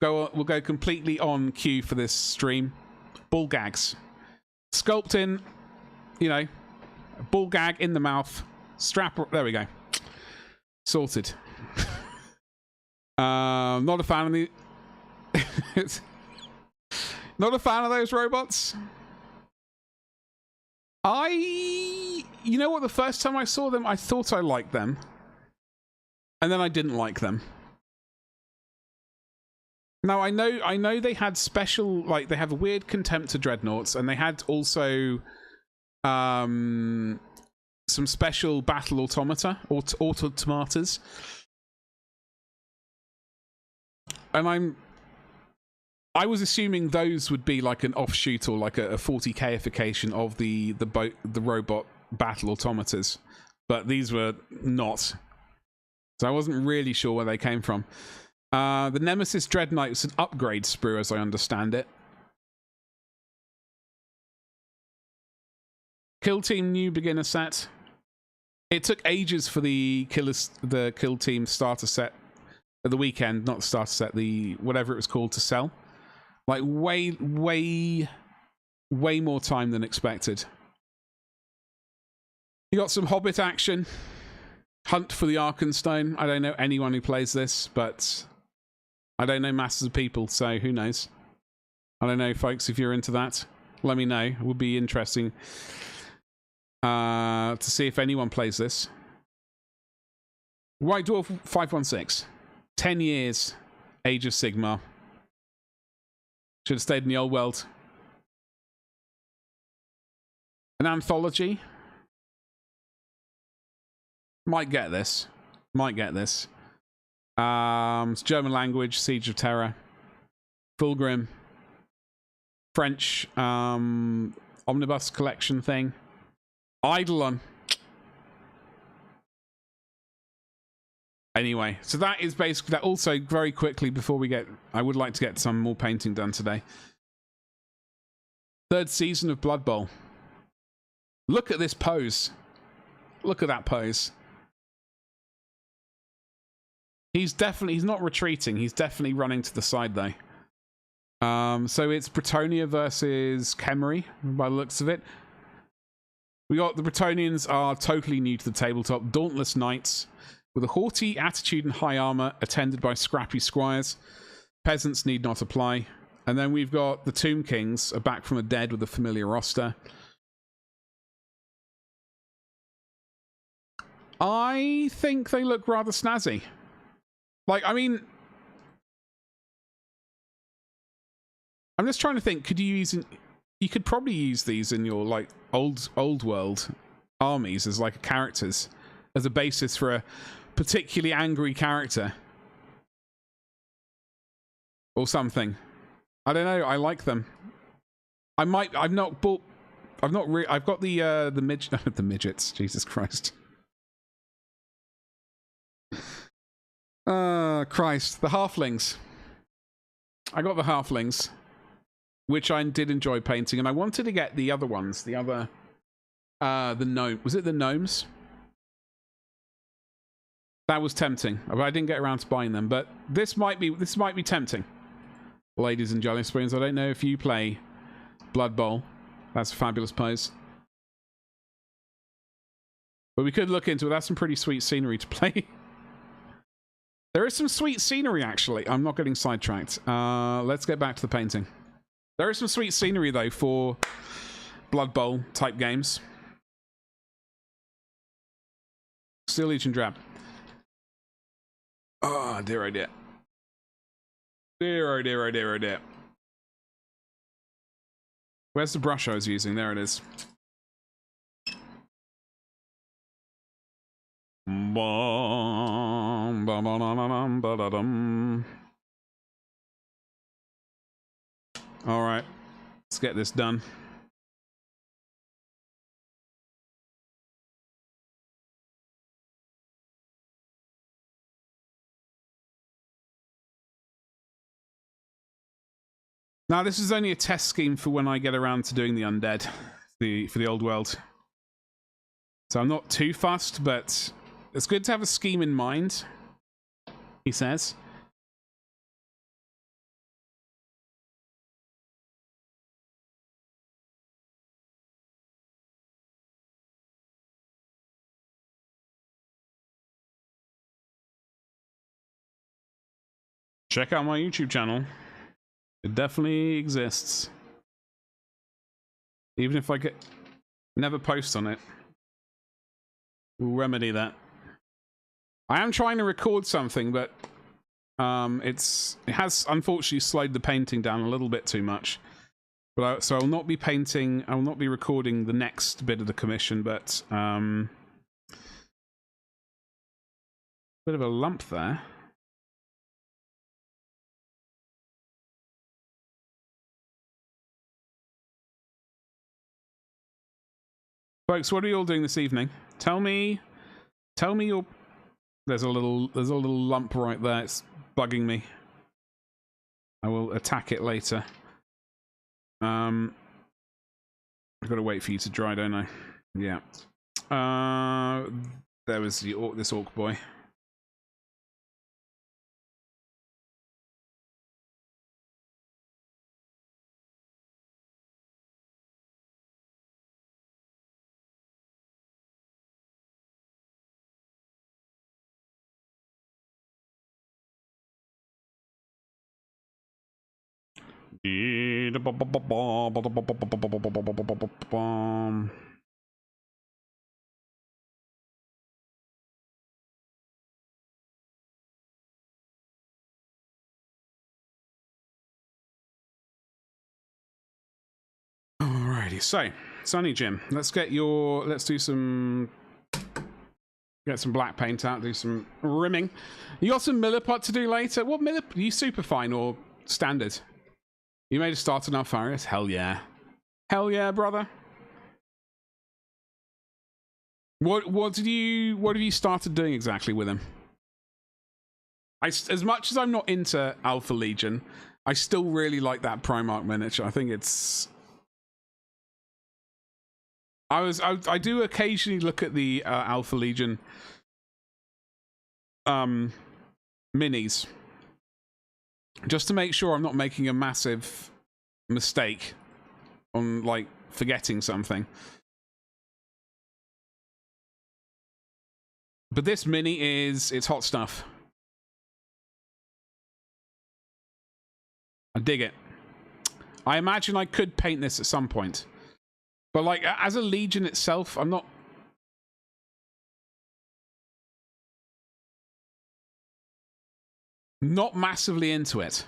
We'll go completely on cue for this stream. Bull gags. Sculpting, you know, bull gag in the mouth. Strap... There we go. Sorted. Not a fan of the... Not a fan of those robots. you know what? The first time I saw them, I thought I liked them. And then I didn't like them. Now, I know they had special, like, they have a weird contempt to dreadnoughts, and they had also some special battle automata, automatas. And I was assuming those would be like an offshoot or like a 40Kification of the robot battle automatas, but these were not. So I wasn't really sure where they came from. The Nemesis Dread Knight was an upgrade sprue, as I understand it. Kill Team new beginner set. It took ages for the Kill Team starter set at the weekend, not the starter set, the whatever it was called, to sell. Like way more time than expected. You got some Hobbit action. Hunt for the Arkenstone. I don't know anyone who plays this, but I don't know masses of people, so who knows? I don't know, folks, if you're into that. Let me know. It would be interesting to see if anyone plays this. White Dwarf 516. 10 years. Age of Sigmar. Should have stayed in the old world. An anthology. Might get this. It's German language, Siege of Terror. Fulgrim. French omnibus collection thing. Eidolon. Anyway, so that is basically that. Also, very quickly before we get, I would like to get some more painting done today. 3rd season of Blood Bowl. Look at this pose. Look at that pose. He's not retreating. He's definitely running to the side, though. So it's Bretonnia versus Khemri, by the looks of it. We got the Bretonians are totally new to the tabletop. Dauntless knights with a haughty attitude and high armor, attended by scrappy squires. Peasants need not apply. And then we've got the Tomb Kings, are back from the dead with a familiar roster. I think they look rather snazzy. Like, I mean, I'm just trying to think, you could probably use these in your, like, old world armies as, like, characters, as a basis for a particularly angry character. Or something. I don't know, I like them. I've got the the midgets, Jesus Christ. Christ, the halflings. I got the halflings, which I did enjoy painting, and I wanted to get the other ones, the gnome. Was it the gnomes? That was tempting, but I didn't get around to buying them. But this might be tempting, ladies and jelly spoons. I don't know if you play Blood Bowl. That's a fabulous pose. But we could look into it. That's some pretty sweet scenery to play. There is some sweet scenery, actually. I'm not getting sidetracked. Let's get back to the painting. There is some sweet scenery, though, for Blood Bowl type games. Steel Legion Drab. Oh, dear, oh, dear. Dear, oh, dear, oh, dear, oh, dear. Where's the brush I was using? There it is. All right, let's get this done. Now, this is only a test scheme for when I get around to doing the undead, for the old world. So I'm not too fussed, but it's good to have a scheme in mind, he says. Check out my YouTube channel. It definitely exists. Even if I never post on it. We'll remedy that. I am trying to record something, but it has unfortunately slowed the painting down a little bit too much. But so I'll not be painting. I will not be recording the next bit of the commission. But bit of a lump there. Folks, what are you all doing this evening? Tell me your... There's a little lump right there. It's bugging me. I will attack it later. I've got to wait for you to dry, don't I? Yeah. There was this orc boy. Alrighty, so Sunny Jim, let's get do some black paint out, do some rimming. You got some Milliput to do later? What Milliput? Are you superfine or standard? You made a start on Alfarius? Hell yeah. Hell yeah, brother. What have you started doing exactly with him? As much as I'm not into Alpha Legion, I still really like that Primarch miniature. I think it's... I do occasionally look at the Alpha Legion minis just to make sure I'm not making a massive mistake on like forgetting something. But this mini it's hot stuff. I dig it. I imagine I could paint this at some point. But like as a Legion itself, I'm not massively into it.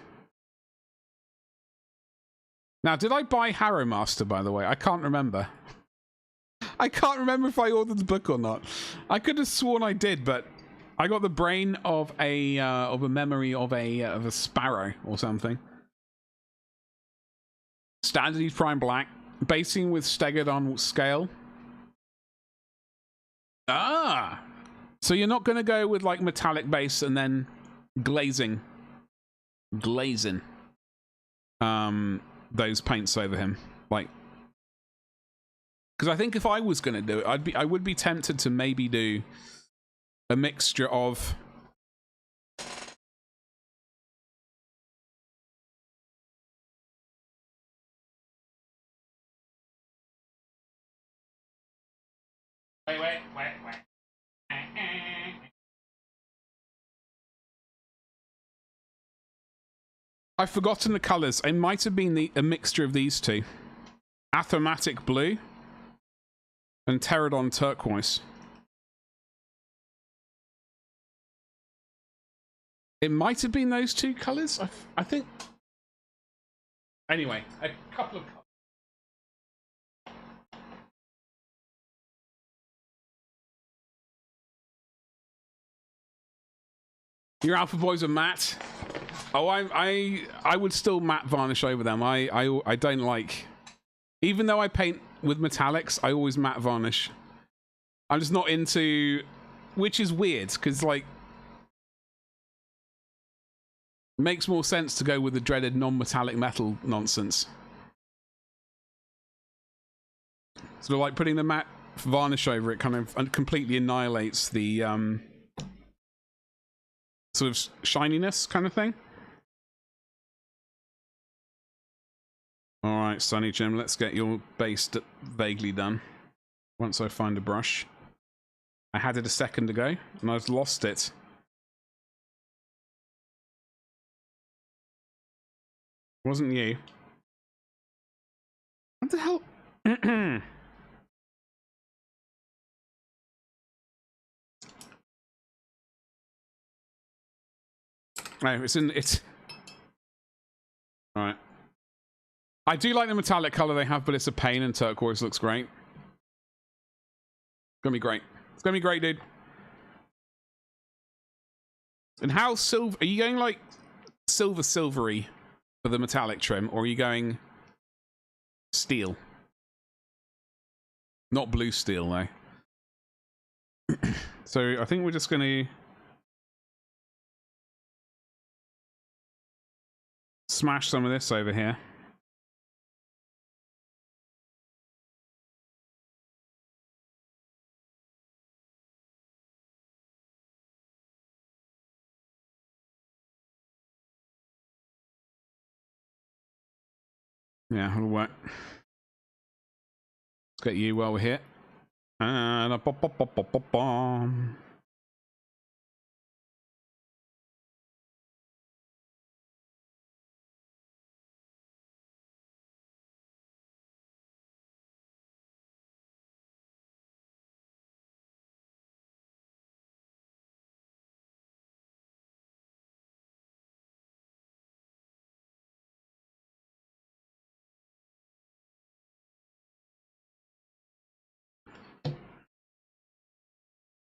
Now, did I buy Harrow Master, by the way? I can't remember. I can't remember if I ordered the book or not. I could have sworn I did, but I got the brain of a memory of a sparrow or something. Standard Prime Black, basing with Stegodon scale. Ah! So you're not going to go with like metallic base and then glazing those paints over him, like, because I think if I was going to do it, I would be tempted to maybe do a mixture of wait. I've forgotten the colours. It might have been a mixture of these two. Athematic blue and Pterodon turquoise. It might have been those two colours. I think. Anyway, a couple of colours. Your alpha boys are matte. Oh, I would still matte varnish over them. I don't like, even though I paint with metallics, I always matte varnish. I'm just not into, which is weird because like makes more sense to go with the dreaded non-metallic metal nonsense. Sort of like putting the matte varnish over it kind of completely annihilates the sort of shininess kind of thing. Alright, Sunny Jim, let's get your base vaguely done. Once I find a brush. I had it a second ago, and I've lost it. Wasn't you. What the hell? No, it's... Alright. I do like the metallic color they have, but it's a pain, and turquoise looks great. It's gonna be great. It's gonna be great, dude. And how silver... Are you going, like, silvery for the metallic trim, or are you going steel? Not blue steel, though. So I think we're just going to smash some of this over here. Yeah, it'll work. Let's get you while we're here. And a pop, pop, pop, pop, pop, bomb.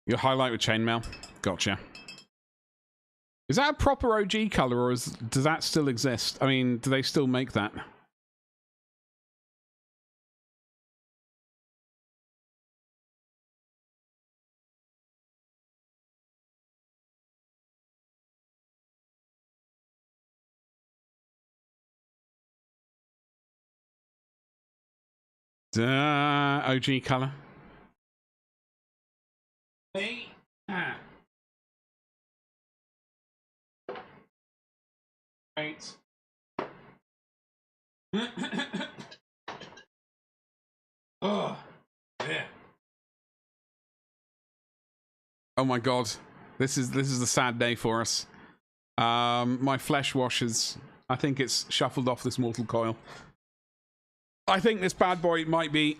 Your highlight with chainmail. Gotcha. Is that a proper OG color, or does that still exist? I mean, do they still make that? OG color. Hey. Right. Oh, yeah. Oh my god, this is a sad day for us. My flesh washes. I think it's shuffled off this mortal coil. I think this bad boy might be...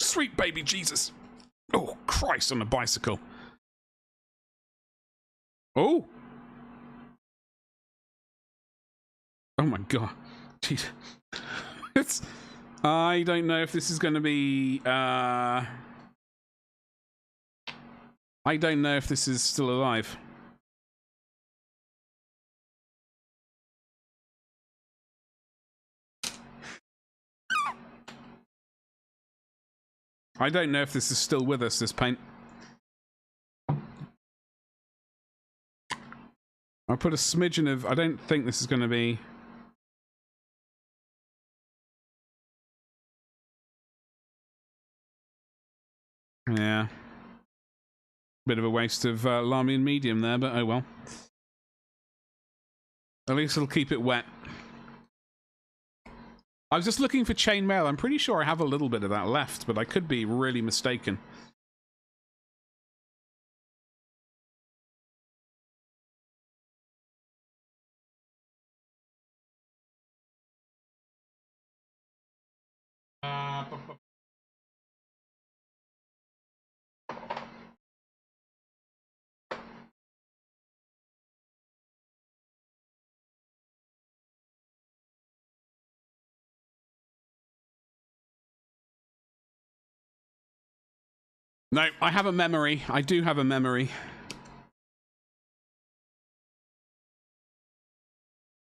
Sweet baby Jesus. Oh, Christ, on a bicycle. Oh. Oh my god. Jeez. It's... I don't know if this is going to be... I don't know if this is still alive. I don't know if this is still with us, this paint. I put a smidgen of... I don't think this is going to be... Yeah. Bit of a waste of Larmian medium there, but oh well. At least it'll keep it wet. I was just looking for chainmail. I'm pretty sure I have a little bit of that left, but I could be really mistaken. No, I have a memory. I do have a memory.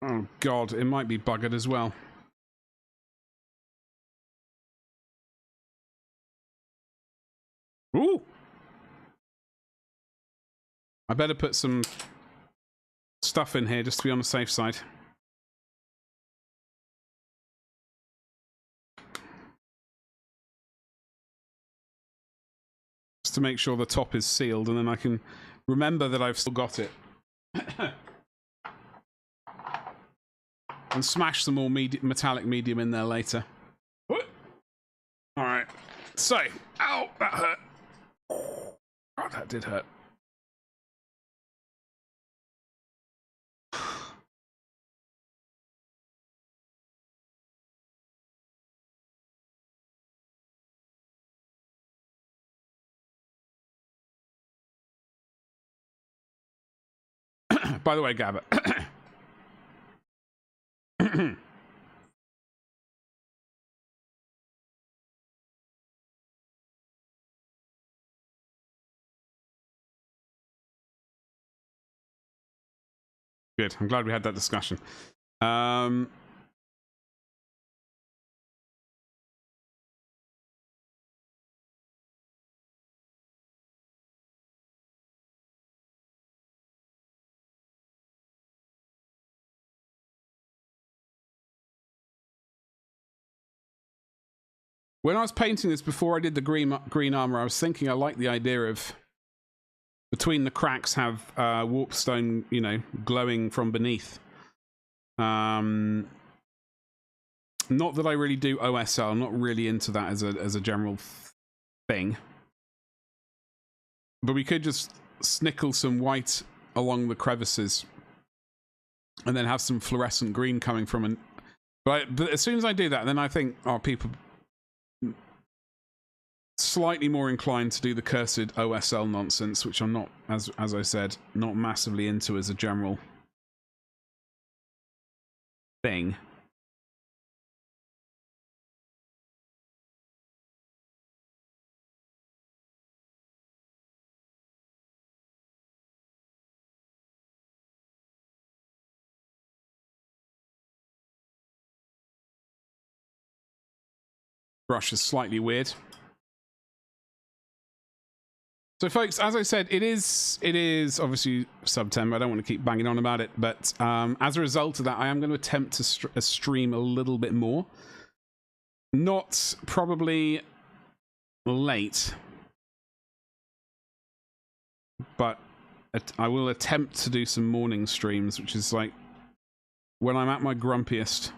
Oh god, it might be buggered as well. Ooh! I better put some stuff in here just to be on the safe side. Just to make sure the top is sealed, and then I can remember that I've still got it. And smash some more metallic medium in there later. Alright. So, ow, that hurt. Oh, that did hurt. By the way, Gabbert. Good. I'm glad we had that discussion. When I was painting this before I did the green armor, I was thinking I like the idea of between the cracks have warpstone, you know, glowing from beneath. Not that I really do OSL. I'm not really into that as a general thing. But we could just snickle some white along the crevices and then have some fluorescent green coming from an. But as soon as I do that, then I think, oh, people slightly more inclined to do the cursed OSL nonsense, which I'm not, as I said, not massively into as a general thing. Brush is slightly weird. So, folks, as I said, it is obviously September. I don't want to keep banging on about it, but as a result of that, I am going to attempt to stream a little bit more. Not probably late, but I will attempt to do some morning streams, which is like when I'm at my grumpiest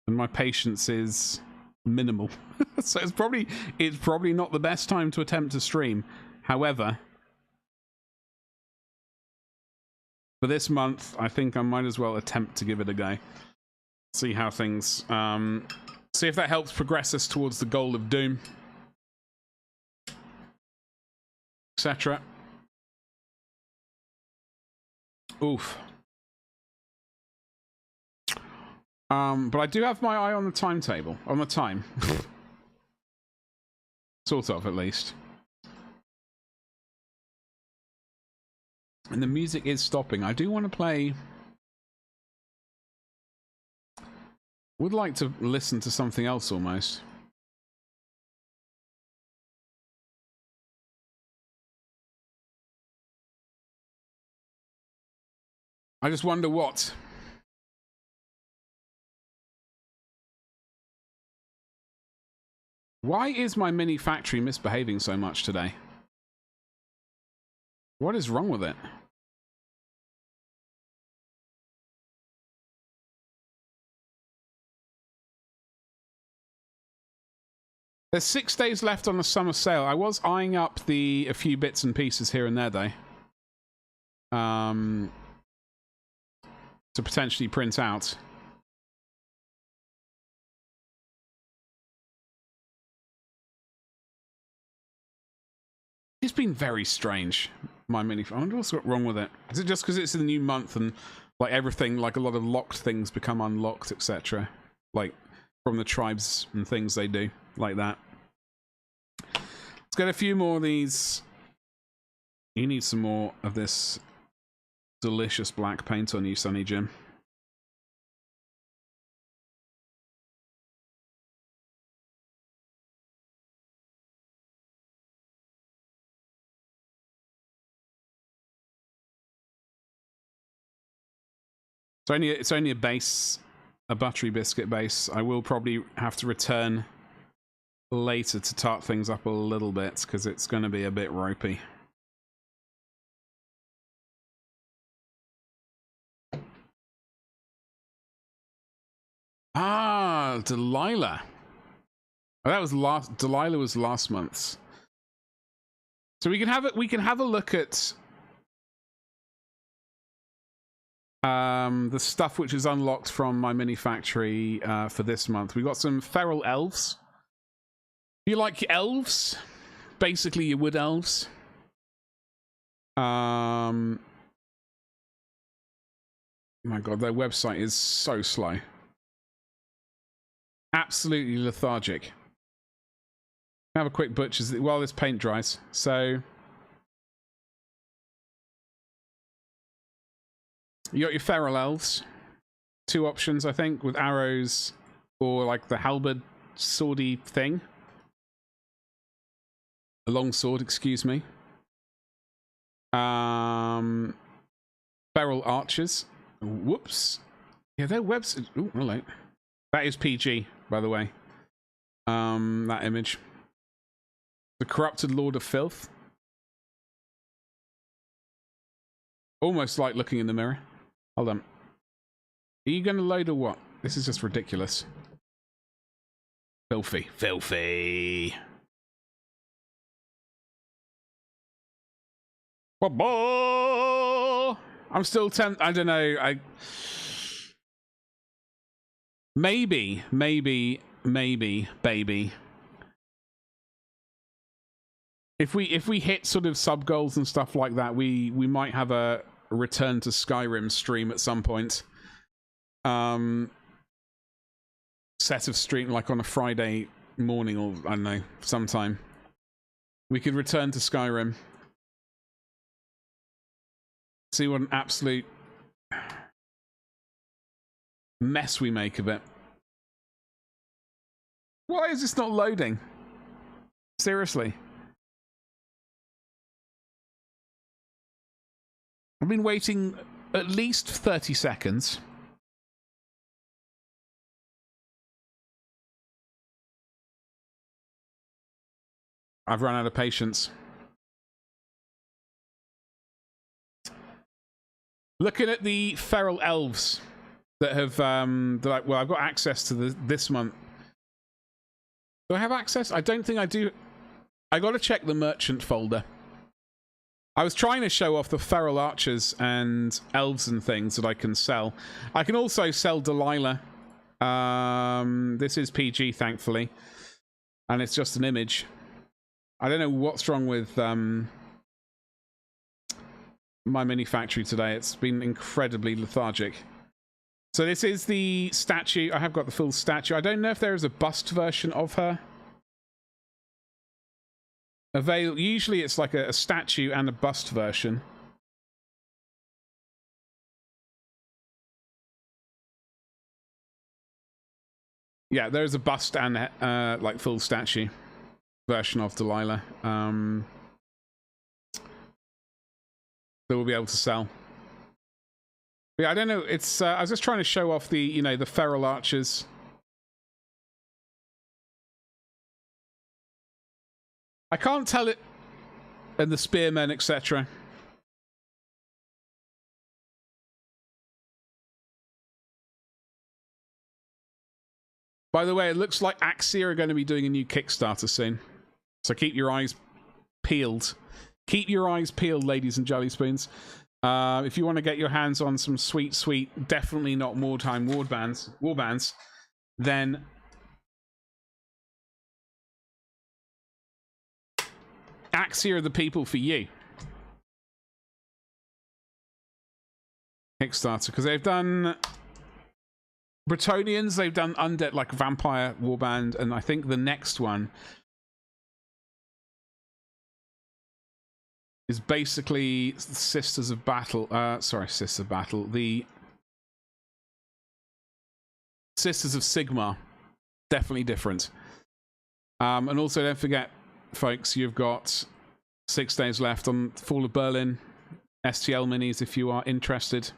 and my patience is minimal. So it's probably not the best time to attempt to stream. However, for this month, I think I might as well attempt to give it a go. See how things see if that helps progress us towards the goal of Doom, etc. Oof. But I do have my eye on the timetable, on the time. Sort of, at least. And the music is stopping. I do want to play. Would like to listen to something else almost. I just wonder what. Why is my mini factory misbehaving so much today? What is wrong with it? There's 6 days left on the summer sale. I was eyeing up a few bits and pieces here and there, though. To potentially print out. It's been very strange, my mini. I wonder what's wrong with it. Is it just because it's a new month and like everything, like a lot of locked things become unlocked, etc. Like from the tribes and things they do, like that. Let's get a few more of these. You need some more of this delicious black paint on you, Sonny Jim. It's only a base, a buttery biscuit base. I will probably have to return later to tart things up a little bit because it's going to be a bit ropey. Ah, Delilah. Oh, that was last. Delilah was last month's. So we can have it. We can have a look at the stuff which is unlocked from my mini factory for this month. We got some feral elves. You like your elves? Basically, your wood elves. My God, their website is so slow. Absolutely lethargic. Have a quick butcher's while this paint dries. So you got your feral elves. 2 options, I think, with arrows or like the halberd swordy thing. A long sword, excuse me. Feral archers. Whoops. Yeah, their website. Oh, hello. That is PG, by the way. That image. The corrupted Lord of Filth. Almost like looking in the mirror. Hold on. Are you going to load or what? This is just ridiculous. Filthy. Filthy. I'm still I don't know. Maybe, baby. If we hit sort of sub goals and stuff like that, we might have a return to Skyrim stream at some point. Set of stream like on a Friday morning or I don't know, sometime. We could return to Skyrim. See what an absolute mess we make of it. Why is this not loading? Seriously. I've been waiting at least 30 seconds. I've run out of patience. Looking at the feral elves that have, well, I've got access to this month. Do I have access? I don't think I do. I got to check the merchant folder. I was trying to show off the feral archers and elves and things that I can sell. I can also sell Delilah. This is PG, thankfully. And it's just an image. I don't know what's wrong with my mini factory today. It's been incredibly lethargic. So this is the statue. I have got the full statue. I don't know if there is a bust version of her. Usually it's like a statue and a bust version. Yeah, there's a bust and like full statue version of Delilah. That we'll be able to sell. Yeah, I don't know. It's I was just trying to show off the, you know, the feral archers. I can't tell it. And the spearmen, etc. By the way, it looks like Axia are going to be doing a new Kickstarter soon. So keep your eyes peeled. Keep your eyes peeled, ladies and jelly spoons. If you want to get your hands on some sweet, definitely not wartime warbands, then Axia are the people for you. Kickstarter, because they've done Bretonians, they've done Undead, like Vampire Warband, and I think the next one is basically Sisters of Battle. Sorry, Sisters of Battle. The Sisters of Sigmar. Definitely different. And also, don't forget, folks, you've got 6 days left on Fall of Berlin STL minis if you are interested.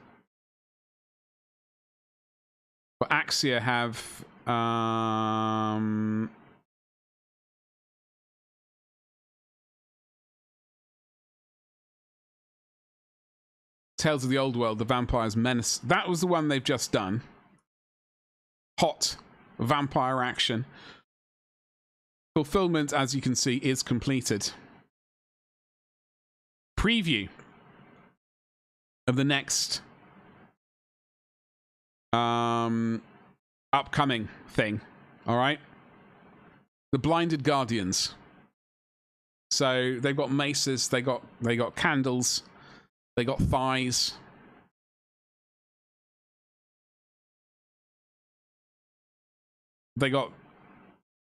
But Axia have Tales of the Old World, The Vampire's Menace. That was the one they've just done. Hot vampire action. Fulfillment, as you can see, is completed. Preview of the next upcoming thing. All right, the Blinded Guardians. So they've got maces, they got candles, they got thighs. they got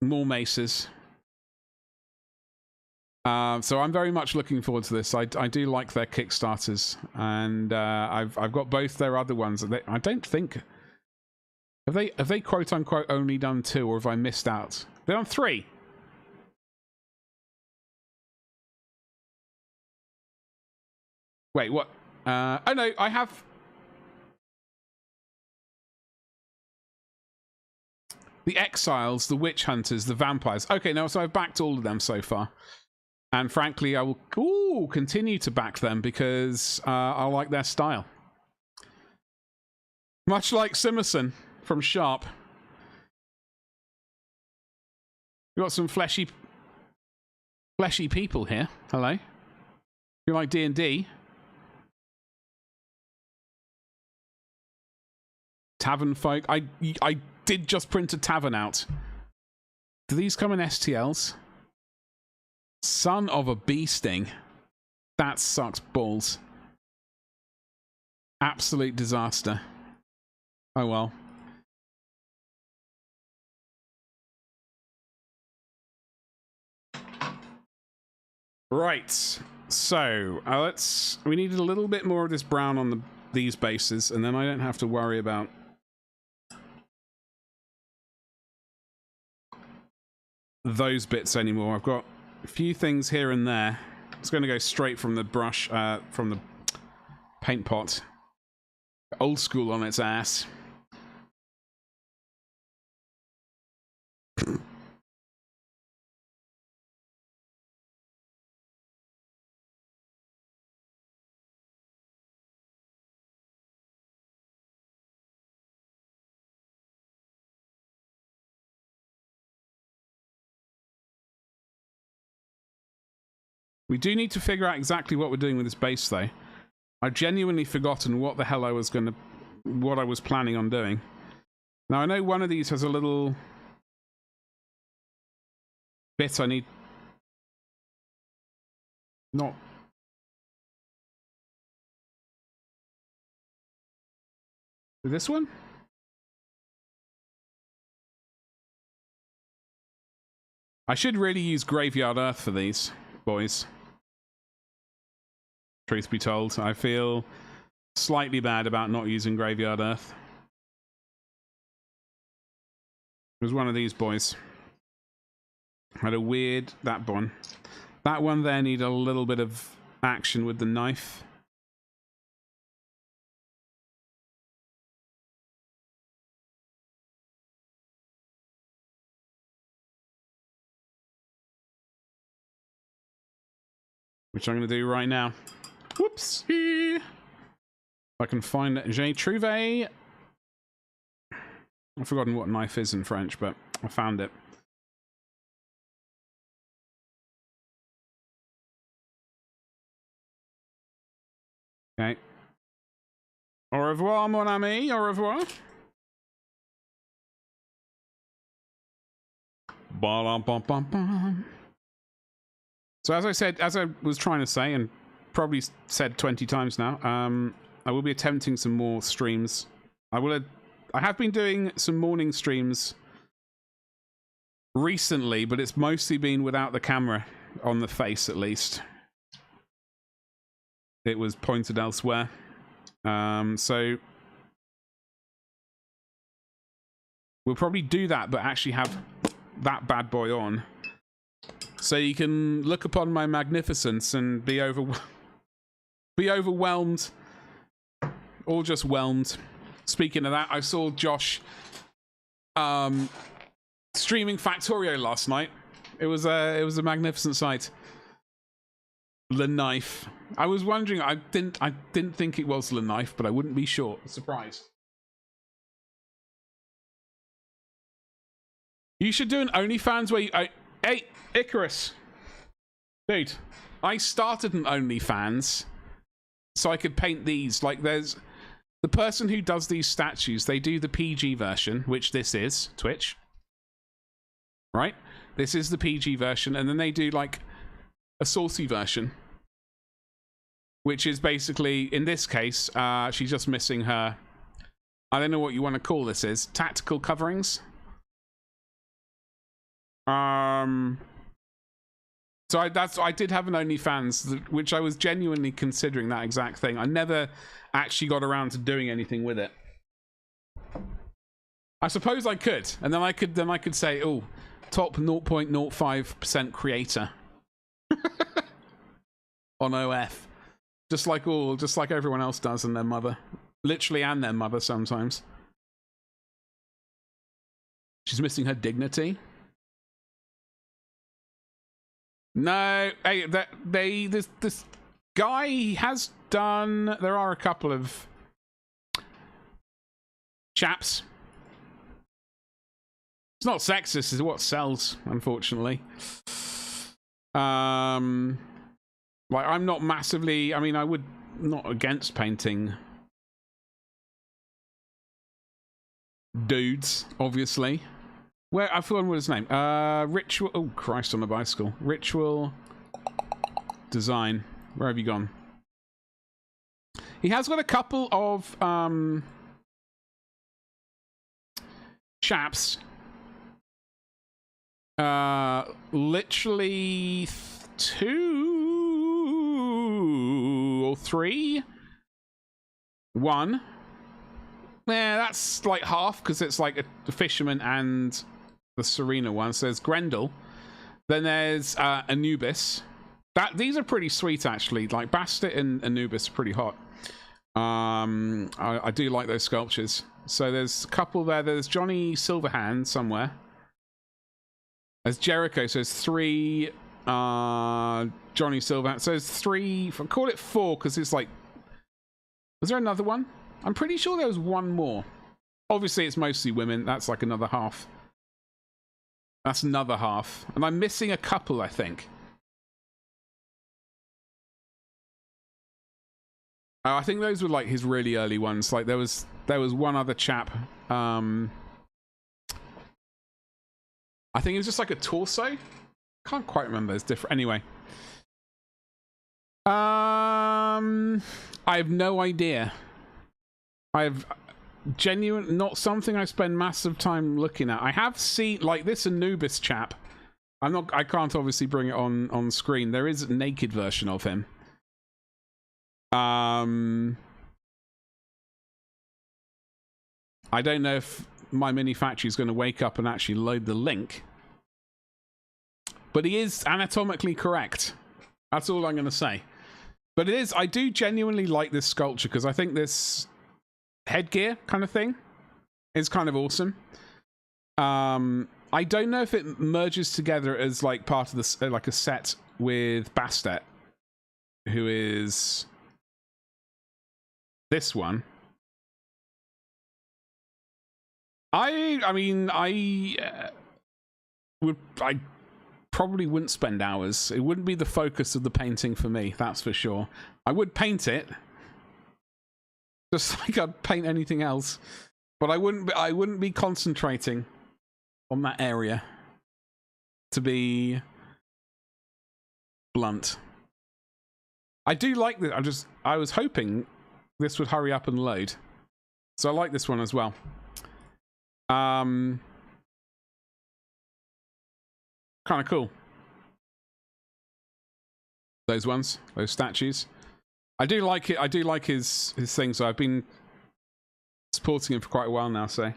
more maces. So I'm very much looking forward to this. I do like their Kickstarters, and I've got both their other ones. I don't think have they quote unquote only done 2, or have I missed out? They're on 3. Wait, what? Oh no, I have. The Exiles, the Witch Hunters, the Vampires. Okay, no, so I've backed all of them so far. And frankly, I will continue to back them because I like their style. Much like Simerson from Sharp. We've got some fleshy people here. Hello. You like D&D? Tavern folk. I did just print a tavern out. Do these come in STLs? Son of a bee sting. That sucks balls. Absolute disaster. Oh well. Right. So we needed a little bit more of this brown on these bases, and then I don't have to worry about those bits anymore. I've got a few things here and there. It's going to go straight from the brush, from the paint pot. Old school on its ass. We do need to figure out exactly what we're doing with this base, though. I've genuinely forgotten what the hell what I was planning on doing. Now, I know one of these has a little bit I need. Not. This one? I should really use Graveyard Earth for these, boys. Truth be told, I feel slightly bad about not using Graveyard Earth. It was one of these boys. Had a weird... that one. That one there needed a little bit of action with the knife. Which I'm going to do right now. Whoops. If I can find J'ai trouvé. I've forgotten what knife is in French, but I found it. Okay. Au revoir, mon ami. Au revoir. Ba-dum-bum-bum-bum. So as I was trying to say, and probably said 20 times now, I will be attempting some more streams. I have been doing some morning streams recently, but it's mostly been without the camera on the face, at least. It was pointed elsewhere. So we'll probably do that, but actually have that bad boy on. So you can look upon my magnificence and be overwhelmed, or just whelmed. Speaking of that, I saw Josh streaming Factorio last night. It was a magnificent sight. The knife. I was wondering. I didn't think it was the knife, but I wouldn't be sure. Surprised. You should do an OnlyFans where you. Hey, Icarus. Dude, I started an OnlyFans so I could paint these. Like, there's the person who does these statues, they do the PG version, which this is, Twitch. Right? This is the PG version, and then they do, like, a saucy version. Which is basically, in this case, she's just missing her... I don't know what you want to call this is. Tactical coverings? So I did have an OnlyFans, which I was genuinely considering that exact thing. I never actually got around to doing anything with it. I suppose I could, and then I could say, oh, top 0.05% creator on OF, just like everyone else does, and their mother, literally, and their mother sometimes. She's missing her dignity. No, hey, this guy has done. There are a couple of chaps. It's not sexist, it's what sells, unfortunately. Like, I'm not massively. I mean, I would not against painting dudes, obviously. Where I've forgotten what his name. Ritual. Oh Christ, on a bicycle. Ritual design. Where have you gone? He has got a couple of chaps. Literally 2 or 3. 1. Yeah, that's like half because it's like a fisherman and the Serena one. So there's Grendel. Then there's Anubis. These are pretty sweet actually. Like Bastet and Anubis are pretty hot. I do like those sculptures. So there's a couple there. There's Johnny Silverhand somewhere. There's Jericho. So there's 3 Johnny Silverhand. So there's 3. Call it 4 because it's like. Was there another one? I'm pretty sure there was one more. Obviously, it's mostly women. That's like another half. That's another half. And I'm missing a couple, I think. I think those were like his really early ones. Like there was one other chap. I think it was just like a torso. Can't quite remember. It's different. Anyway. I have no idea. I've not something I spend massive time looking at. I have seen like this Anubis chap. I can't obviously bring it on screen. There is a naked version of him. I don't know if my mini factory is going to wake up and actually load the link. But he is anatomically correct. That's all I'm going to say. But it is, I do genuinely like this sculpture because I think this headgear kind of thing is kind of awesome. I don't know if it merges together as like part of this, like a set with Bastet, who is this one. I probably wouldn't spend hours. It wouldn't be the focus of the painting for me, that's for sure. I would paint it, just like I'd paint anything else, but I wouldn't be concentrating on that area, to be blunt. I do like this. I was hoping this would hurry up and load, so I like this one as well. Kind of cool. Those ones, those statues. I do like it. I do like his thing. So I've been supporting him for quite a while now. So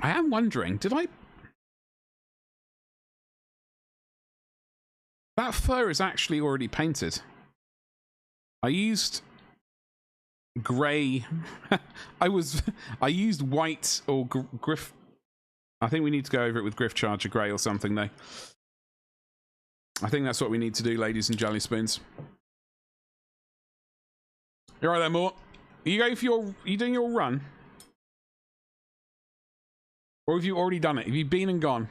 I am wondering, that fur is actually already painted. I used grey. I used white or Griff. I think we need to go over it with Griff Charger Grey or something though. I think that's what we need to do, ladies and jelly spoons. You alright there, Mort? Are you doing your run? Or have you already done it? Have you been and gone?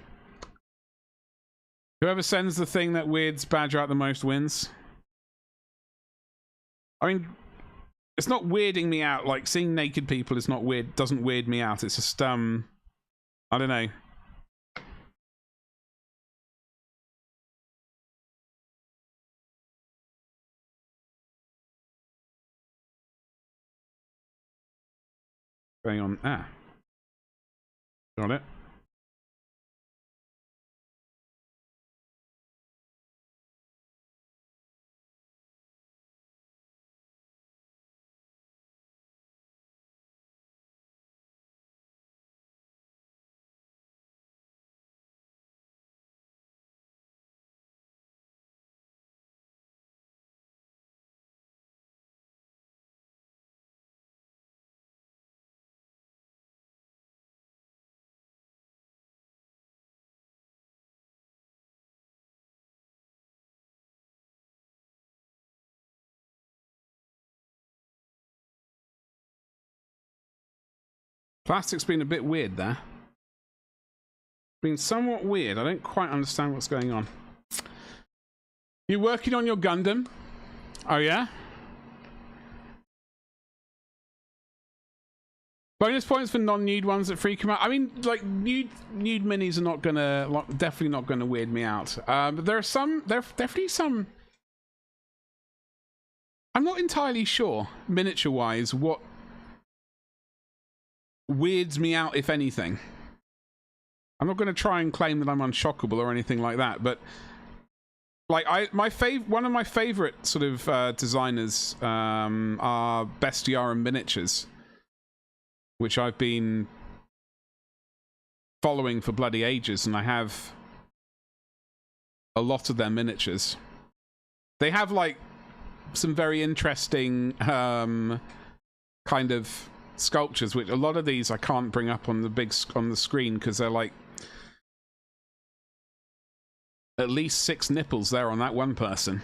Whoever sends the thing that weirds Badger out the most wins. I mean, it's not weirding me out. Like, seeing naked people is not weird. Doesn't weird me out. It's just, I don't know. Going on. Got it. Plastic's been a bit weird there. Been somewhat weird. I don't quite understand what's going on. You're working on your Gundam? Oh, yeah? Bonus points for non-nude ones that free come out. I mean, like, nude minis are not gonna, definitely not gonna weird me out. But there are definitely some... I'm not entirely sure, miniature-wise, what weirds me out, if anything. I'm not going to try and claim that I'm unshockable or anything like that, but like one of my favorite sort of designers are Bestiarum Miniatures, which I've been following for bloody ages, and I have a lot of their miniatures. They have like some very interesting kind of sculptures, which a lot of these I can't bring up on the screen because they're like at least 6 nipples there on that one person.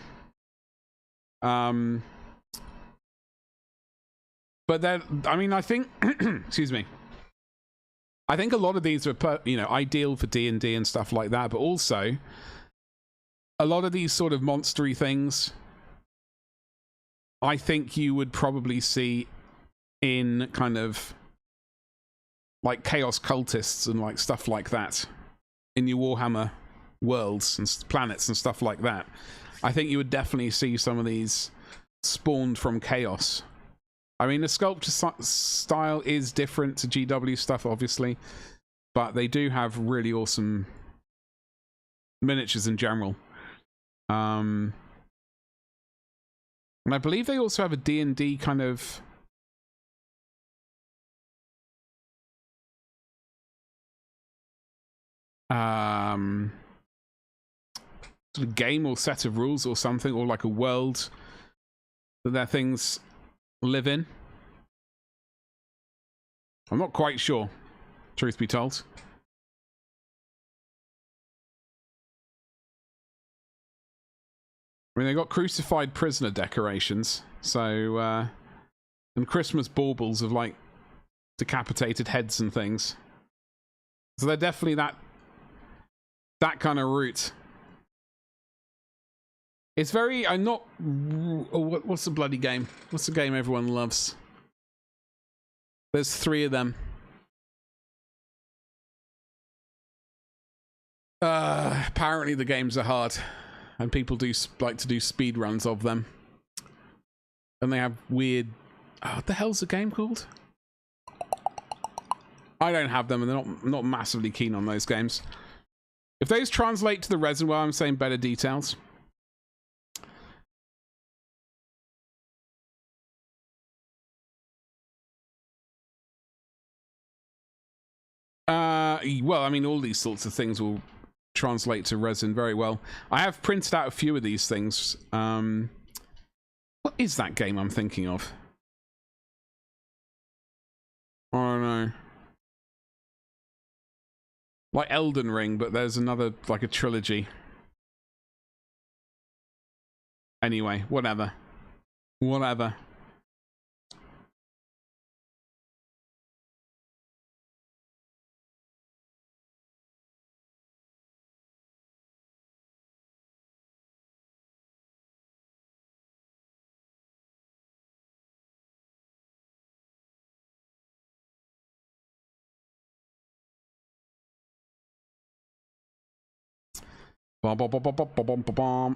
But then, I mean, I think excuse me, I think a lot of these are ideal for D&D and stuff like that, but also a lot of these sort of monstery things I think you would probably see in kind of like chaos cultists and like stuff like that in your Warhammer worlds and planets and stuff like that. I think you would definitely see some of these spawned from chaos. I mean, the sculpture style is different to GW stuff, obviously, but they do have really awesome miniatures in general. And I believe they also have a D&D kind of sort of game or set of rules or something, or like a world that their things live in. I'm not quite sure, truth be told. I mean, they got crucified prisoner decorations, so and Christmas baubles of like decapitated heads and things. So they're definitely that kind of route. It's very... I'm not... what's the bloody game? What's the game everyone loves? There's 3 of them. Apparently the games are hard. And people do like to do speed runs of them. And they have weird... Oh, what the hell's the game called? I don't have them, and they're not massively keen on those games. If those translate to the resin, well, I'm saying better details. Well, I mean, all these sorts of things will translate to resin very well. I have printed out a few of these things. What is that game I'm thinking of? I don't know. Like Elden Ring, but there's another, like a trilogy. Anyway, whatever. Whatever.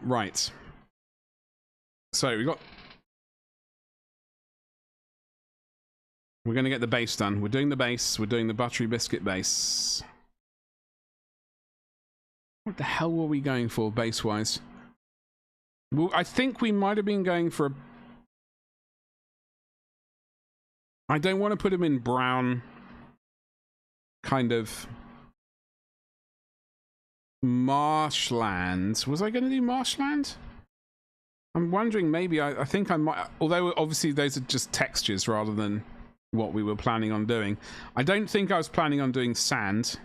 Right. So we're going to get the base done. We're doing the base. We're doing the buttery biscuit base. What the hell were we going for base-wise? Well, I think we might have been going for a... I don't want to put him in brown kind of marshland. Was I going to do marshland? I'm wondering, maybe I think I might, although obviously those are just textures rather than what we were planning on doing. I don't think I was planning on doing sand.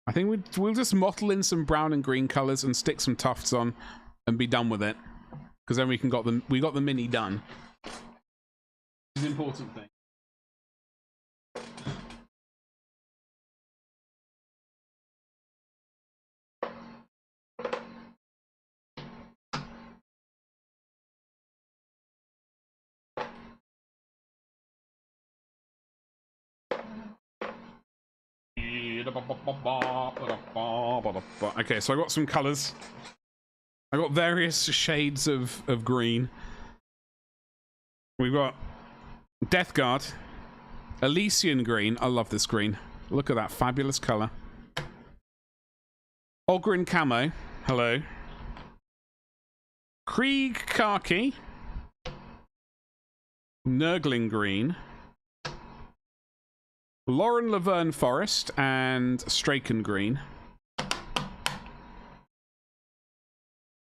I think we'll just mottle in some brown and green colors and stick some tufts on and be done with it, because then we got the mini done. It's an important thing. Okay, so I got some colors. I got various shades of green. We've got Death Guard, Elysian green. I love this green. Look at that fabulous color. Ogryn camo. Hello. Krieg khaki. Nurgling green. Lauren Laverne forest and Straken green.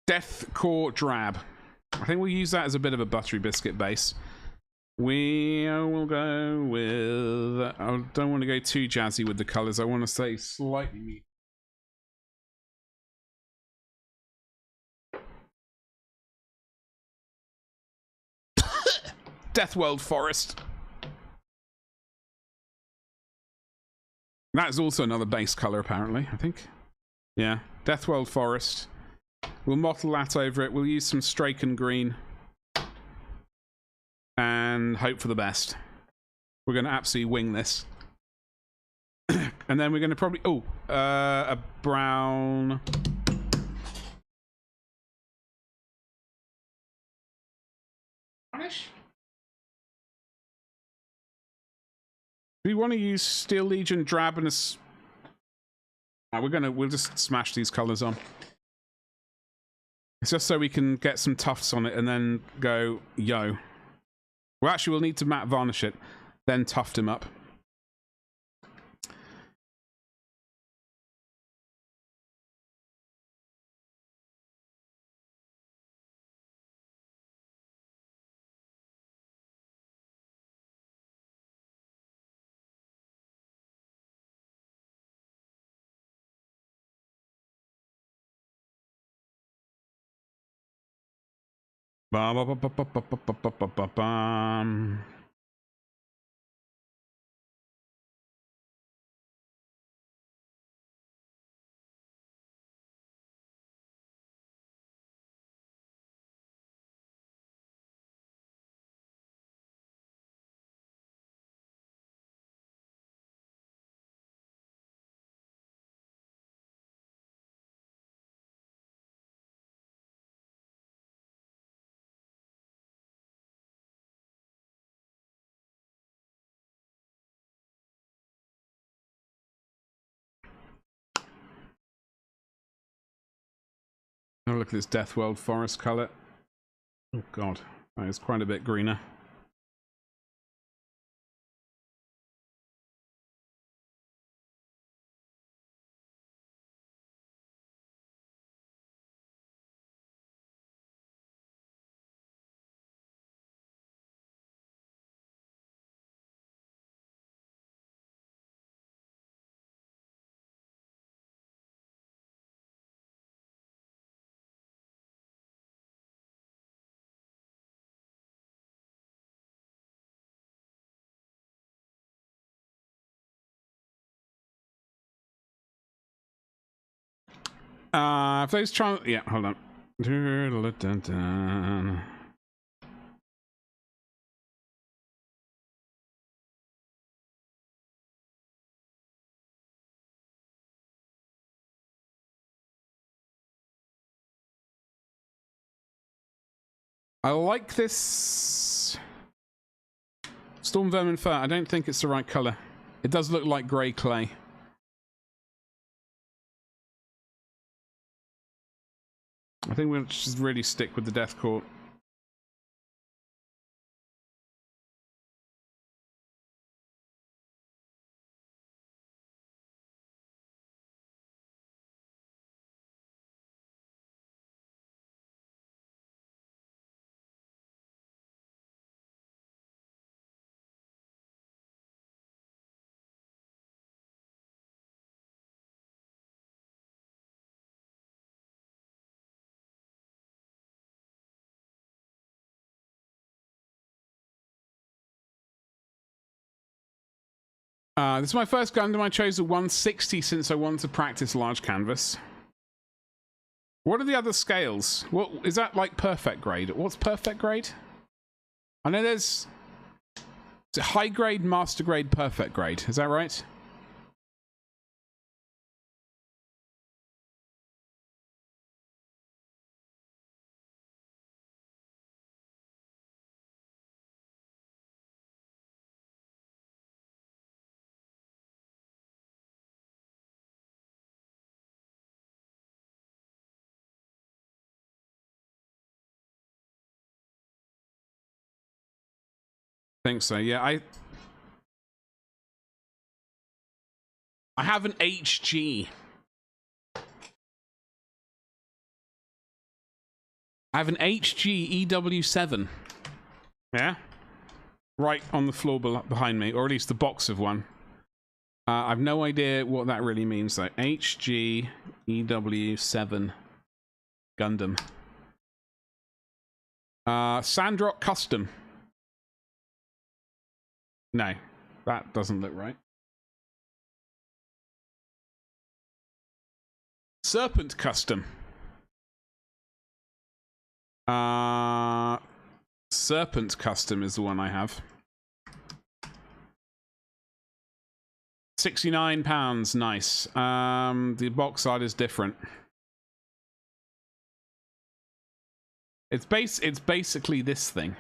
Death Core drab. I think we'll use that as a bit of a buttery biscuit base. We will go with... I don't want to go too jazzy with the colours. I want to say slightly neat. Deathworld Forest. That's also another base colour, apparently, I think. Yeah, Deathworld Forest. We'll mottle that over it. We'll use some Straken green. And hope for the best. We're going to absolutely wing this. And then we're going to probably... Oh, a brown... Brownish? Do we want to use Steel Legion drab and a... we'll just smash these colors on. It's just so we can get some tufts on it and then go, yo. Well, actually, we'll need to matte varnish it, then tuft him up. Ba ba ba ba ba ba ba ba ba ba ba. Oh, look at this Deathworld Forest color. Oh god, that is quite a bit greener. If those try... Yeah, hold on. I like this Storm Vermin Fur. I don't think it's the right color. It does look like grey clay. I think we'll just really stick with the Death Court. This is my first Gundam. I chose a 160 since I wanted to practice large canvas. What are the other scales? What is that, like perfect grade? What's perfect grade? I know there's... Is it high grade, master grade, perfect grade? Is that right? Think so, yeah. I have an HG. I have an HG EW7. Yeah? Right on the floor behind me, or at least the box of one. I've no idea what that really means, though. HG EW7 Gundam. Sandrock Custom. No, that doesn't look right. Serpent Custom. Serpent Custom is the one I have. £69, nice. The box art is different. It's basically this thing.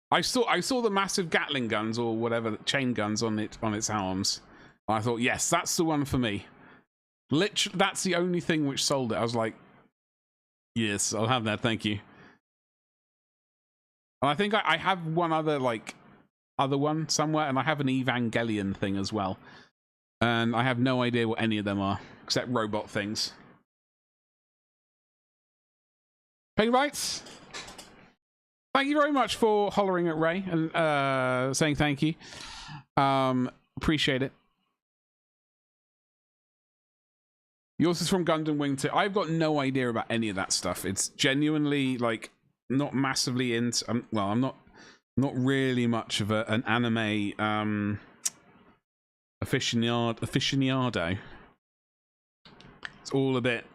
I saw the massive Gatling guns or whatever, chain guns on its arms. I thought, yes, that's the one for me. Literally, that's the only thing which sold it. I was like, yes, I'll have that, thank you. And I think I have one other other one somewhere, and I have an Evangelion thing as well. And I have no idea what any of them are, except robot things. Pay rights. Thank you very much for hollering at Ray and saying thank you. Appreciate it. Yours is from Gundam Wing 2. I've got no idea about any of that stuff. It's genuinely not massively into. Well, I'm not really much of an anime aficionado. It's all a bit.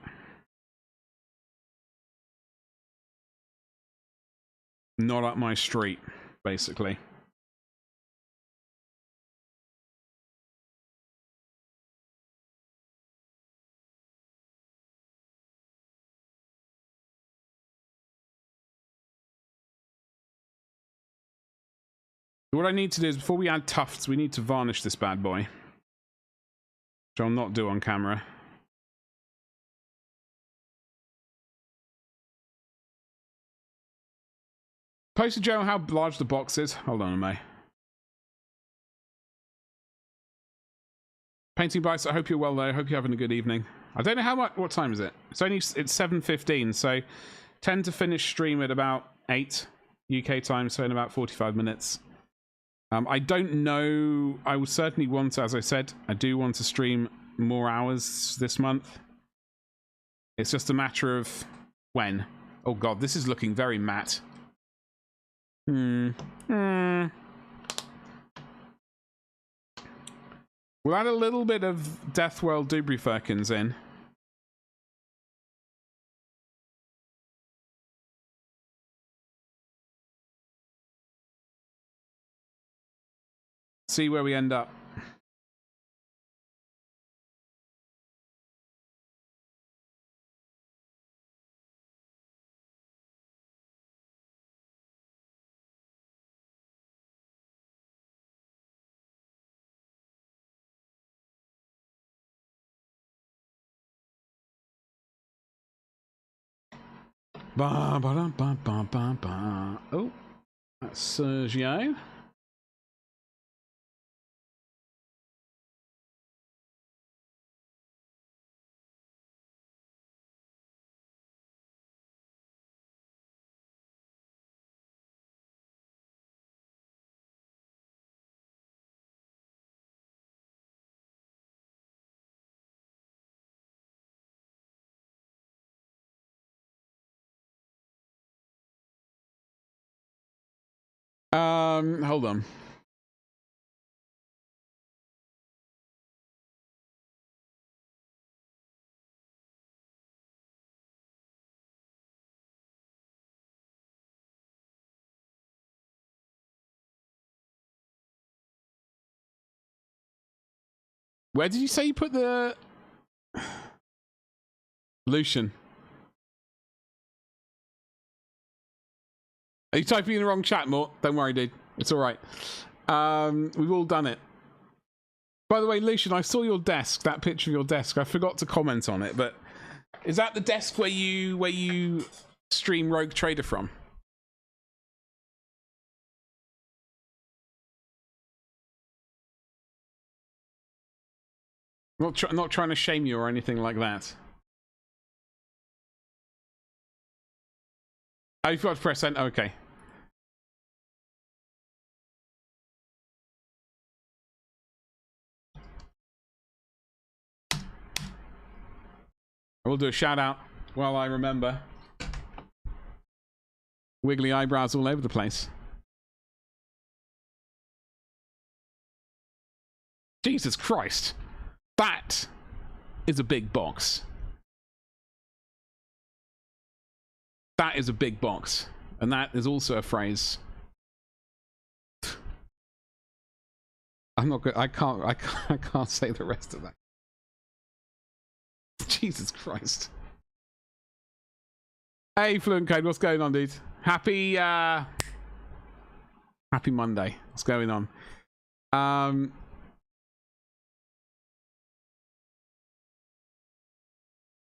Not up my street, basically. What I need to do is, before we add tufts, we need to varnish this bad boy. Which I'll not do on camera. Post to Joe how large the box is. Hold on a minute. Painting Bites, I hope you're well though. I hope you're having a good evening. I don't know how much. What time is it? It's 7:15, so tend to finish stream at about 8 UK time, so in about 45 minutes. I don't know. I will certainly want to, as I said, I do want to stream more hours this month. It's just a matter of when. Oh god, this is looking very matte. We'll add a little bit of Deathwell Dubrifirkins in. See where we end up. Ba ba da ba ba ba ba. Oh, that's Sergio. Hold on. Where did you say you put the Lucian? Are you typing in the wrong chat, Mort? Don't worry, dude. It's all right. We've all done it. By the way, Lucian, I saw your desk. That picture of your desk. I forgot to comment on it, but is that the desk where you stream Rogue Trader from? Not trying to shame you or anything like that. Oh, you've got to press enter. Okay. I will do a shout out while I remember. Wiggly eyebrows all over the place. Jesus Christ. That is a big box. That is a big box. And that is also a phrase. I'm not good. I can't say the rest of that. Jesus Christ. Hey, Fluent Code, what's going on, dude? Happy Monday. What's going on?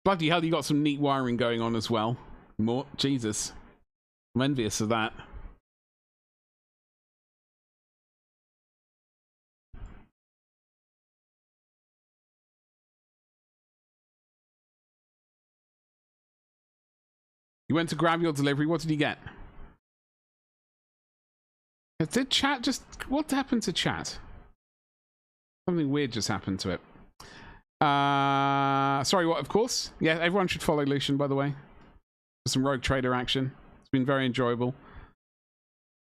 Bloody hell, you got some neat wiring going on as well. More, Jesus. I'm envious of that. You went to grab your delivery. What did you get? Did chat just... What happened to chat? Something weird just happened to it. Sorry, what? Of course. Yeah, everyone should follow Lucian, by the way. For some Rogue Trader action. It's been very enjoyable.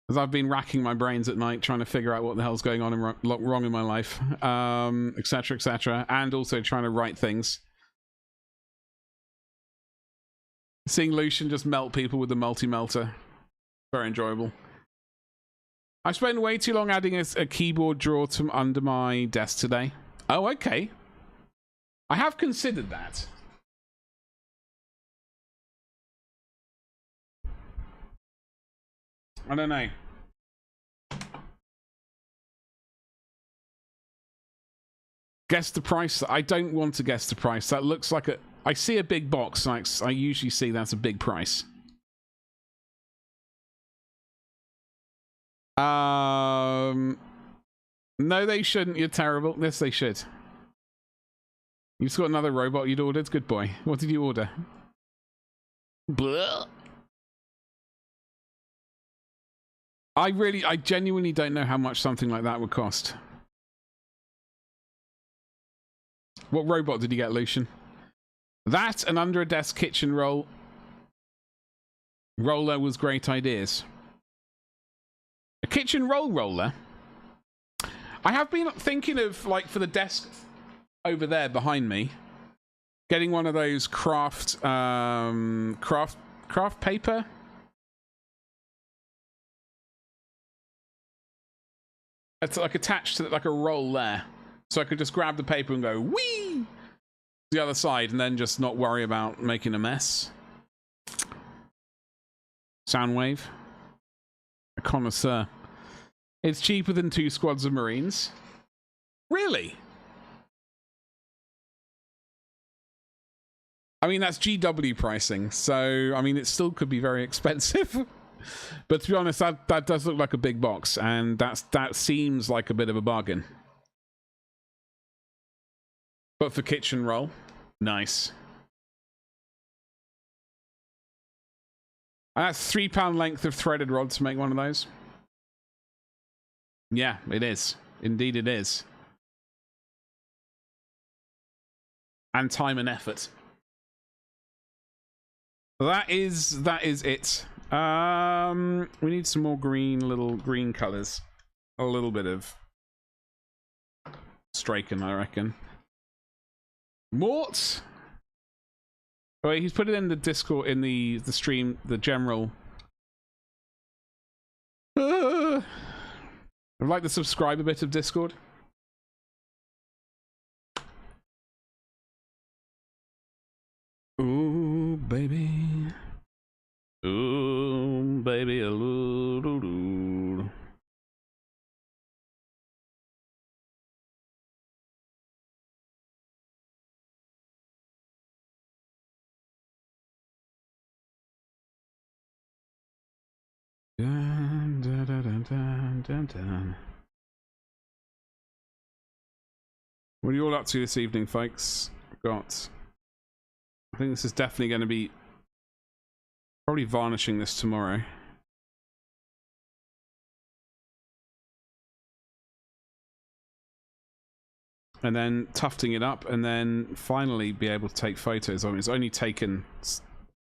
As I've been racking my brains at night trying to figure out what the hell's going on and wrong in my life. Etc, etc. And also trying to write things. Seeing Lucian just melt people with the multi-melter. Very enjoyable. I spent way too long adding a keyboard drawer to under my desk today. Oh, okay. I have considered that. I don't know. Guess the price. I don't want to guess the price. That looks like a... I see a big box. I usually see that's a big price. No, they shouldn't. You're terrible. Yes, they should. You've just got another robot you'd ordered. Good boy. What did you order? Blah. I genuinely don't know how much something like that would cost. What robot did you get, Lucian? That and under a desk kitchen roller was great ideas. A kitchen roller? I have been thinking of, like, for the desk over there behind me, getting one of those craft paper. It's like attached to like a roll there. So I could just grab the paper and go, whee! The other side, and then just not worry about making a mess. Soundwave. A connoisseur. It's cheaper than 2 squads of Marines. Really? I mean, that's GW pricing, so, I mean, it still could be very expensive. But to be honest, that does look like a big box, and that seems like a bit of a bargain. But for kitchen roll, nice. And that's £3 length of threaded rod to make one of those. Yeah, it is. Indeed it is. And time and effort. That is it. We need some more little green colors. A little bit of Straken, I reckon. Mort! Oh, he's put it in the Discord, in the stream, the general. I'd like to subscribe a bit of Discord. Ooh, baby. Ooh, baby. Ooh. Dun, dun, dun, dun, dun, dun. What are you all up to this evening, folks? Got... I think this is definitely going to be... Probably varnishing this tomorrow. And then tufting it up, and then finally be able to take photos of it. It's only taken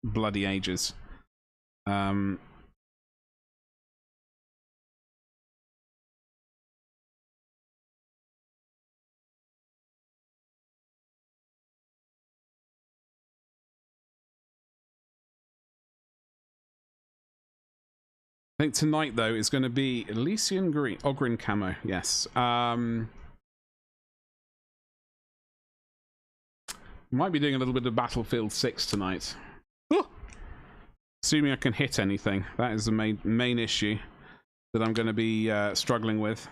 bloody ages. I think tonight, though, is going to be Elysian Green. Ogren camo, yes. Might be doing a little bit of Battlefield 6 tonight. Ooh. Assuming I can hit anything. That is the main issue that I'm going to be struggling with.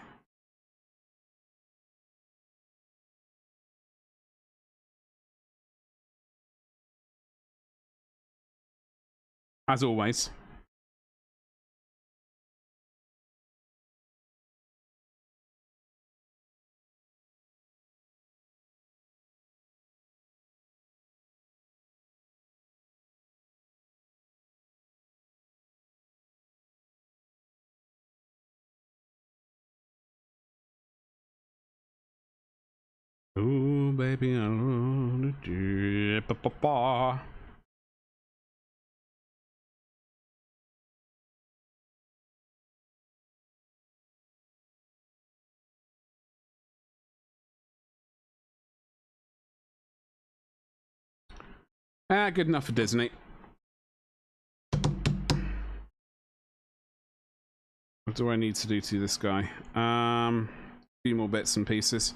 As always. Ooh, baby, I wanna do it. Ba-ba-ba. Good enough for Disney. What do I need to do to this guy? A few more bits and pieces.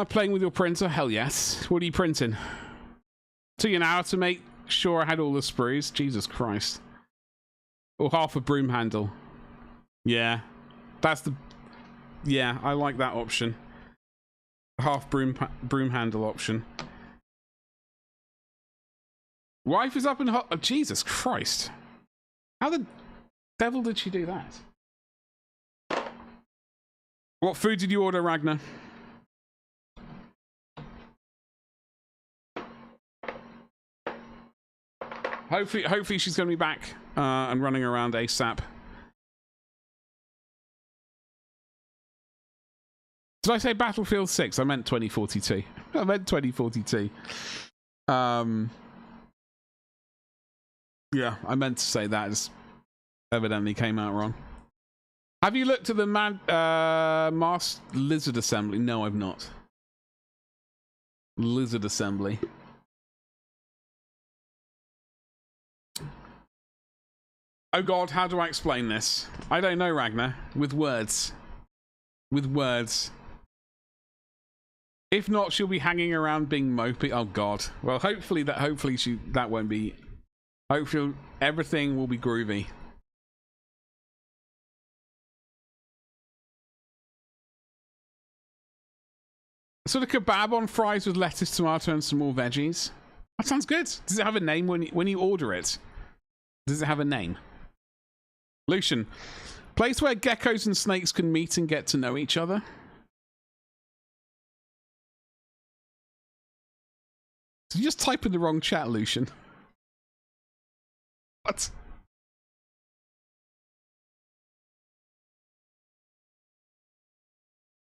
Playing with your printer? Hell yes. What are you printing? Took you an hour to make sure I had all the sprues. Jesus Christ. Or half a broom handle. Yeah. That's the... Yeah, I like that option. Half broom handle option. Wife is up in hot... Oh, Jesus Christ. How the devil did she do that? What food did you order, Ragnar? Hopefully she's going to be back and running around ASAP. Did I say Battlefield 6? I meant 2042. I meant 2042. Yeah, I meant to say that. Just evidently came out wrong. Have you looked at the Mars Lizard Assembly? No, I've not. Lizard Assembly. Oh God, how do I explain this? I don't know, Ragnar. With words. With words. If not, she'll be hanging around being mopey. Oh God. Well, hopefully that won't be. Hopefully everything will be groovy. Sort of kebab on fries with lettuce, tomato, and some more veggies. That sounds good. Does it have a name when you order it? Does it have a name? Lucian, place where geckos and snakes can meet and get to know each other. Did you just type in the wrong chat, Lucian? What?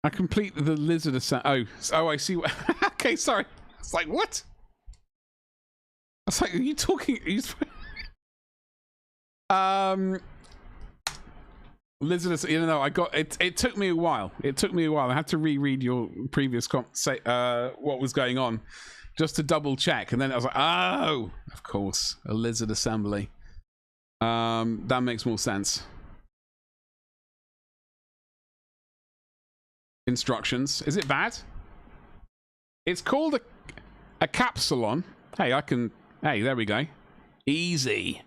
I complete the lizard assembly. Oh, I see. Okay, sorry. It's like, what? I was like, are you talking? Lizard, you know, I got it. It took me a while. It took me a while. I had to reread your previous what was going on, just to double check, and then I was like, oh, of course, a lizard assembly. That makes more sense. Instructions. Is it bad? It's called a capsulon. Hey, I can. Hey, there we go. Easy.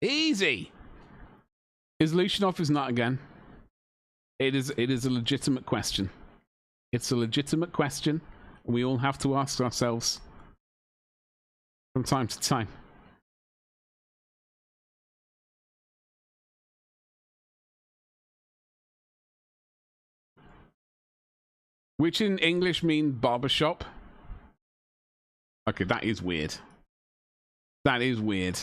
Easy. Is Lucian off his nut again? It is a legitimate question. It's a legitimate question. We all have to ask ourselves from time to time. Which in English mean barbershop. Okay, that is weird. That is weird.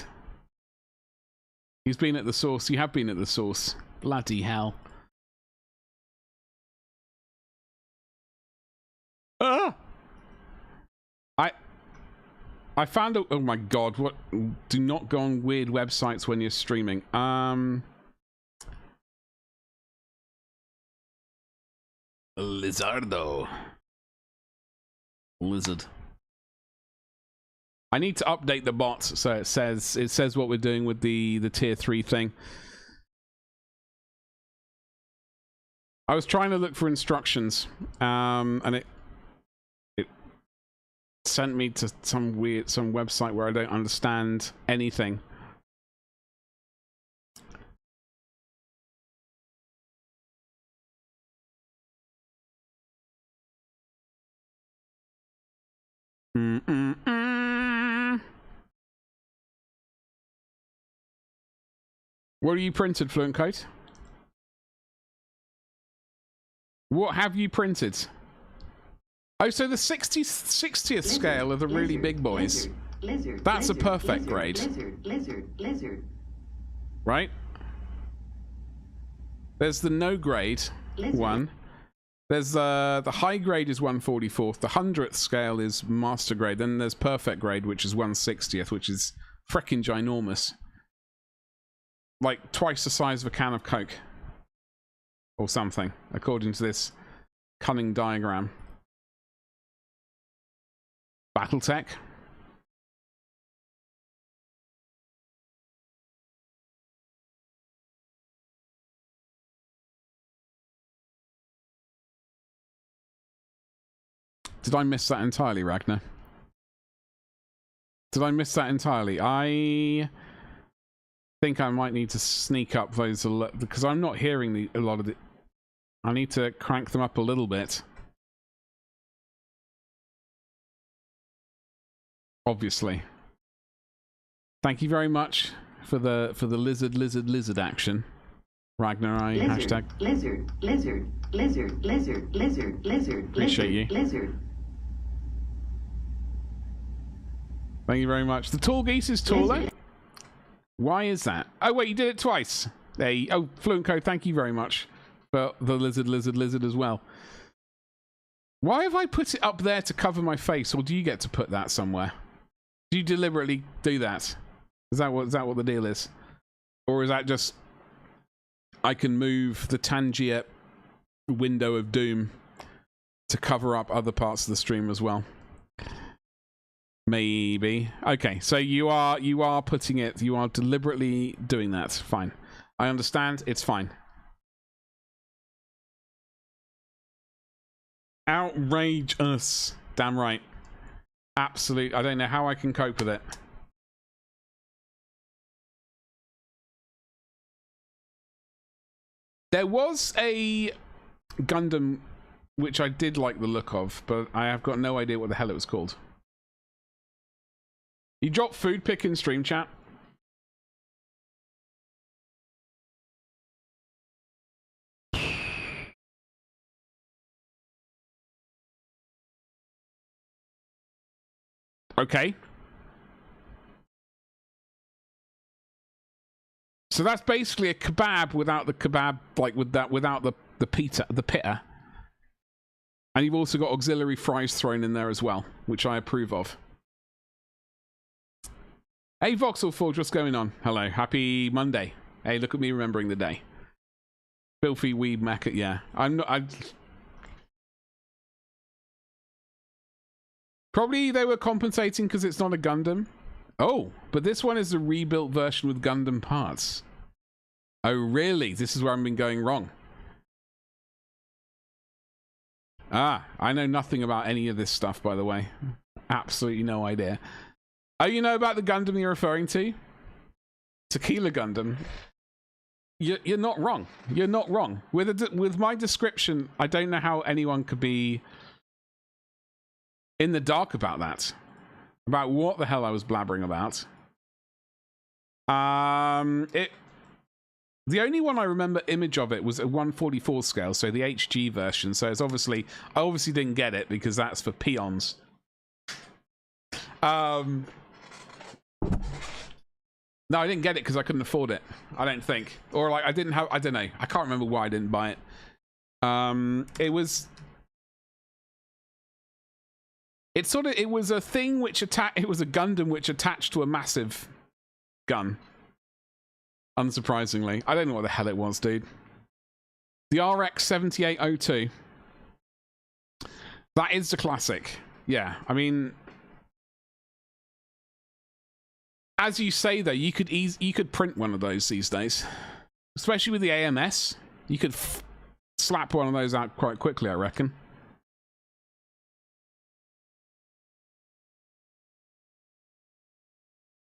He's been at the source. You have been at the source. Bloody hell. Ah! I found a... Oh my god, what... Do not go on weird websites when you're streaming. Lizardo. Lizard. I need to update the bot so it says what we're doing with the tier 3 thing. I was trying to look for instructions, and it sent me to some website where I don't understand anything. What are you printed, Fluent Code? What have you printed? Oh, so the 60th lizard, scale are the really big boys. That's a perfect grade. Right? There's the no grade one. There's the high grade is 1/44th. The 100th scale is master grade. Then there's perfect grade, which is 1/60th, which is freaking ginormous. Like twice the size of a can of Coke. Or something, according to this cunning diagram. Battletech. Did I miss that entirely, Ragnar? Did I miss that entirely? I think I might need to sneak up those because I'm not hearing a lot of the... I need to crank them up a little bit. Obviously. Thank you very much for the lizard action. Ragnar, I hashtag lizard. Appreciate you. Lizard. Thank you very much. The tall geese is taller. Lizard. Why is that? Oh wait, you did it twice. Oh, Fluent Code, thank you very much for the lizard as well. Why have I put it up there to cover my face, or do you get to put that somewhere? Do you deliberately do that? Is that what the deal is? Or is that just I can move the Tangier window of doom to cover up other parts of the stream as well? Maybe. Okay, so you are putting it, you are deliberately doing that. Fine. I understand, it's fine. Outrageous. Damn right. Absolute. I don't know how I can cope with it. There was a Gundam which I did like the look of, but I have got no idea what the hell it was called. You dropped food pick in stream chat? Okay. So that's basically a kebab without the kebab, like without the pitta. And you've also got auxiliary fries thrown in there as well, which I approve of. Hey Voxel Forge, what's going on? Hello, happy Monday. Hey, look at me remembering the day. Filthy weeb mecha, yeah. Probably they were compensating because it's not a Gundam. Oh, but this one is a rebuilt version with Gundam parts. Oh, really? This is where I've been going wrong. Ah, I know nothing about any of this stuff, by the way. Absolutely no idea. Oh, you know about the Gundam you're referring to? Tequila Gundam. You're not wrong. You're not wrong. With my description, I don't know how anyone could be in the dark about that. About what the hell I was blabbering about. The only one I remember image of it was a 1/44 scale, so the HG version. So it's obviously, I obviously didn't get it because that's for peons. No, I didn't get it because I couldn't afford it. I don't think, or like I didn't have. I don't know. I can't remember why I didn't buy it. It was. It sort of. It was a thing which attacked. It was a Gundam which attached to a massive gun. Unsurprisingly, I don't know what the hell it was, dude. The RX 7802. That is the classic. Yeah, I mean, as you say though, you could print one of those these days, especially with the AMS. You could slap one of those out quite quickly, I reckon.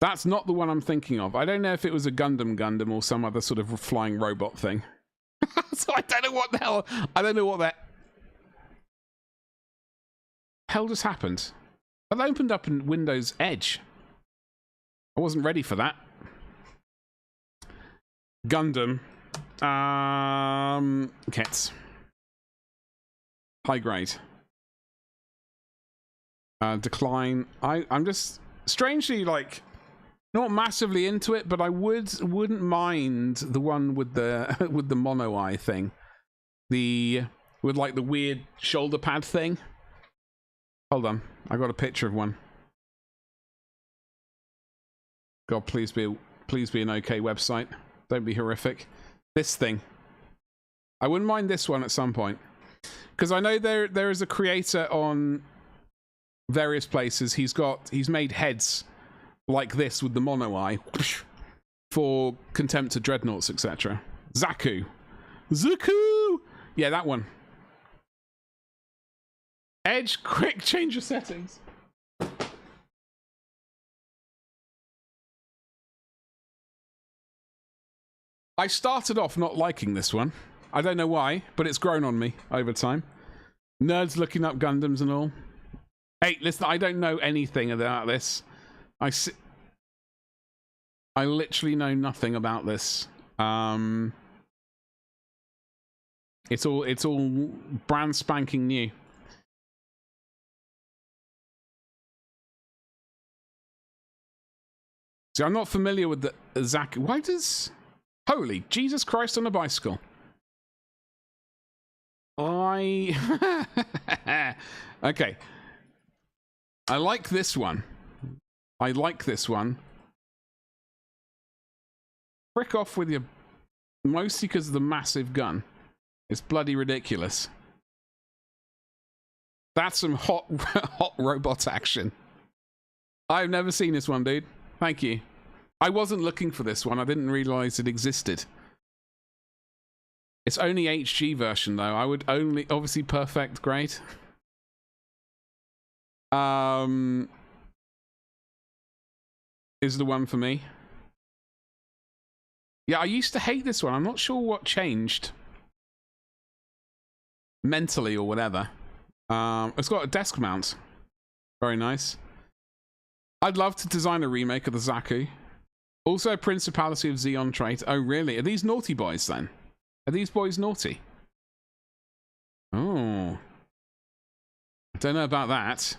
That's not the one I'm thinking of. I don't know if it was a Gundam or some other sort of flying robot thing. So I don't know what the hell. I don't know what that hell just happened. That opened up in Windows Edge. I wasn't ready for that. Gundam. Kits. High grade. Decline. I'm just strangely like not massively into it, but I wouldn't mind the one with the with the mono eye thing. With like the weird shoulder pad thing. Hold on, I got a picture of one. God, please be an okay website. Don't be horrific. This thing. I wouldn't mind this one at some point. Because I know there is a creator on various places. He's made heads like this with the mono eye for Contempt to Dreadnoughts, etc. Zaku. Yeah, that one. Edge, quick, change your settings. I started off not liking this one. I don't know why, but it's grown on me over time. Nerds looking up Gundams and all. Hey, listen, I don't know anything about this. I literally know nothing about this. It's all brand spanking new. See, I'm not familiar with the Zaku. Why does... Holy Jesus Christ on a bicycle. Okay. I like this one. Frick off with your... Mostly because of the massive gun. It's bloody ridiculous. That's some hot robot action. I've never seen this one, dude. Thank you. I wasn't looking for this one. I didn't realize it existed. It's only HG version, though. I would only... Obviously, perfect. Great. Is the one for me. Yeah, I used to hate this one. I'm not sure what changed. Mentally or whatever. It's got a desk mount. Very nice. I'd love to design a remake of the Zaku. Also, Principality of Zeon trait. Oh, really? Are these naughty boys, then? Are these boys naughty? Oh. I don't know about that.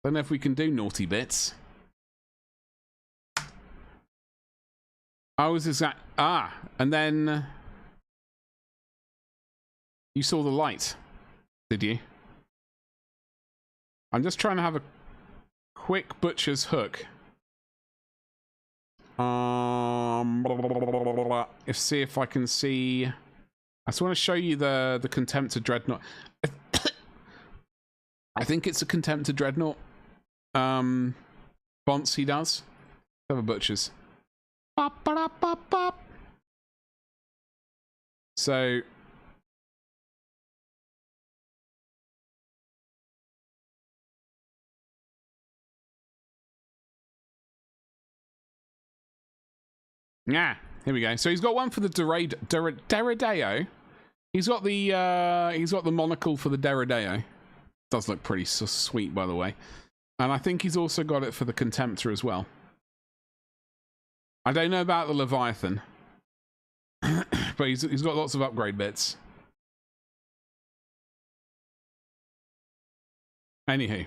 Don't know if we can do naughty bits. How was this? Ah, and then... You saw the light, did you? I'm just trying to have a quick butcher's hook. See if I can see. I just want to show you the Contempt to Dreadnought. I think it's a Contempt to Dreadnought fonts he does. Have a butcher's. So yeah, here we go. So he's got one for the Deredeo. He's got the monocle for the Deredeo. Does look pretty sweet, by the way. And I think he's also got it for the Contemptor as well. I don't know about the Leviathan. But he's got lots of upgrade bits. Anywho,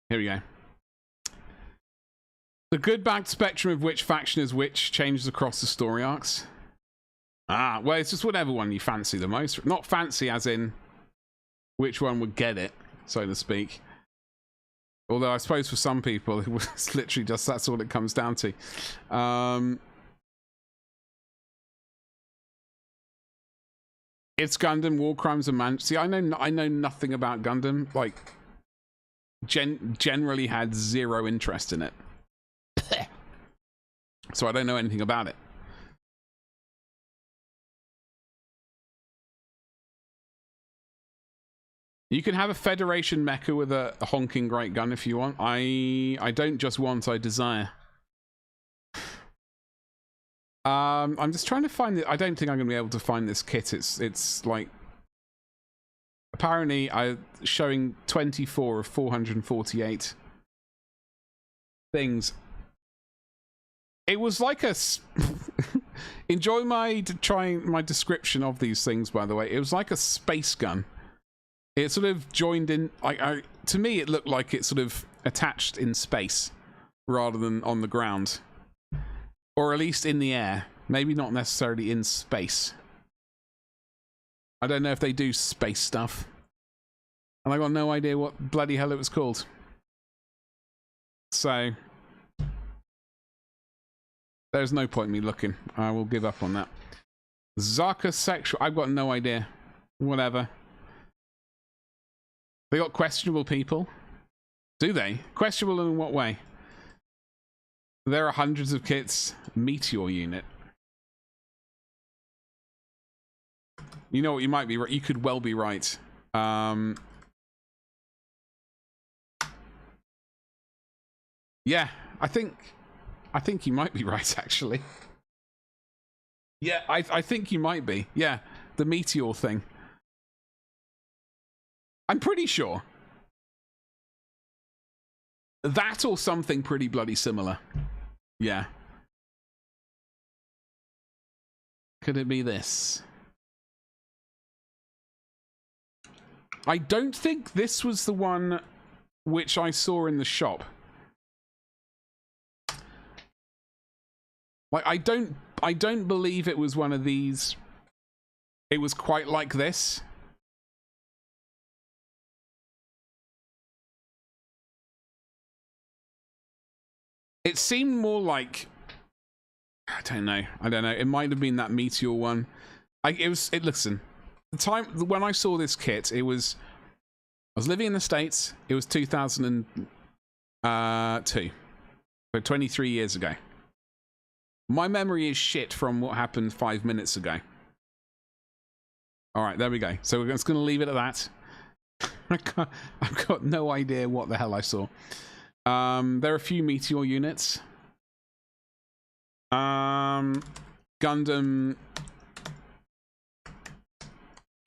here we go. The good bad spectrum of which faction is which changes across the story arcs. Ah, well, it's just whatever one you fancy the most. Not fancy as in which one would get it, so to speak. Although I suppose for some people, it was literally just that's all it comes down to. It's Gundam, War Crimes, and Man. See, I know nothing about Gundam. Like, generally had zero interest in it. So I don't know anything about it. You can have a Federation mecha with a honking great gun if you want. I don't just want, I desire. I'm just trying to find it. I don't think I'm going to be able to find this kit. It's like... Apparently, showing 24 of 448 things. It was like a... Enjoy my description of these things, by the way. It was like a space gun. It sort of joined in... to me, it looked like it sort of attached in space rather than on the ground. Or at least in the air. Maybe not necessarily in space. I don't know if they do space stuff. And I got no idea what bloody hell it was called. So... There's no point in me looking. I will give up on that. Zaka sexual... I've got no idea. Whatever. They got questionable people. Do they? Questionable in what way? There are hundreds of kits. Meteor unit. You know what? You might be right. You could well be right. Yeah, I think you might be right, actually. Yeah, I think you might be. Yeah, the meteor thing. I'm pretty sure. That or something pretty bloody similar. Yeah. Could it be this? I don't think this was the one which I saw in the shop. Like, I don't believe it was one of these. It was quite like this. It seemed more like, I don't know. It might have been that meteor one. Listen, the time when I saw this kit, I was living in the States. It was 2002, so 23 years ago. My memory is shit from what happened 5 minutes ago. All right, there we go. So we're just going to leave it at that. I've got no idea what the hell I saw. There are a few meteor units. Gundam.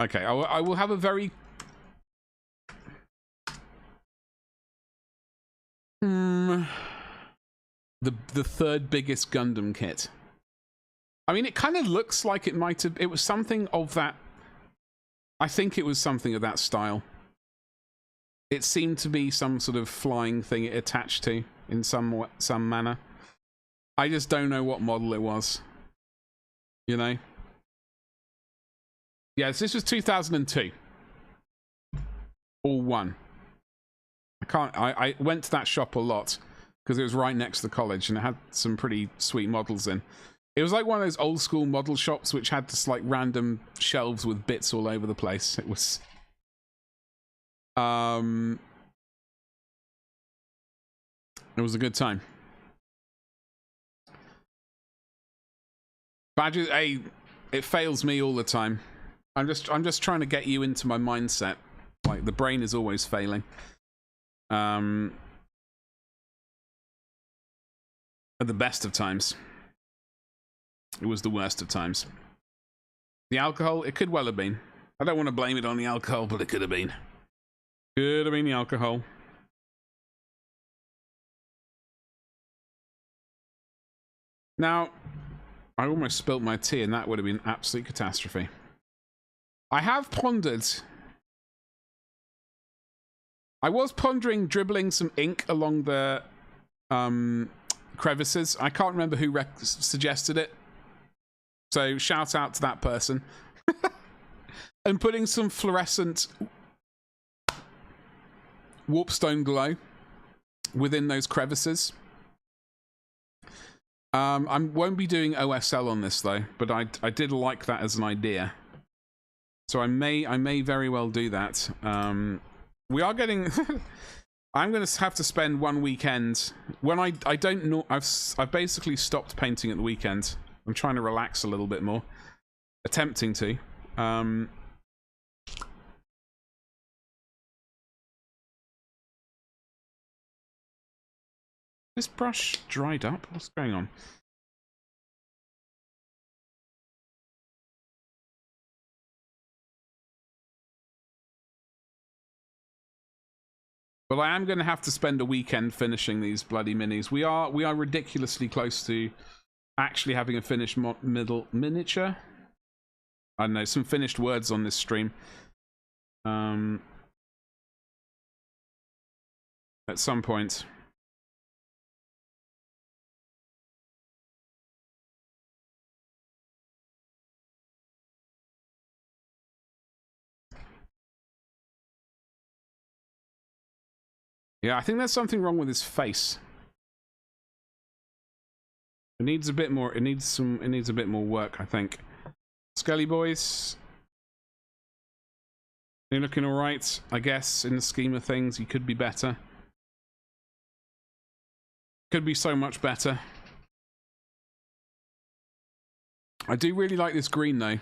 Okay, I will have a very... The third biggest Gundam kit. I mean, it kind of looks like it might have... It was something of that... I think it was something of that style. It seemed to be some sort of flying thing it attached to in some manner. I just don't know what model it was. You know? Yes, this was 2002. Or 1. I went to that shop a lot because it was right next to the college and it had some pretty sweet models in. It was like one of those old school model shops which had just like random shelves with bits all over the place. It was... It was a good time. Badges, hey, it fails me all the time. I'm just trying to get you into my mindset. Like, the brain is always failing. At the best of times. It was the worst of times. The alcohol, it could well have been. I don't want to blame it on the alcohol, but it could have been. Could have been the alcohol. Now, I almost spilt my tea, and that would have been an absolute catastrophe. I have pondered. I was pondering dribbling some ink along the crevices. I can't remember who suggested it. So shout out to that person. And putting some fluorescent warpstone glow within those crevices. I won't be doing OSL on this though, but I did like that as an idea. So I may very well do that. We are getting. I'm going to have to spend one weekend when I don't know. I've basically stopped painting at the weekend. I'm trying to relax a little bit more, attempting to. This brush dried up. What's going on? Well, I am going to have to spend a weekend finishing these bloody minis. We are ridiculously close to actually having a finished middle miniature. I don't know, some finished words on this stream. At some point. Yeah, I think there's something wrong with his face. It needs a bit more. It needs a bit more work, I think. Skelly boys, you're looking all right, I guess. In the scheme of things, you could be better. Could be so much better. I do really like this green though.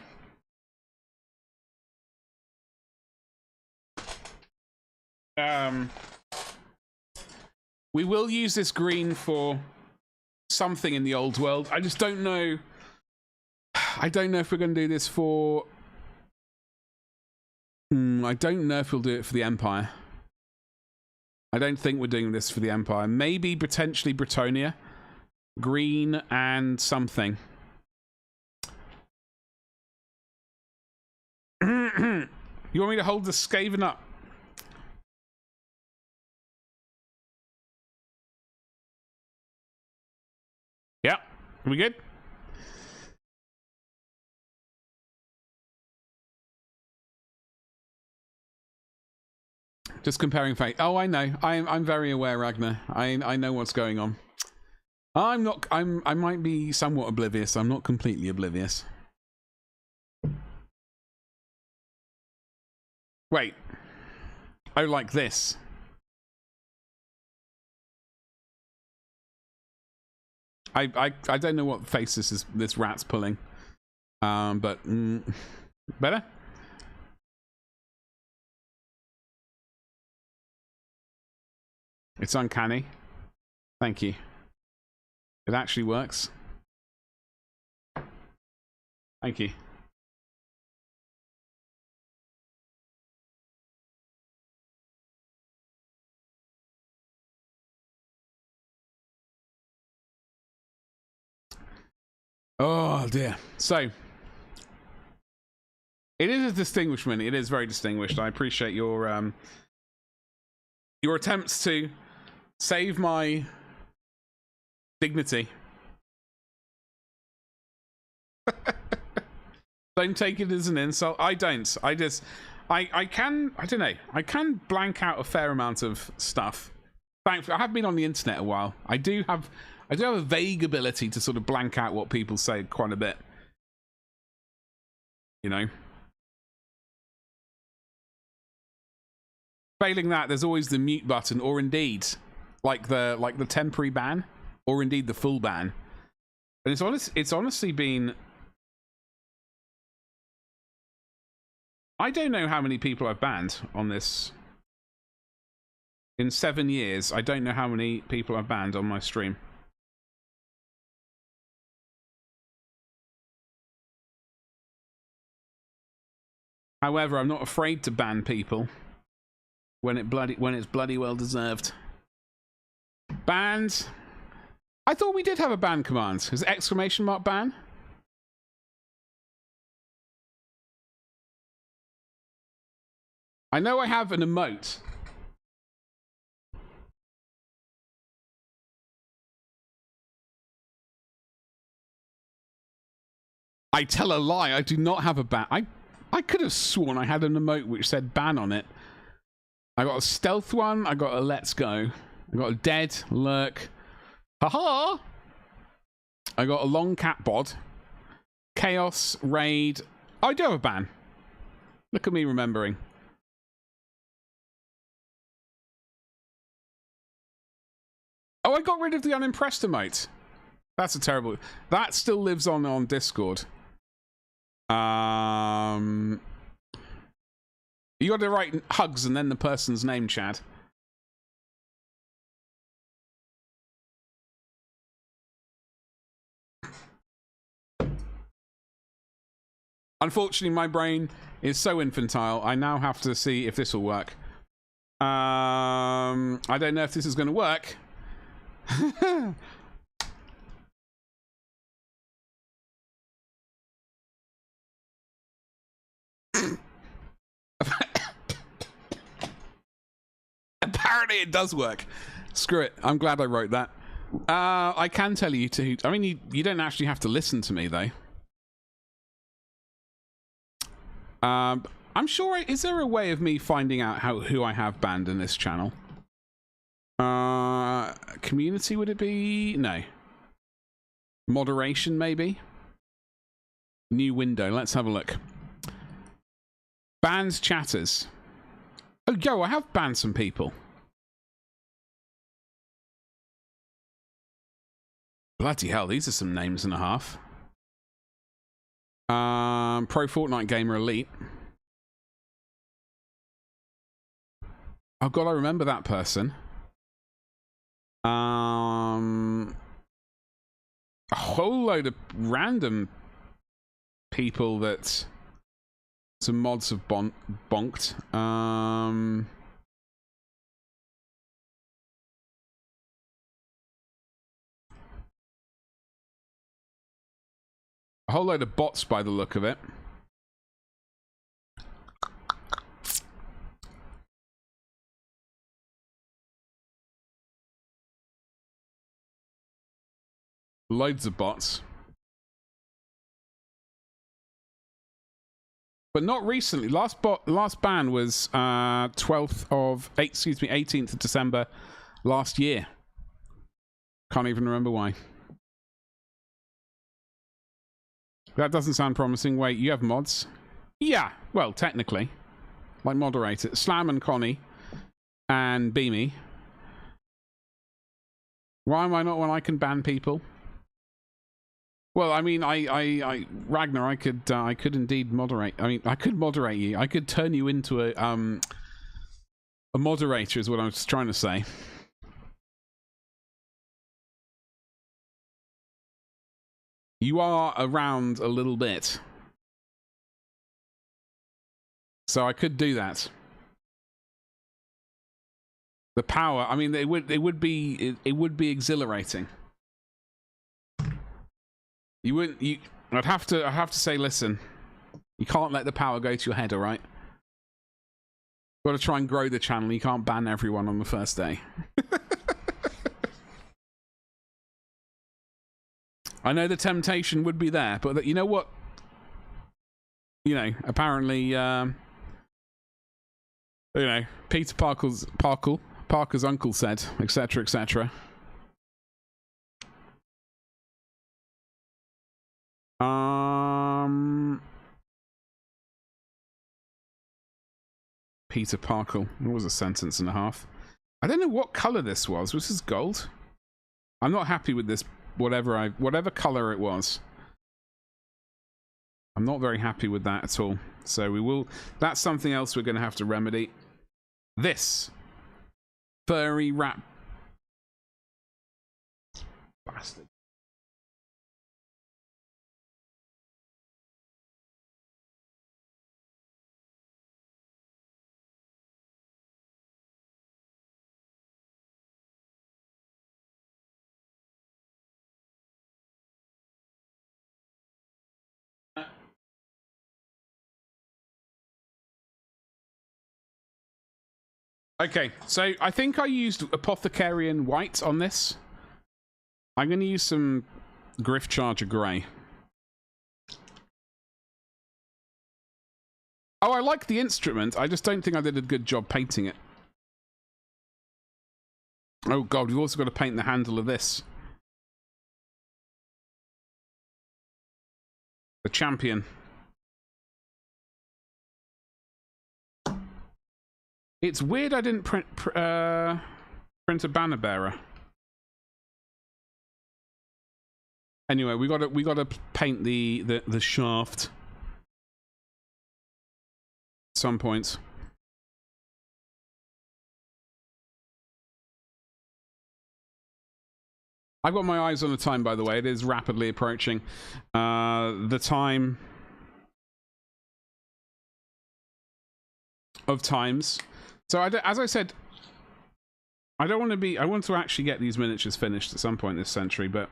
We will use this green for something in the old world. I just don't know. I don't know if we're going to do this for. I don't know if we'll do it for the Empire. I don't think we're doing this for the Empire. Maybe potentially Bretonia. Green and something. You want me to hold the Skaven up? Yeah. Are we good? Just comparing fate. Oh, I know. I'm very aware, Ragnar. I know what's going on. I'm not. I might be somewhat oblivious. I'm not completely oblivious. Wait. Oh, like this. I don't know what face this rat's pulling. But better. It's uncanny. Thank you. It actually works. Thank you. Oh dear. So it is a distinguishment. It is very distinguished. I appreciate your attempts to save my dignity. Don't take it as an insult. I don't. I just I can, I don't know. I can blank out a fair amount of stuff. Thankfully, I have been on the internet a while. I do have a vague ability to sort of blank out what people say quite a bit. You know? Failing that, there's always the mute button, or indeed, like the temporary ban, or indeed the full ban. And it's honestly been. I don't know how many people I've banned on this. In 7 years, I don't know how many people I've banned on my stream. However, I'm not afraid to ban people when it's bloody well deserved. Banned I thought we did have a ban command. Is it exclamation mark ban? I know I have an emote. I tell a lie. I do not have a ban. I could have sworn I had an emote which said ban on it. I got a stealth one. I got a let's go. I got a dead, lurk. Haha! I got a long cat bod. Chaos, raid. I do have a ban. Look at me remembering. Oh, I got rid of the unimpressed emote. That's a terrible... That still lives on Discord. You got to write hugs and then the person's name, Chad. Unfortunately, my brain is so infantile. I now have to see if this will work. I don't know if this is going to work. Apparently it does work. Screw it. I'm glad I wrote that. I can tell you to... I mean, you don't actually have to listen to me, though. I'm sure... Is there a way of me finding out who I have banned in this channel? Community, would it be? No. Moderation, maybe? New window. Let's have a look. Bans chatters. Oh, yo, I have banned some people. Bloody hell, these are some names and a half. Pro Fortnite Gamer Elite. Oh god, I remember that person. A whole load of random people that some mods have bonked. A whole load of bots by the look of it. Loads of bots. But not recently. Last ban was 18th of December last year. Can't even remember why. That doesn't sound promising. Wait, you have mods? Yeah, well, technically. Like moderator. Slam and Connie. And Beamy. Why am I not when I can ban people? Well, I mean, Ragnar, I could indeed moderate. I mean, I could moderate you. I could turn you into a moderator, is what I was trying to say. You are around a little bit, so I could do that. The power. I mean, it would be exhilarating. You wouldn't. I'd have to say, listen. You can't let the power go to your head. All right. Got to try and grow the channel. You can't ban everyone on the first day. I know the temptation would be there, but you know what? You know, apparently, you know, Peter Parker's uncle said, etc., etc. Peter Parker. What was a sentence and a half? I don't know what color this was. Was this gold? I'm not happy with this. Whatever color it was. I'm not very happy with that at all. So we will. That's something else we're going to have to remedy. This furry rat bastard. Okay, so I think I used Apothecarian White on this. I'm going to use some Griff Charger Grey. Oh, I like the instrument. I just don't think I did a good job painting it. Oh god, we've also got to paint the handle of this. The champion. It's weird I didn't print a banner bearer. Anyway, we gotta paint the shaft. At some point. I've got my eyes on the time, by the way. It is rapidly approaching. The time of times. So, as I said, I don't want to be... I want to actually get these miniatures finished at some point this century, but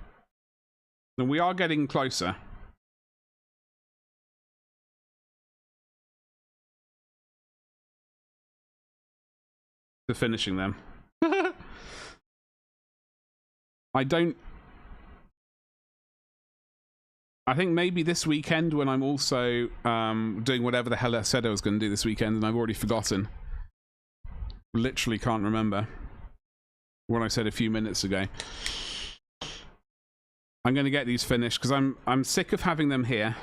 we are getting closer. To finishing them. I think maybe this weekend when I'm also doing whatever the hell I said I was going to do this weekend and I've already forgotten. Literally can't remember what I said a few minutes ago. I'm going to get these finished because I'm sick of having them here.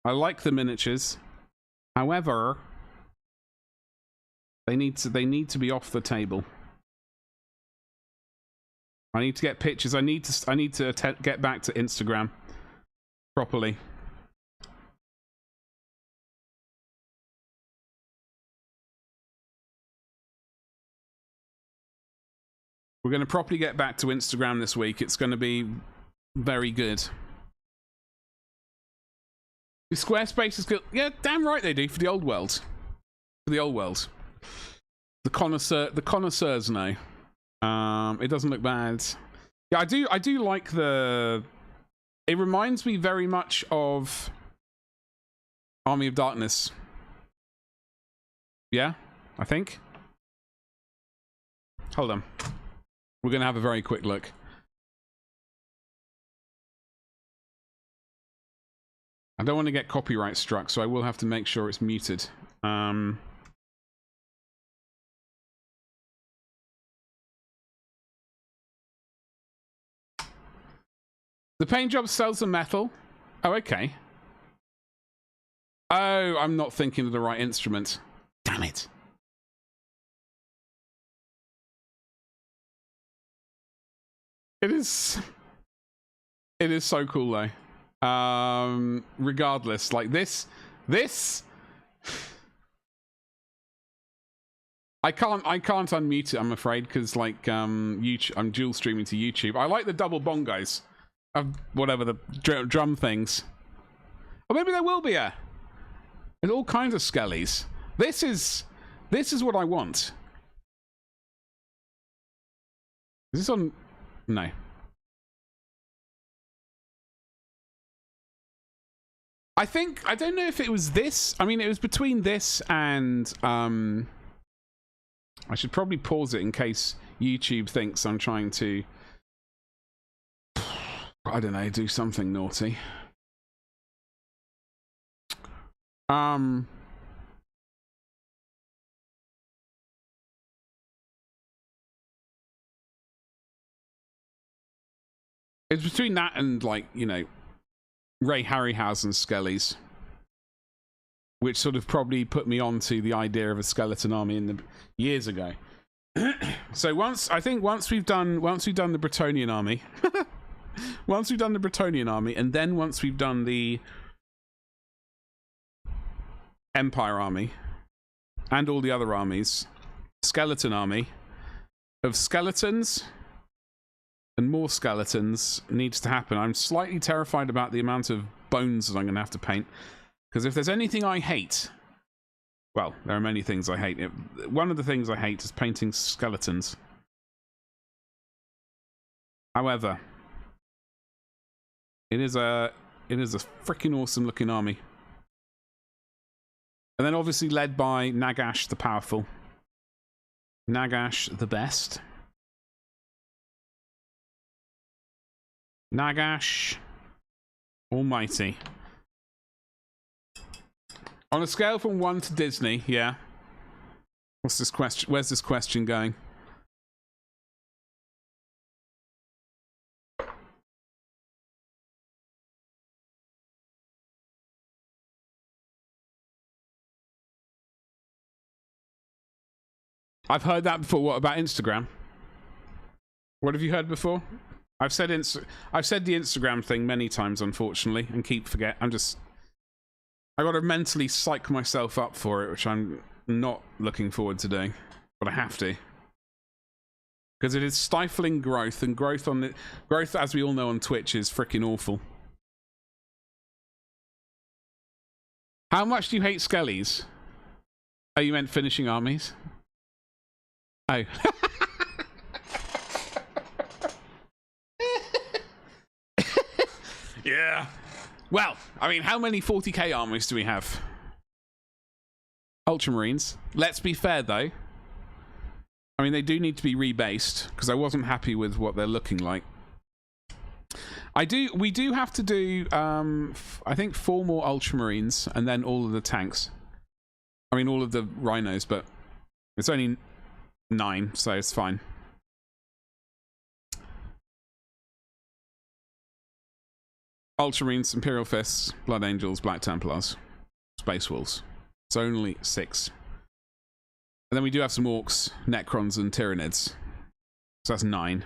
I like the miniatures. However, they need to be off the table. I need to get pictures. I need to get back to Instagram properly. We're going to properly get back to Instagram this week. It's going to be very good. The Squarespace is good. Yeah, damn right they do for the old world. For the old world. The connoisseurs know. It doesn't look bad. Yeah, I do like the... It reminds me very much of Army of Darkness. Yeah, I think. Hold on. We're going to have a very quick look. I don't want to get copyright struck, so I will have to make sure it's muted. The paint job sells the metal. Oh, okay. Oh, I'm not thinking of the right instrument. Damn it. It is so cool though. Regardless, like this I can't unmute it, I'm afraid, because like YouTube, I'm dual streaming to YouTube. I like the double bongos. Whatever the drum things. Or maybe there will be there's all kinds of skellies. This is what I want. Is this on? No. I don't know if it was this. I mean, it was between this and I should probably pause it in case YouTube thinks I'm trying to, I don't know, do something naughty. It's between that and, like, you know, Ray Harryhausen's skellies, which sort of probably put me onto the idea of a skeleton army in the years ago. So once we've done the Bretonnian army, once we've done the Bretonnian army, and then once we've done the Empire army and all the other armies, skeleton army of skeletons and more skeletons needs to happen. I'm slightly terrified about the amount of bones that I'm going to have to paint, because if there's anything I hate, well, there are many things I hate. One of the things I hate is painting skeletons. However, it is a freaking awesome looking army. And then obviously led by Nagash the Powerful. Nagash the best. Nagash almighty. On a scale from 1 to Disney, yeah. What's this question? Where's this question going? I've heard that before. What about Instagram? What have you heard before? I've said the Instagram thing many times, unfortunately, and I got to mentally psych myself up for it, which I'm not looking forward to doing, but I have to, because it is stifling growth, and growth, as we all know on Twitch, is freaking awful. How much do you hate skellies? Oh, you meant finishing armies? Oh. Yeah. Well, I mean, how many 40k armies do we have? Ultramarines. Let's be fair, though. I mean, they do need to be rebased, because I wasn't happy with what they're looking like. We do have to do, I think 4 more Ultramarines, and then all of the tanks. I mean, all of the rhinos, but it's only 9, so it's fine. Ultramarines, Imperial Fists, Blood Angels, Black Templars, Space Wolves. It's only 6. And then we do have some Orcs, Necrons, and Tyranids. So that's 9.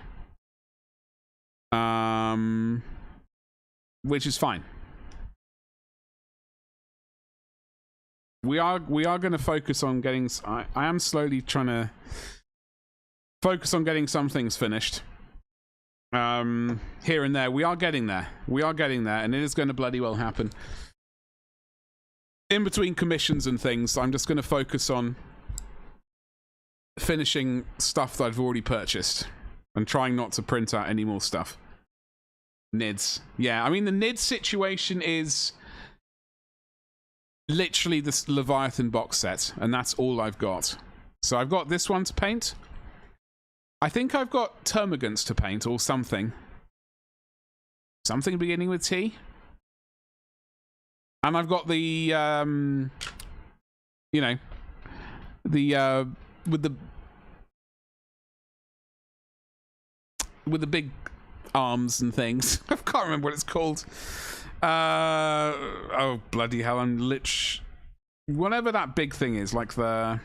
Which is fine. We are going to focus on getting... I am slowly trying to focus on getting some things finished. Here and there. We are getting there. And it is going to bloody well happen. In between commissions and things, I'm just going to focus on finishing stuff that I've already purchased and trying not to print out any more stuff. NIDS. Yeah, I mean, the NIDS situation is literally this Leviathan box set, and that's all I've got. So I've got this one to paint. I think I've got Termagants to paint, or something. Something beginning with T. And I've got the, you know, the, with the big arms and things. I can't remember what it's called. Oh, bloody hell, I'm whatever that big thing is, like the...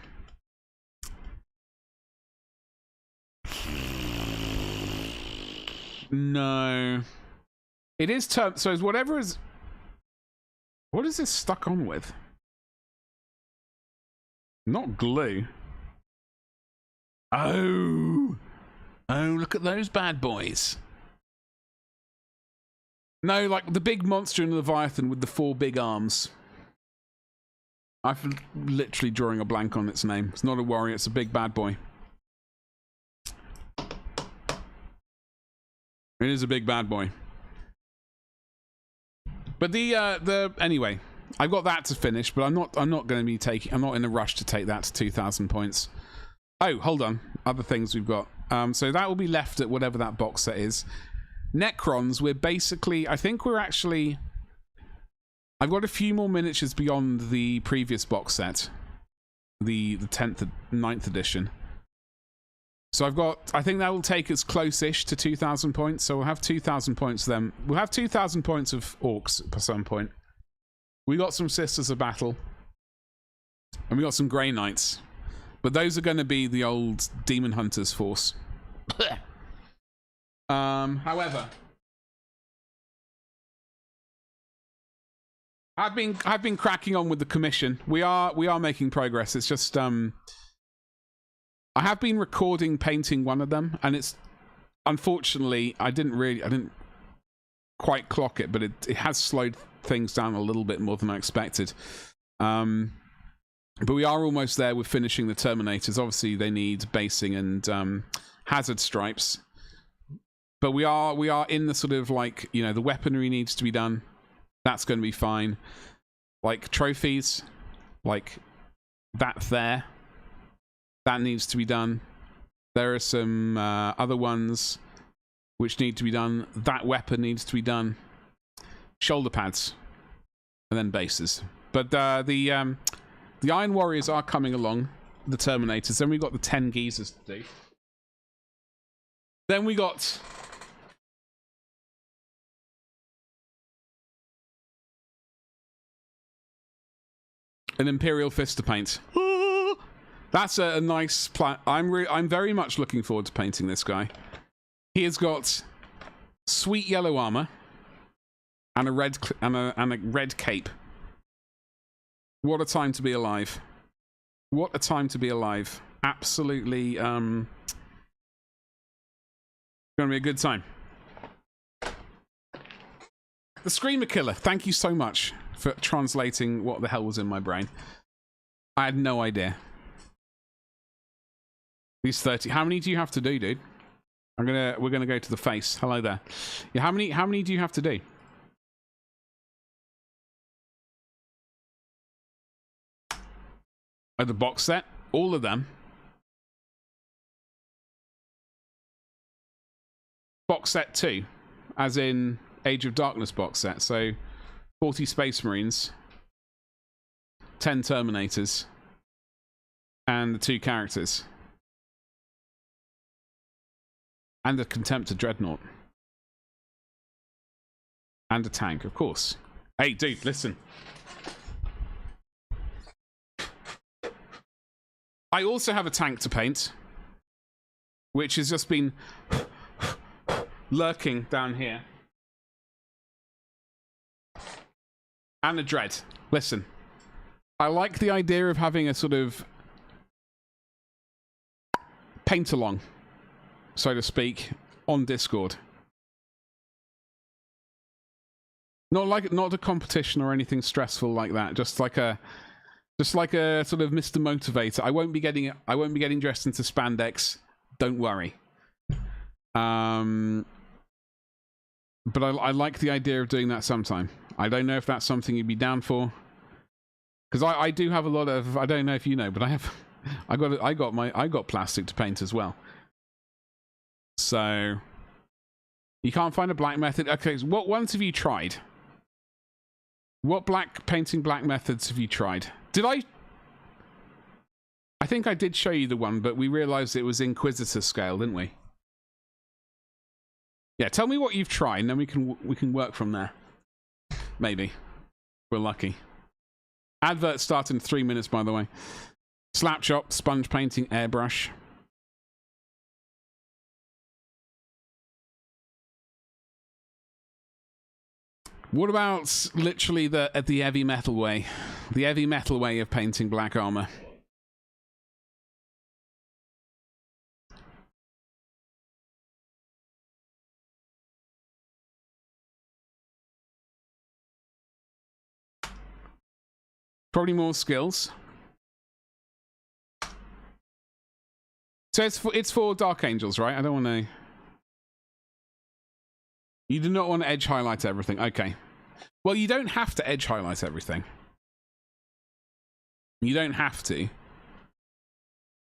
No. It is so it's whatever is... What is this stuck on with? Not glue. Oh, look at those bad boys. No, like the big monster in Leviathan with the 4 big arms. I'm literally drawing a blank on its name. It's not a warrior, it's a big bad boy. It is a big bad boy. But anyway, I've got that to finish, but I'm not going to be I'm not in a rush to take that to 2,000 points. Oh, hold on. Other things we've got. So that will be left at whatever that box set is. Necrons, we're basically, I think we're actually, I've got a few more miniatures beyond the previous box set. The 9th edition. So I think that will take us close-ish to 2,000 points. So we'll have 2,000 points then. We'll have 2,000 points of Orcs at some point. We got some Sisters of Battle. And we got some Grey Knights. But those are going to be the old Demon Hunters force. However, I've been cracking on with the commission. We are making progress. It's just I have been recording painting one of them, and it's unfortunately I didn't quite clock it, but it has slowed things down a little bit more than I expected. But we are almost there with finishing the Terminators. Obviously, they need basing and hazard stripes. But we are in the sort of like, you know, the weaponry needs to be done. That's going to be fine. Like trophies, like that there. That needs to be done. There are some other ones which need to be done. That weapon needs to be done. Shoulder pads. And then bases. But the Iron Warriors are coming along. The Terminators. Then we got the 10 geezers to do. Then we got... an Imperial Fist to paint. That's a nice plan. I'm very much looking forward to painting this guy. He has got sweet yellow armor and a red cape. What a time to be alive! What a time to be alive! Absolutely, going to be a good time. The Screamer Killer. Thank you so much for translating what the hell was in my brain. I had no idea. These 30. How many do you have to do, dude? We're gonna go to the face. Hello there. Yeah, how many do you have to do? Oh, the box set? All of them. Box set 2. As in Age of Darkness box set. So 40 Space Marines, 10 Terminators, and the 2 characters. And a Contemptor Dreadnought. And a tank, of course. Hey, dude, listen. I also have a tank to paint, which has just been lurking down here. And a dread. Listen, I like the idea of having a sort of paint-along, so to speak, on Discord. Not a competition or anything stressful like that. Just like a sort of Mr. Motivator. I won't be getting dressed into spandex. Don't worry. But I like the idea of doing that sometime. I don't know if that's something you'd be down for. Because I do have a lot of, I don't know if you know, but I got plastic to paint as well. So you can't find a black method. Okay, so what ones have you tried? What painting black methods have you tried? Did I think I did show you the one, but we realized it was Inquisitor scale, didn't we? Yeah, tell me what you've tried, and then we can work from there. Maybe. We're lucky. Advert start in 3 minutes, by the way. Slap chop, sponge painting, airbrush. What about literally the heavy metal way? The heavy metal way of painting black armor. Probably more skills. So it's for Dark Angels, right? I don't want to... You do not want to edge highlight everything. Okay. Well, you don't have to edge highlight everything. You don't have to.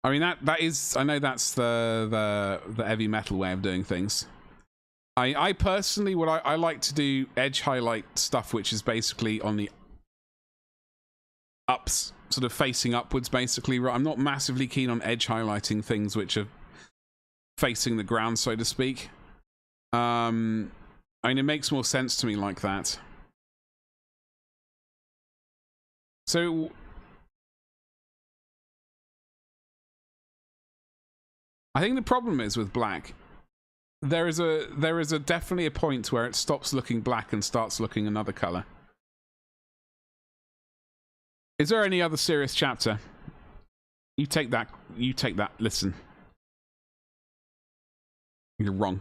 I mean, that is... I know that's the heavy metal way of doing things. I personally, I like to do edge highlight stuff, which is basically on the ups, sort of facing upwards, basically. I'm not massively keen on edge highlighting things which are facing the ground, so to speak. I mean, it makes more sense to me like that. So I think the problem is with black, there is a definitely a point where it stops looking black and starts looking another color. Is there any other serious chapter? You take that. Listen. You're wrong.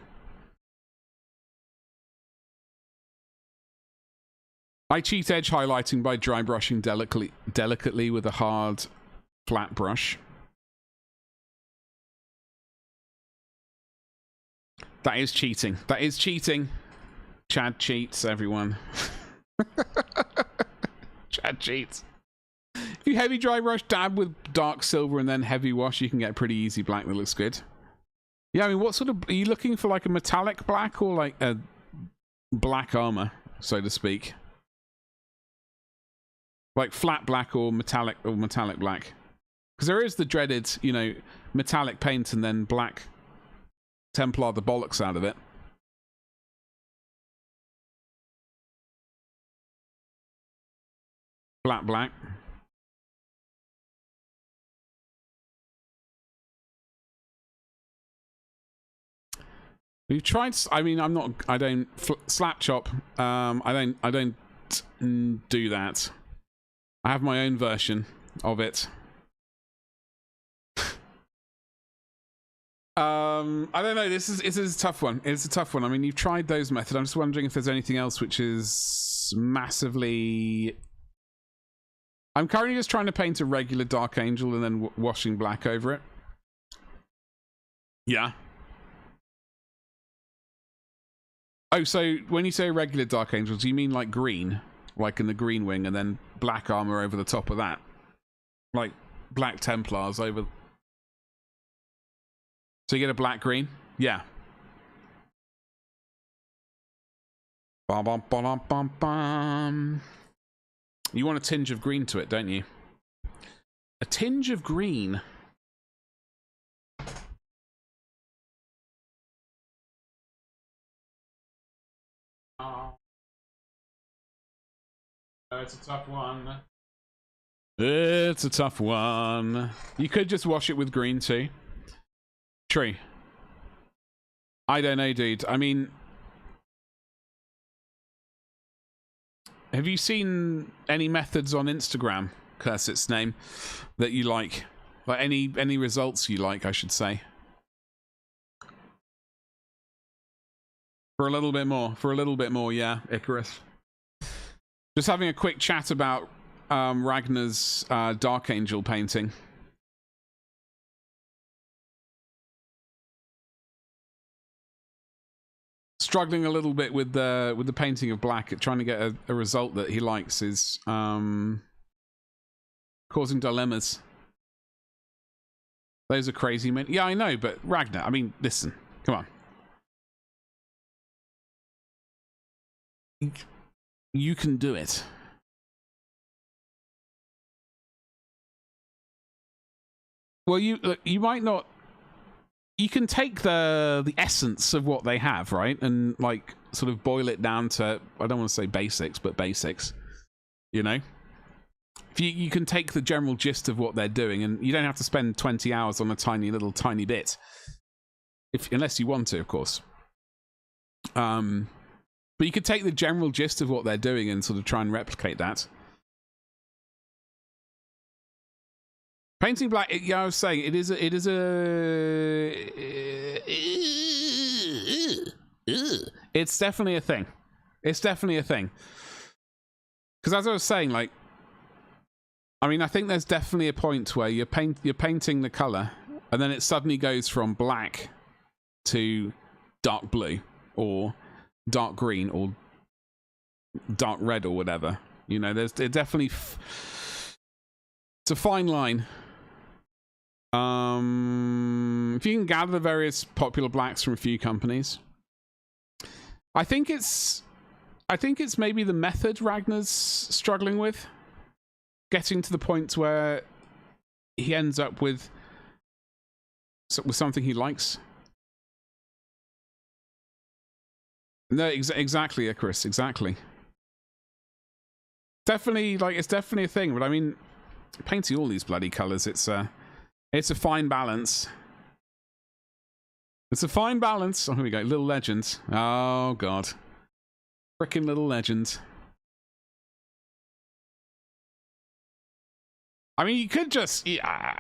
I cheat edge highlighting by dry brushing delicately with a hard, flat brush. That is cheating. That is cheating. Chad cheats, everyone. Chad cheats. If you heavy dry brush, dab with dark silver, and then heavy wash, you can get pretty easy black that looks good. Yeah, I mean, what sort of... Are you looking for like a metallic black or like a black armor, so to speak? Like flat black or metallic black? Because there is the dreaded, you know, metallic paint and then black Templar the bollocks out of it. Black. We've tried. I mean, I'm not. I don't slap chop. I don't do that. I have my own version of it. I don't know. This is a tough one. It's a tough one. I mean, you've tried those methods. I'm just wondering if there's anything else which is massively. I'm currently just trying to paint a regular Dark Angel and then washing black over it. Yeah. Oh, so when you say regular Dark Angel, do you mean like green? Like in the green wing and then black armor over the top of that? Like black Templars over... So you get a black-green? Yeah. Bum, bum, bum, bum, bum. You want a tinge of green to it, don't you? A tinge of green. Oh. It's a tough one. It's a tough one. You could just wash it with green too. True. I don't know, dude. I mean... Have you seen any methods on Instagram, curse its name, that you like? Like any results you like, I should say. For a little bit more, yeah, Icarus. Just having a quick chat about Ragnar's Dark Angel painting. Struggling a little bit with the painting of black, trying to get a result that he likes is causing dilemmas. Those are crazy men. Yeah, I know, but Ragnar, I mean, listen, come on. You can do it. Well, you might not. You can take the essence of what they have, right, and like sort of boil it down to, I don't want to say basics, but basics. You know, if you can take the general gist of what they're doing, and you don't have to spend 20 hours on a tiny bit, unless you want to, of course. But you could take the general gist of what they're doing and sort of try and replicate that. Painting black, yeah, I was saying it is it's definitely a thing. It's definitely a thing. Because as I was saying, like, I mean, I think there's definitely a point where you're painting the color, and then it suddenly goes from black to dark blue, or dark green, or dark red, or whatever. You know, there's definitely it's a fine line. If you can gather the various popular blacks from a few companies, I think it's maybe the method Ragnar's struggling with, getting to the point where he ends up with something he likes. No, exactly, Icarus, exactly. Definitely, like, it's definitely a thing, but I mean, painting all these bloody colors, it's a fine balance. It's a fine balance. Oh, here we go. Little Legends. Oh, God. Frickin' Little Legends. I mean, you could just... Yeah.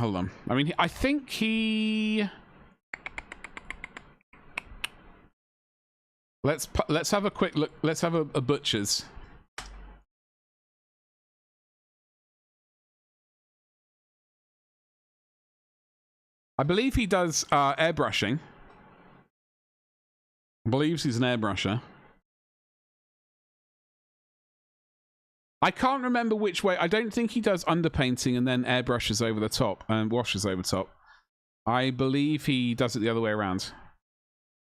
Hold on. I mean, I think he... Let's have a quick look. Let's have a butcher's. I believe he does airbrushing. Believes he's an airbrusher. I can't remember which way. I don't think he does underpainting and then airbrushes over the top and washes over top. I believe he does it the other way around.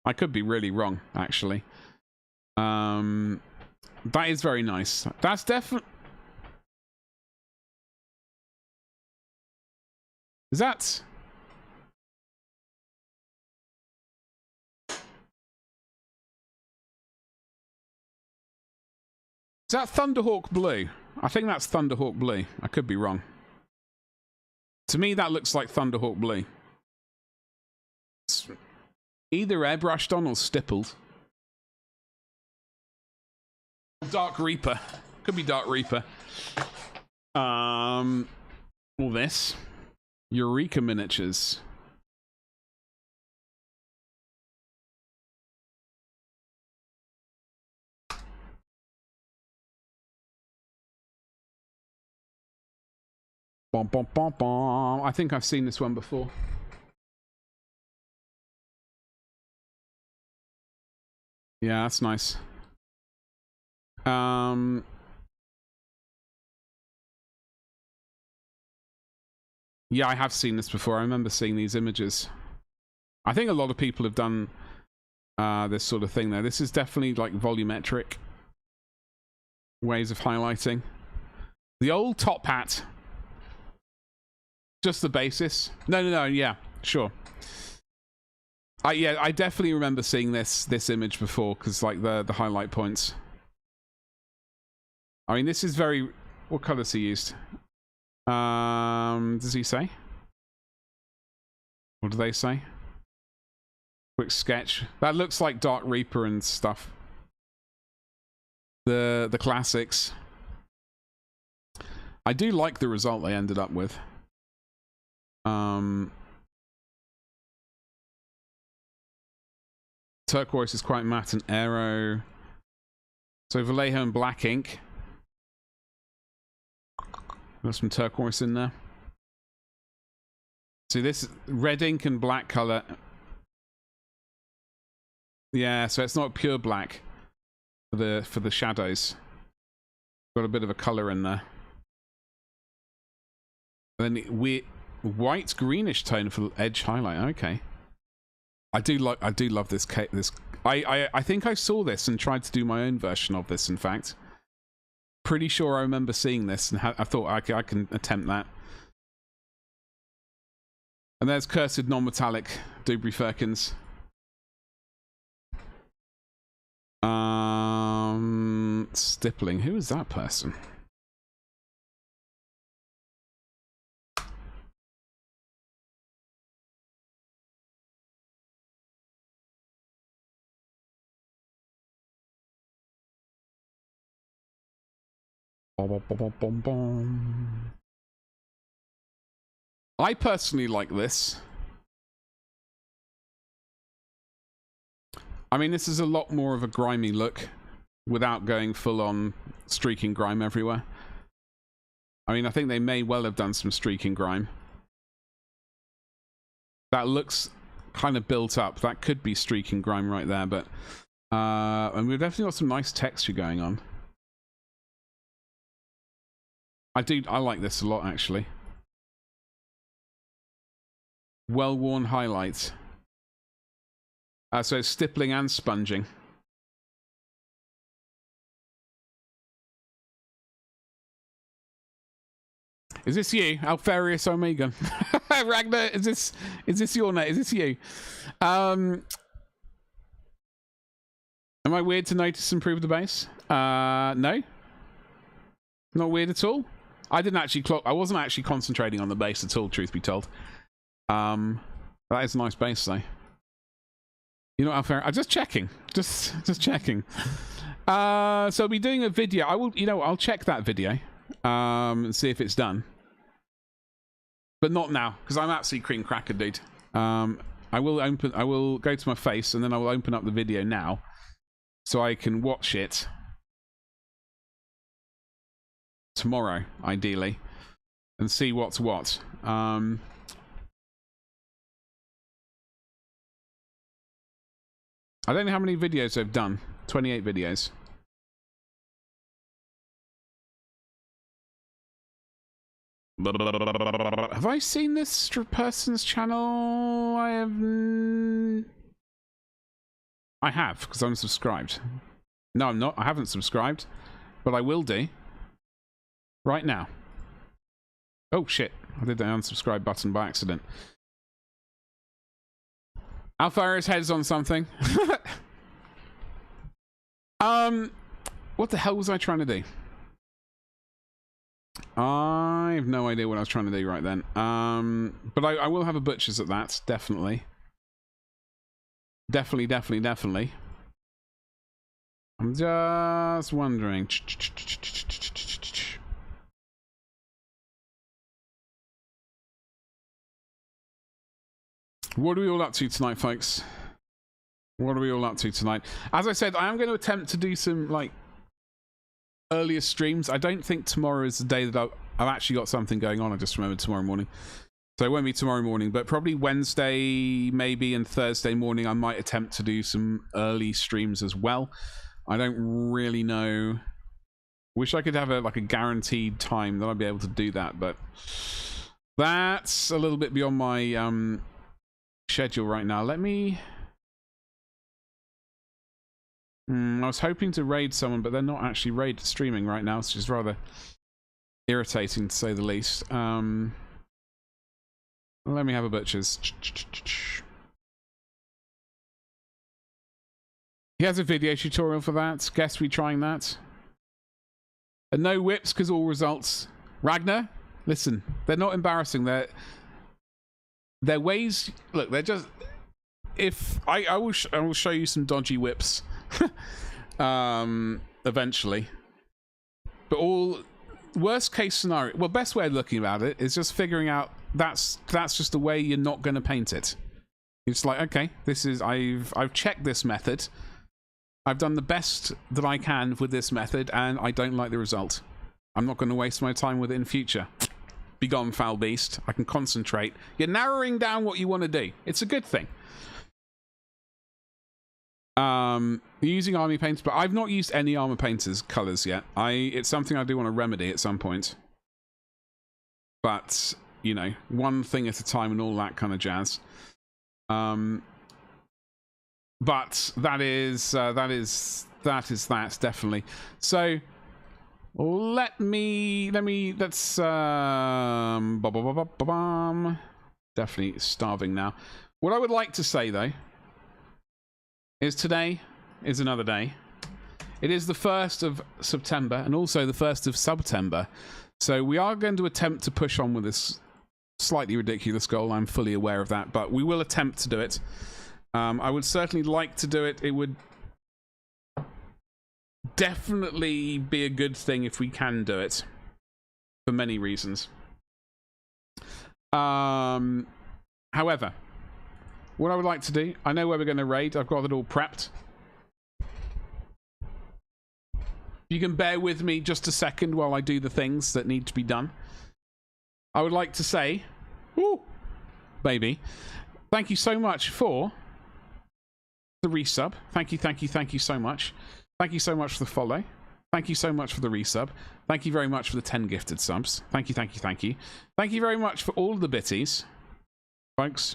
I could be really wrong, actually. That is very nice. That's definitely... Is that... Is that Thunderhawk Blue? I think that's Thunderhawk Blue. I could be wrong. To me, that looks like Thunderhawk Blue. It's either airbrushed on or stippled. Dark Reaper. Could be Dark Reaper. All this. Eureka Miniatures. Bom, bom, bom, bom. I think I've seen this one before. Yeah, that's nice. Yeah, I have seen this before. I remember seeing these images. I think a lot of people have done this sort of thing there. This is definitely like volumetric ways of highlighting. The old top hat. Just the basis. No, yeah, sure. Yeah, I definitely remember seeing this image before, because like the highlight points. I mean, this is very... What colors he used? Does he say? What do they say? Quick sketch. That looks like Dark Reaper and stuff. The classics. I do like the result they ended up with. Turquoise is quite matte and aero. So Vallejo and black ink. There's some turquoise in there. See, this red ink and black color. Yeah, so it's not pure black for the shadows. Got a bit of a color in there. And then we white greenish tone for edge highlight. Okay. I do love this. I think I saw this and tried to do my own version of this. In fact, pretty sure I remember seeing this and I thought I can attempt that. And there's Cursed Non-Metallic Dubry Firkins. Stippling. Who is that person? I personally like this. I mean, this is a lot more of a grimy look without going full on streaking grime everywhere. I mean, I think they may well have done some streaking grime. That looks kind of built up. That could be streaking grime right there, but and we've definitely got some nice texture going on. I like this a lot, actually. Well-worn highlights. So it's stippling and sponging. Is this you, Alfarius Omega? Ragnar, is this your name? Is this you? Am I weird to notice improve the base? No. Not weird at all. I didn't actually clock. I wasn't actually concentrating on the base at all, truth be told. That is a nice base, though. You know, I'm just checking. Just checking. So I'll be doing a video. I will. You know, I'll check that video. And see if it's done. But not now, because I'm absolutely cream cracker, dude. I will go to my face, and then I will open up the video now, so I can watch it tomorrow, ideally, and see what's what. I don't know how many videos I've done. 28 videos. Have I seen this person's channel? I have, because I'm subscribed. No, I'm not. I haven't subscribed, but I will do right now. Oh shit! I did the unsubscribe button by accident. Alfara's head's on something. What the hell was I trying to do? I have no idea what I was trying to do right then. But I will have a butcher's at that, definitely. Definitely. I'm just wondering. What are we all up to tonight, folks? What are we all up to tonight? As I said, I am going to attempt to do some, like, earlier streams. I don't think tomorrow is the day that I've actually got something going on. I just remembered tomorrow morning. So it won't be tomorrow morning, but probably Wednesday, maybe, and Thursday morning, I might attempt to do some early streams as well. I don't really know. Wish I could have a guaranteed time that I'd be able to do that, but that's a little bit beyond my schedule right now. Let me... I was hoping to raid someone, but they're not actually raid streaming right now, which is rather irritating to say the least. Let me have a butcher's. He has a video tutorial for that. Guess we trying that. And no whips because all results. Ragnar, listen, they're not embarrassing. They're ways. Look, they're just. If I will show you some dodgy whips. Eventually, but all worst case scenario, well, best way of looking at it is just figuring out that's just the way you're not going to paint it. It's like, okay, this is I've checked this method, I've done the best that I can with this method, and I don't like the result. I'm not going to waste my time with it in future. Be gone, foul beast. I can concentrate. You're narrowing down what you want to do. It's a good thing. Using army painters, but I've not used any armor painters colors yet. It's something I do want to remedy at some point. But, you know, one thing at a time and all that kind of jazz. But that is definitely. So let's definitely starving now. What I would like to say though is today is another day. It is the 1st of September and also the 1st of September. So we are going to attempt to push on with this slightly ridiculous goal. I'm fully aware of that, but we will attempt to do it. I would certainly like to do it. It would definitely be a good thing if we can do it for many reasons. However, what I would like to do, I know where we're going to raid. I've got it all prepped. You can bear with me just a second while I do the things that need to be done. I would like to say, woo, baby, thank you so much for the resub. Thank you so much. Thank you so much for the follow. Thank you so much for the resub. Thank you very much for the 10 gifted subs. Thank you. Thank you very much for all the bitties, folks.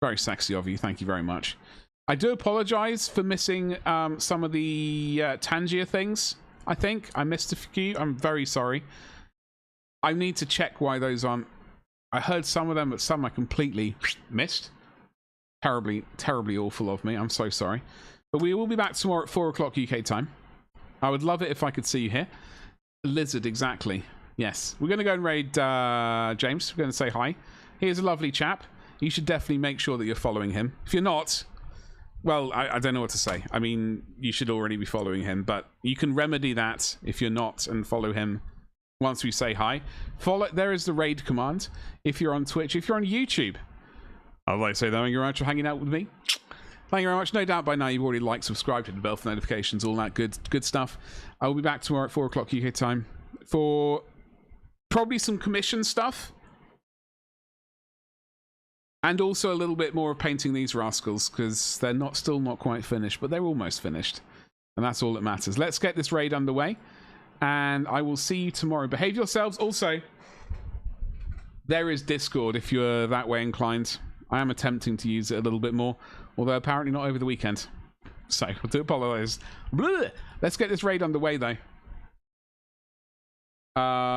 Very sexy of you. Thank you very much. I do apologize for missing some of the Tangier things. I think I missed a few. I'm very sorry. I need to check why those aren't. I heard some of them, but some I completely missed. Terribly awful of me. I'm so sorry. But we will be back tomorrow at 4 o'clock UK time. I would love it if I could see you here. Lizard, exactly. Yes. We're going to go and raid James. We're going to say hi. He's a lovely chap. You should definitely make sure that you're following him. If you're not, well, I don't know what to say. I mean, you should already be following him, but you can remedy that if you're not and follow him once we say hi. There is the raid command if you're on Twitch. If you're on YouTube, I'd like to say thank you very much for hanging out with me. Thank you very much. No doubt by now you've already liked, subscribed, hit the bell for notifications, all that good stuff. I will be back tomorrow at 4 o'clock UK time for probably some commission stuff. And also a little bit more of painting these rascals, because they're still not quite finished, but they're almost finished. And that's all that matters. Let's get this raid underway, and I will see you tomorrow. Behave yourselves. Also, there is Discord if you're that way inclined. I am attempting to use it a little bit more, although apparently not over the weekend. So, I do apologize. Let's get this raid underway, though.